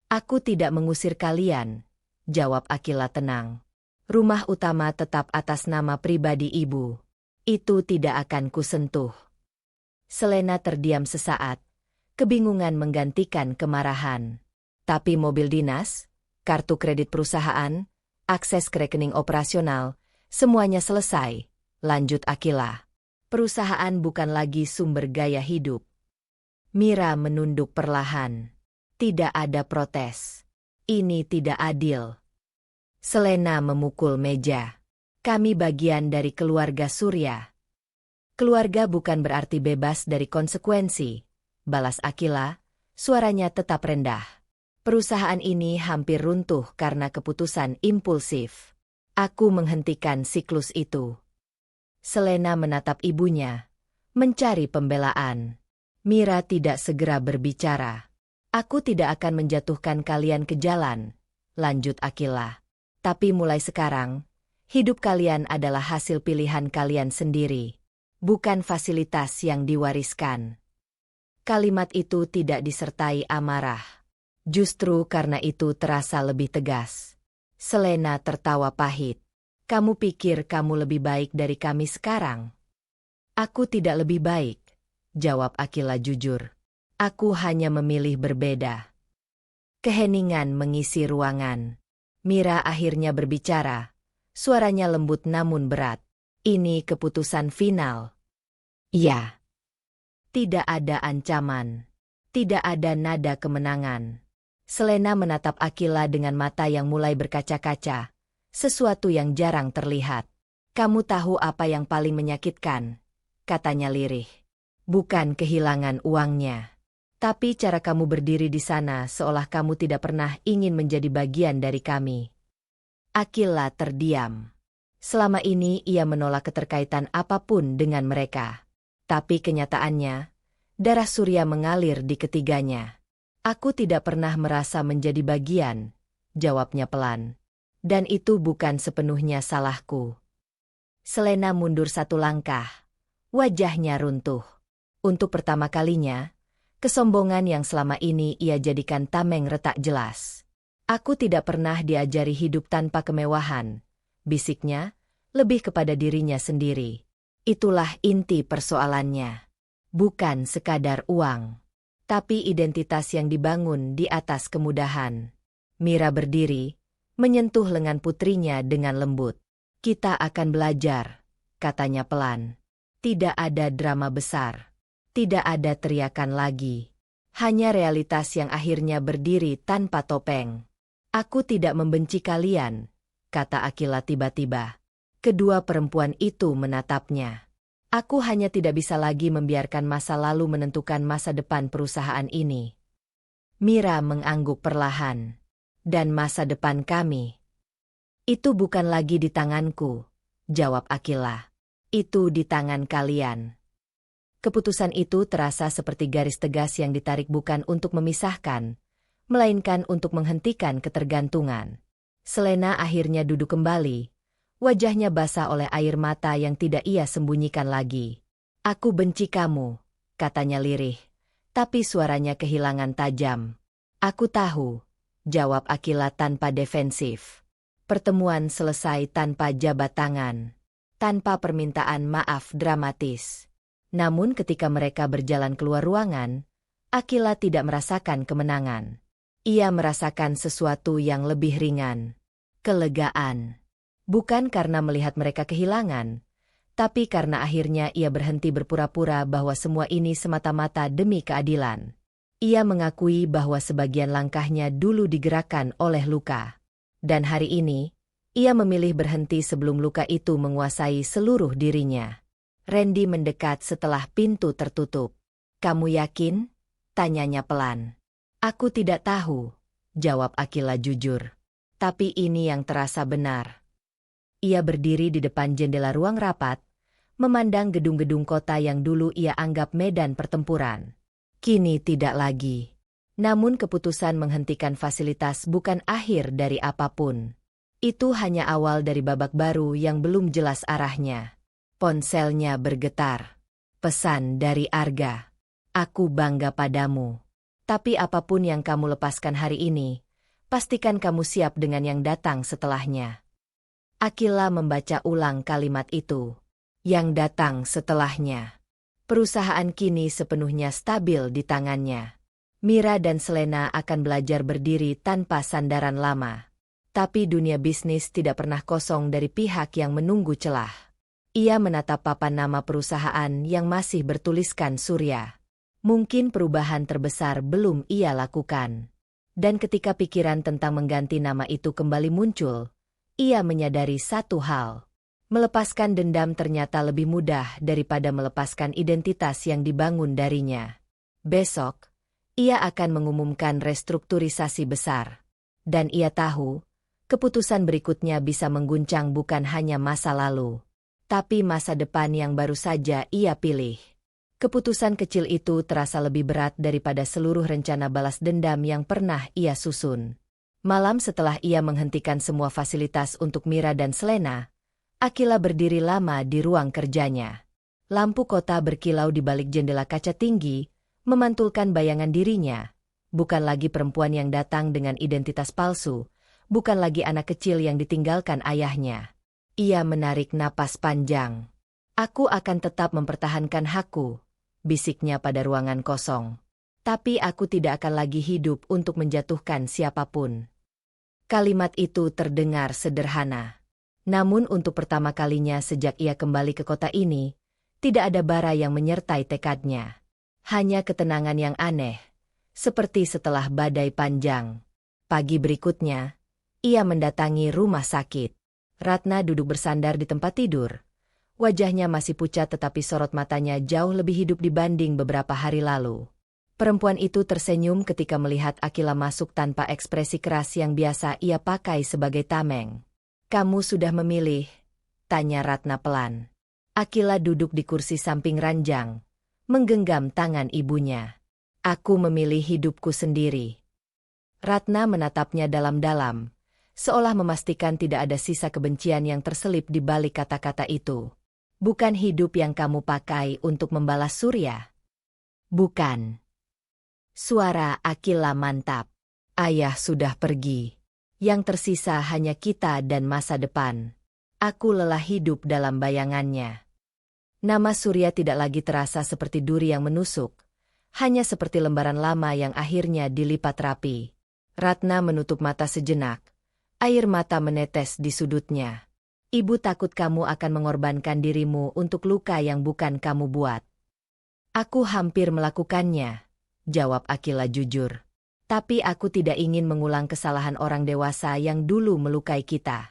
Aku tidak mengusir kalian, jawab Akila tenang. Rumah utama tetap atas nama pribadi ibu. Itu tidak akan kusentuh. Selena terdiam sesaat. Kebingungan menggantikan kemarahan. Tapi mobil dinas, kartu kredit perusahaan, akses ke rekening operasional, semuanya selesai, lanjut Akila. Perusahaan bukan lagi sumber gaya hidup. Mira menunduk perlahan. Tidak ada protes. Ini tidak adil. Selena memukul meja. Kami bagian dari keluarga Surya. Keluarga bukan berarti bebas dari konsekuensi, balas Akila, suaranya tetap rendah. Perusahaan ini hampir runtuh karena keputusan impulsif. Aku menghentikan siklus itu. Selena menatap ibunya, mencari pembelaan. Mira tidak segera berbicara. Aku tidak akan menjatuhkan kalian ke jalan, lanjut Akila. Tapi mulai sekarang, hidup kalian adalah hasil pilihan kalian sendiri, bukan fasilitas yang diwariskan. Kalimat itu tidak disertai amarah. Justru karena itu terasa lebih tegas. Selena tertawa pahit. Kamu pikir kamu lebih baik dari kami sekarang? Aku tidak lebih baik, jawab Akila jujur. Aku hanya memilih berbeda. Keheningan mengisi ruangan. Mira akhirnya berbicara. Suaranya lembut namun berat. Ini keputusan final. Ya. Tidak ada ancaman. Tidak ada nada kemenangan. Selena menatap Akila dengan mata yang mulai berkaca-kaca. Sesuatu yang jarang terlihat. Kamu tahu apa yang paling menyakitkan? Katanya lirih. Bukan kehilangan uangnya. Tapi cara kamu berdiri di sana seolah kamu tidak pernah ingin menjadi bagian dari kami. Akila terdiam. Selama ini ia menolak keterkaitan apapun dengan mereka. Tapi kenyataannya, darah Surya mengalir di ketiganya. Aku tidak pernah merasa menjadi bagian, jawabnya pelan. Dan itu bukan sepenuhnya salahku. Selena mundur 1 langkah. Wajahnya runtuh. Untuk pertama kalinya, kesombongan yang selama ini ia jadikan tameng retak jelas. Aku tidak pernah diajari hidup tanpa kemewahan, bisiknya, lebih kepada dirinya sendiri. Itulah inti persoalannya. Bukan sekadar uang, tapi identitas yang dibangun di atas kemudahan. Mira berdiri, menyentuh lengan putrinya dengan lembut. Kita akan belajar, katanya pelan. Tidak ada drama besar. Tidak ada teriakan lagi. Hanya realitas yang akhirnya berdiri tanpa topeng. Aku tidak membenci kalian, kata Akila tiba-tiba. Kedua perempuan itu menatapnya. Aku hanya tidak bisa lagi membiarkan masa lalu menentukan masa depan perusahaan ini. Mira mengangguk perlahan. Dan masa depan kami? Itu bukan lagi di tanganku, jawab Akila. Itu di tangan kalian. Keputusan itu terasa seperti garis tegas yang ditarik bukan untuk memisahkan, melainkan untuk menghentikan ketergantungan. Selena akhirnya duduk kembali. Wajahnya basah oleh air mata yang tidak ia sembunyikan lagi. Aku benci kamu, katanya lirih, tapi suaranya kehilangan tajam. Aku tahu, jawab Akila tanpa defensif. Pertemuan selesai tanpa jabat tangan, tanpa permintaan maaf dramatis. Namun ketika mereka berjalan keluar ruangan, Akila tidak merasakan kemenangan. Ia merasakan sesuatu yang lebih ringan. Kelegaan. Bukan karena melihat mereka kehilangan, tapi karena akhirnya ia berhenti berpura-pura bahwa semua ini semata-mata demi keadilan. Ia mengakui bahwa sebagian langkahnya dulu digerakkan oleh luka. Dan hari ini, ia memilih berhenti sebelum luka itu menguasai seluruh dirinya. Randy mendekat setelah pintu tertutup. Kamu yakin? Tanyanya pelan. Aku tidak tahu, jawab Akila jujur. Tapi ini yang terasa benar. Ia berdiri di depan jendela ruang rapat, memandang gedung-gedung kota yang dulu ia anggap medan pertempuran. Kini tidak lagi. Namun keputusan menghentikan fasilitas bukan akhir dari apapun. Itu hanya awal dari babak baru yang belum jelas arahnya. Ponselnya bergetar. Pesan dari Arga. Aku bangga padamu. Tapi apapun yang kamu lepaskan hari ini, pastikan kamu siap dengan yang datang setelahnya. Akila membaca ulang kalimat itu. Yang datang setelahnya. Perusahaan kini sepenuhnya stabil di tangannya. Mira dan Selena akan belajar berdiri tanpa sandaran lama. Tapi dunia bisnis tidak pernah kosong dari pihak yang menunggu celah. Ia menatap papan nama perusahaan yang masih bertuliskan Surya. Mungkin perubahan terbesar belum ia lakukan. Dan ketika pikiran tentang mengganti nama itu kembali muncul, ia menyadari satu hal. Melepaskan dendam ternyata lebih mudah daripada melepaskan identitas yang dibangun darinya. Besok, ia akan mengumumkan restrukturisasi besar. Dan ia tahu, keputusan berikutnya bisa mengguncang bukan hanya masa lalu, tapi masa depan yang baru saja ia pilih. Keputusan kecil itu terasa lebih berat daripada seluruh rencana balas dendam yang pernah ia susun. Malam setelah ia menghentikan semua fasilitas untuk Mira dan Selena, Akila berdiri lama di ruang kerjanya. Lampu kota berkilau di balik jendela kaca tinggi, memantulkan bayangan dirinya. Bukan lagi perempuan yang datang dengan identitas palsu, bukan lagi anak kecil yang ditinggalkan ayahnya. Ia menarik napas panjang. Aku akan tetap mempertahankan hakku, bisiknya pada ruangan kosong. Tapi aku tidak akan lagi hidup untuk menjatuhkan siapapun. Kalimat itu terdengar sederhana. Namun untuk pertama kalinya sejak ia kembali ke kota ini, tidak ada bara yang menyertai tekadnya. Hanya ketenangan yang aneh, seperti setelah badai panjang. Pagi berikutnya, ia mendatangi rumah sakit. Ratna duduk bersandar di tempat tidur. Wajahnya masih pucat tetapi sorot matanya jauh lebih hidup dibanding beberapa hari lalu. Perempuan itu tersenyum ketika melihat Akila masuk tanpa ekspresi keras yang biasa ia pakai sebagai tameng. Kamu sudah memilih? Tanya Ratna pelan. Akila duduk di kursi samping ranjang, menggenggam tangan ibunya. Aku memilih hidupku sendiri. Ratna menatapnya dalam-dalam, seolah memastikan tidak ada sisa kebencian yang terselip di balik kata-kata itu. Bukan hidup yang kamu pakai untuk membalas Surya. Bukan. Suara Akila mantap. Ayah sudah pergi. Yang tersisa hanya kita dan masa depan. Aku lelah hidup dalam bayangannya. Nama Surya tidak lagi terasa seperti duri yang menusuk. Hanya seperti lembaran lama yang akhirnya dilipat rapi. Ratna menutup mata sejenak. Air mata menetes di sudutnya. Ibu takut kamu akan mengorbankan dirimu untuk luka yang bukan kamu buat. Aku hampir melakukannya, jawab Akila jujur. Tapi aku tidak ingin mengulang kesalahan orang dewasa yang dulu melukai kita.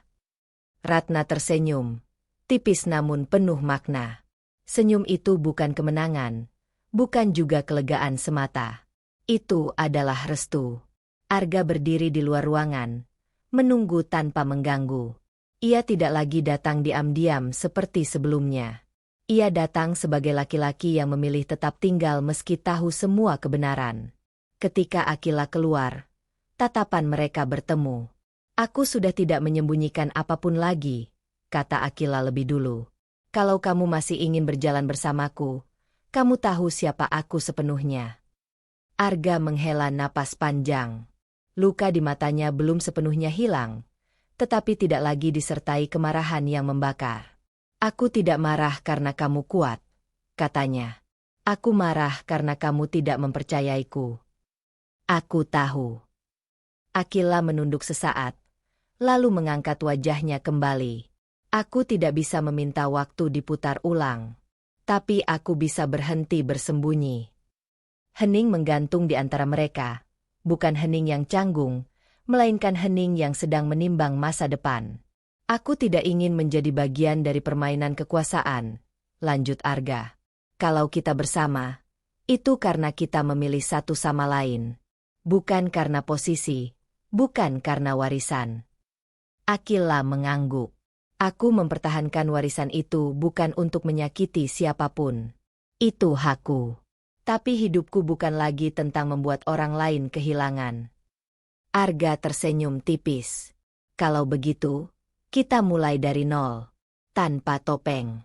Ratna tersenyum, tipis namun penuh makna. Senyum itu bukan kemenangan, bukan juga kelegaan semata. Itu adalah restu. Arga berdiri di luar ruangan, menunggu tanpa mengganggu. Ia tidak lagi datang diam-diam seperti sebelumnya. Ia datang sebagai laki-laki yang memilih tetap tinggal meski tahu semua kebenaran. Ketika Akila keluar, tatapan mereka bertemu. Aku sudah tidak menyembunyikan apapun lagi, kata Akila lebih dulu. Kalau kamu masih ingin berjalan bersamaku, kamu tahu siapa aku sepenuhnya. Arga menghela napas panjang. Luka di matanya belum sepenuhnya hilang, tetapi tidak lagi disertai kemarahan yang membakar. Aku tidak marah karena kamu kuat, katanya. Aku marah karena kamu tidak mempercayaiku. Aku tahu. Akila menunduk sesaat, lalu mengangkat wajahnya kembali. Aku tidak bisa meminta waktu diputar ulang, tapi aku bisa berhenti bersembunyi. Hening menggantung di antara mereka, bukan hening yang canggung, melainkan hening yang sedang menimbang masa depan. Aku tidak ingin menjadi bagian dari permainan kekuasaan, lanjut Arga. Kalau kita bersama, itu karena kita memilih satu sama lain. Bukan karena posisi, bukan karena warisan. Akila mengangguk. Aku mempertahankan warisan itu bukan untuk menyakiti siapapun. Itu hakku. Tapi hidupku bukan lagi tentang membuat orang lain kehilangan. Arga tersenyum tipis. Kalau begitu, kita mulai dari nol, tanpa topeng.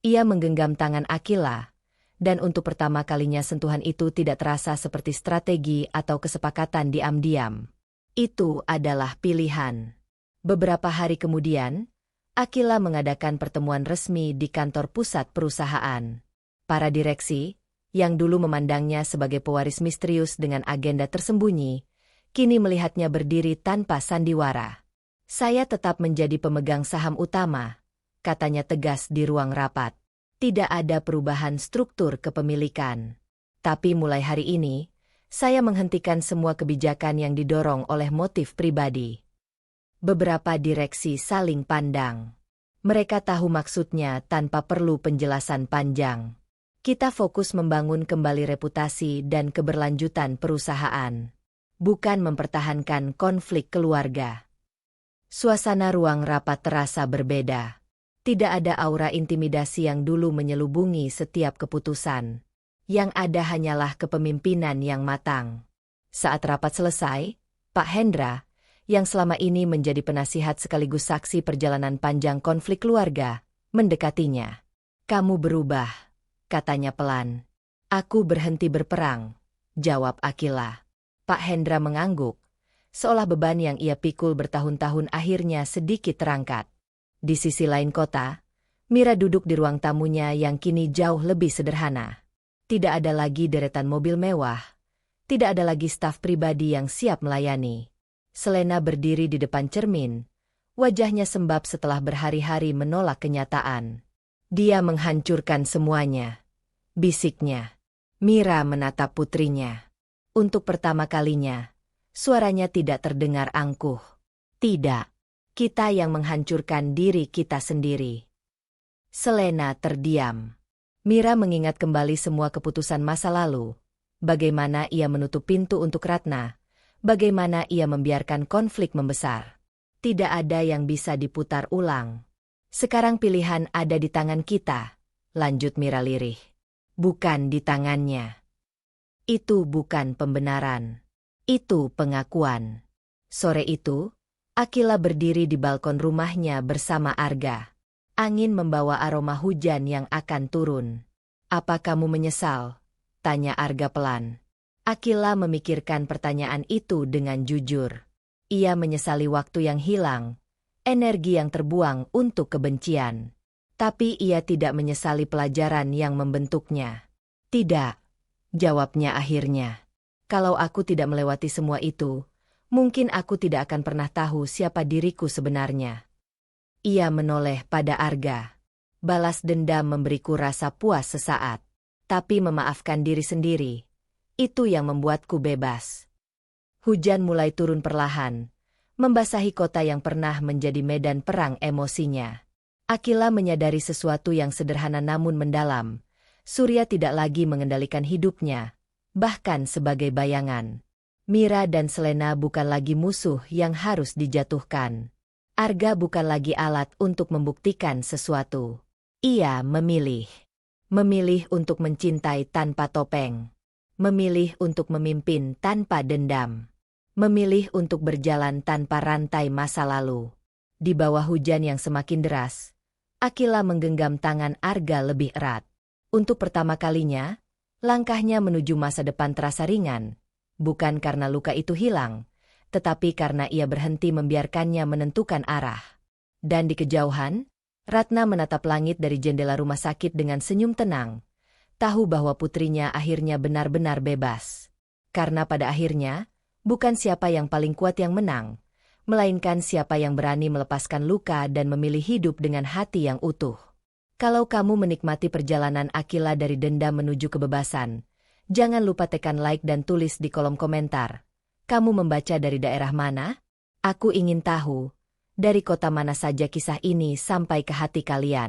Ia menggenggam tangan Akila, dan untuk pertama kalinya sentuhan itu tidak terasa seperti strategi atau kesepakatan diam-diam. Itu adalah pilihan. Beberapa hari kemudian, Akila mengadakan pertemuan resmi di kantor pusat perusahaan. Para direksi, yang dulu memandangnya sebagai pewaris misterius dengan agenda tersembunyi, kini melihatnya berdiri tanpa sandiwara. Saya tetap menjadi pemegang saham utama, katanya tegas di ruang rapat. Tidak ada perubahan struktur kepemilikan. Tapi mulai hari ini, saya menghentikan semua kebijakan yang didorong oleh motif pribadi. Beberapa direksi saling pandang. Mereka tahu maksudnya tanpa perlu penjelasan panjang. Kita fokus membangun kembali reputasi dan keberlanjutan perusahaan, bukan mempertahankan konflik keluarga. Suasana ruang rapat terasa berbeda. Tidak ada aura intimidasi yang dulu menyelubungi setiap keputusan. Yang ada hanyalah kepemimpinan yang matang. Saat rapat selesai, Pak Hendra, yang selama ini menjadi penasihat sekaligus saksi perjalanan panjang konflik keluarga, mendekatinya. Kamu berubah, katanya pelan. Aku berhenti berperang, jawab Akila. Pak Hendra mengangguk, seolah beban yang ia pikul bertahun-tahun akhirnya sedikit terangkat. Di sisi lain kota, Mira duduk di ruang tamunya yang kini jauh lebih sederhana. Tidak ada lagi deretan mobil mewah, tidak ada lagi staf pribadi yang siap melayani. Selena berdiri di depan cermin, wajahnya sembab setelah berhari-hari menolak kenyataan. Dia menghancurkan semuanya, bisiknya. Mira menatap putrinya. Untuk pertama kalinya, suaranya tidak terdengar angkuh. Tidak, kita yang menghancurkan diri kita sendiri. Selena terdiam. Mira mengingat kembali semua keputusan masa lalu. Bagaimana ia menutup pintu untuk Ratna, bagaimana ia membiarkan konflik membesar. Tidak ada yang bisa diputar ulang. Sekarang pilihan ada di tangan kita, lanjut Mira lirih. Bukan di tangannya. Itu bukan pembenaran. Itu pengakuan. Sore itu, Akila berdiri di balkon rumahnya bersama Arga. Angin membawa aroma hujan yang akan turun. Apa kamu menyesal? Tanya Arga pelan. Akila memikirkan pertanyaan itu dengan jujur. Ia menyesali waktu yang hilang, energi yang terbuang untuk kebencian. Tapi ia tidak menyesali pelajaran yang membentuknya. Tidak, jawabnya akhirnya. Kalau aku tidak melewati semua itu, mungkin aku tidak akan pernah tahu siapa diriku sebenarnya. Ia menoleh pada Arga. Balas dendam memberiku rasa puas sesaat. Tapi memaafkan diri sendiri, itu yang membuatku bebas. Hujan mulai turun perlahan, membasahi kota yang pernah menjadi medan perang emosinya. Akila menyadari sesuatu yang sederhana namun mendalam. Surya tidak lagi mengendalikan hidupnya, bahkan sebagai bayangan. Mira dan Selena bukan lagi musuh yang harus dijatuhkan. Arga bukan lagi alat untuk membuktikan sesuatu. Ia memilih. Memilih untuk mencintai tanpa topeng. Memilih untuk memimpin tanpa dendam. Memilih untuk berjalan tanpa rantai masa lalu. Di bawah hujan yang semakin deras, Akila menggenggam tangan Arga lebih erat. Untuk pertama kalinya, langkahnya menuju masa depan terasa ringan. Bukan karena luka itu hilang, tetapi karena ia berhenti membiarkannya menentukan arah. Dan di kejauhan, Ratna menatap langit dari jendela rumah sakit dengan senyum tenang. Tahu bahwa putrinya akhirnya benar-benar bebas. Karena pada akhirnya, bukan siapa yang paling kuat yang menang, melainkan siapa yang berani melepaskan luka dan memilih hidup dengan hati yang utuh. Kalau kamu menikmati perjalanan Akila dari dendam menuju kebebasan, jangan lupa tekan like dan tulis di kolom komentar. Kamu membaca dari daerah mana? Aku ingin tahu, dari kota mana saja kisah ini sampai ke hati kalian.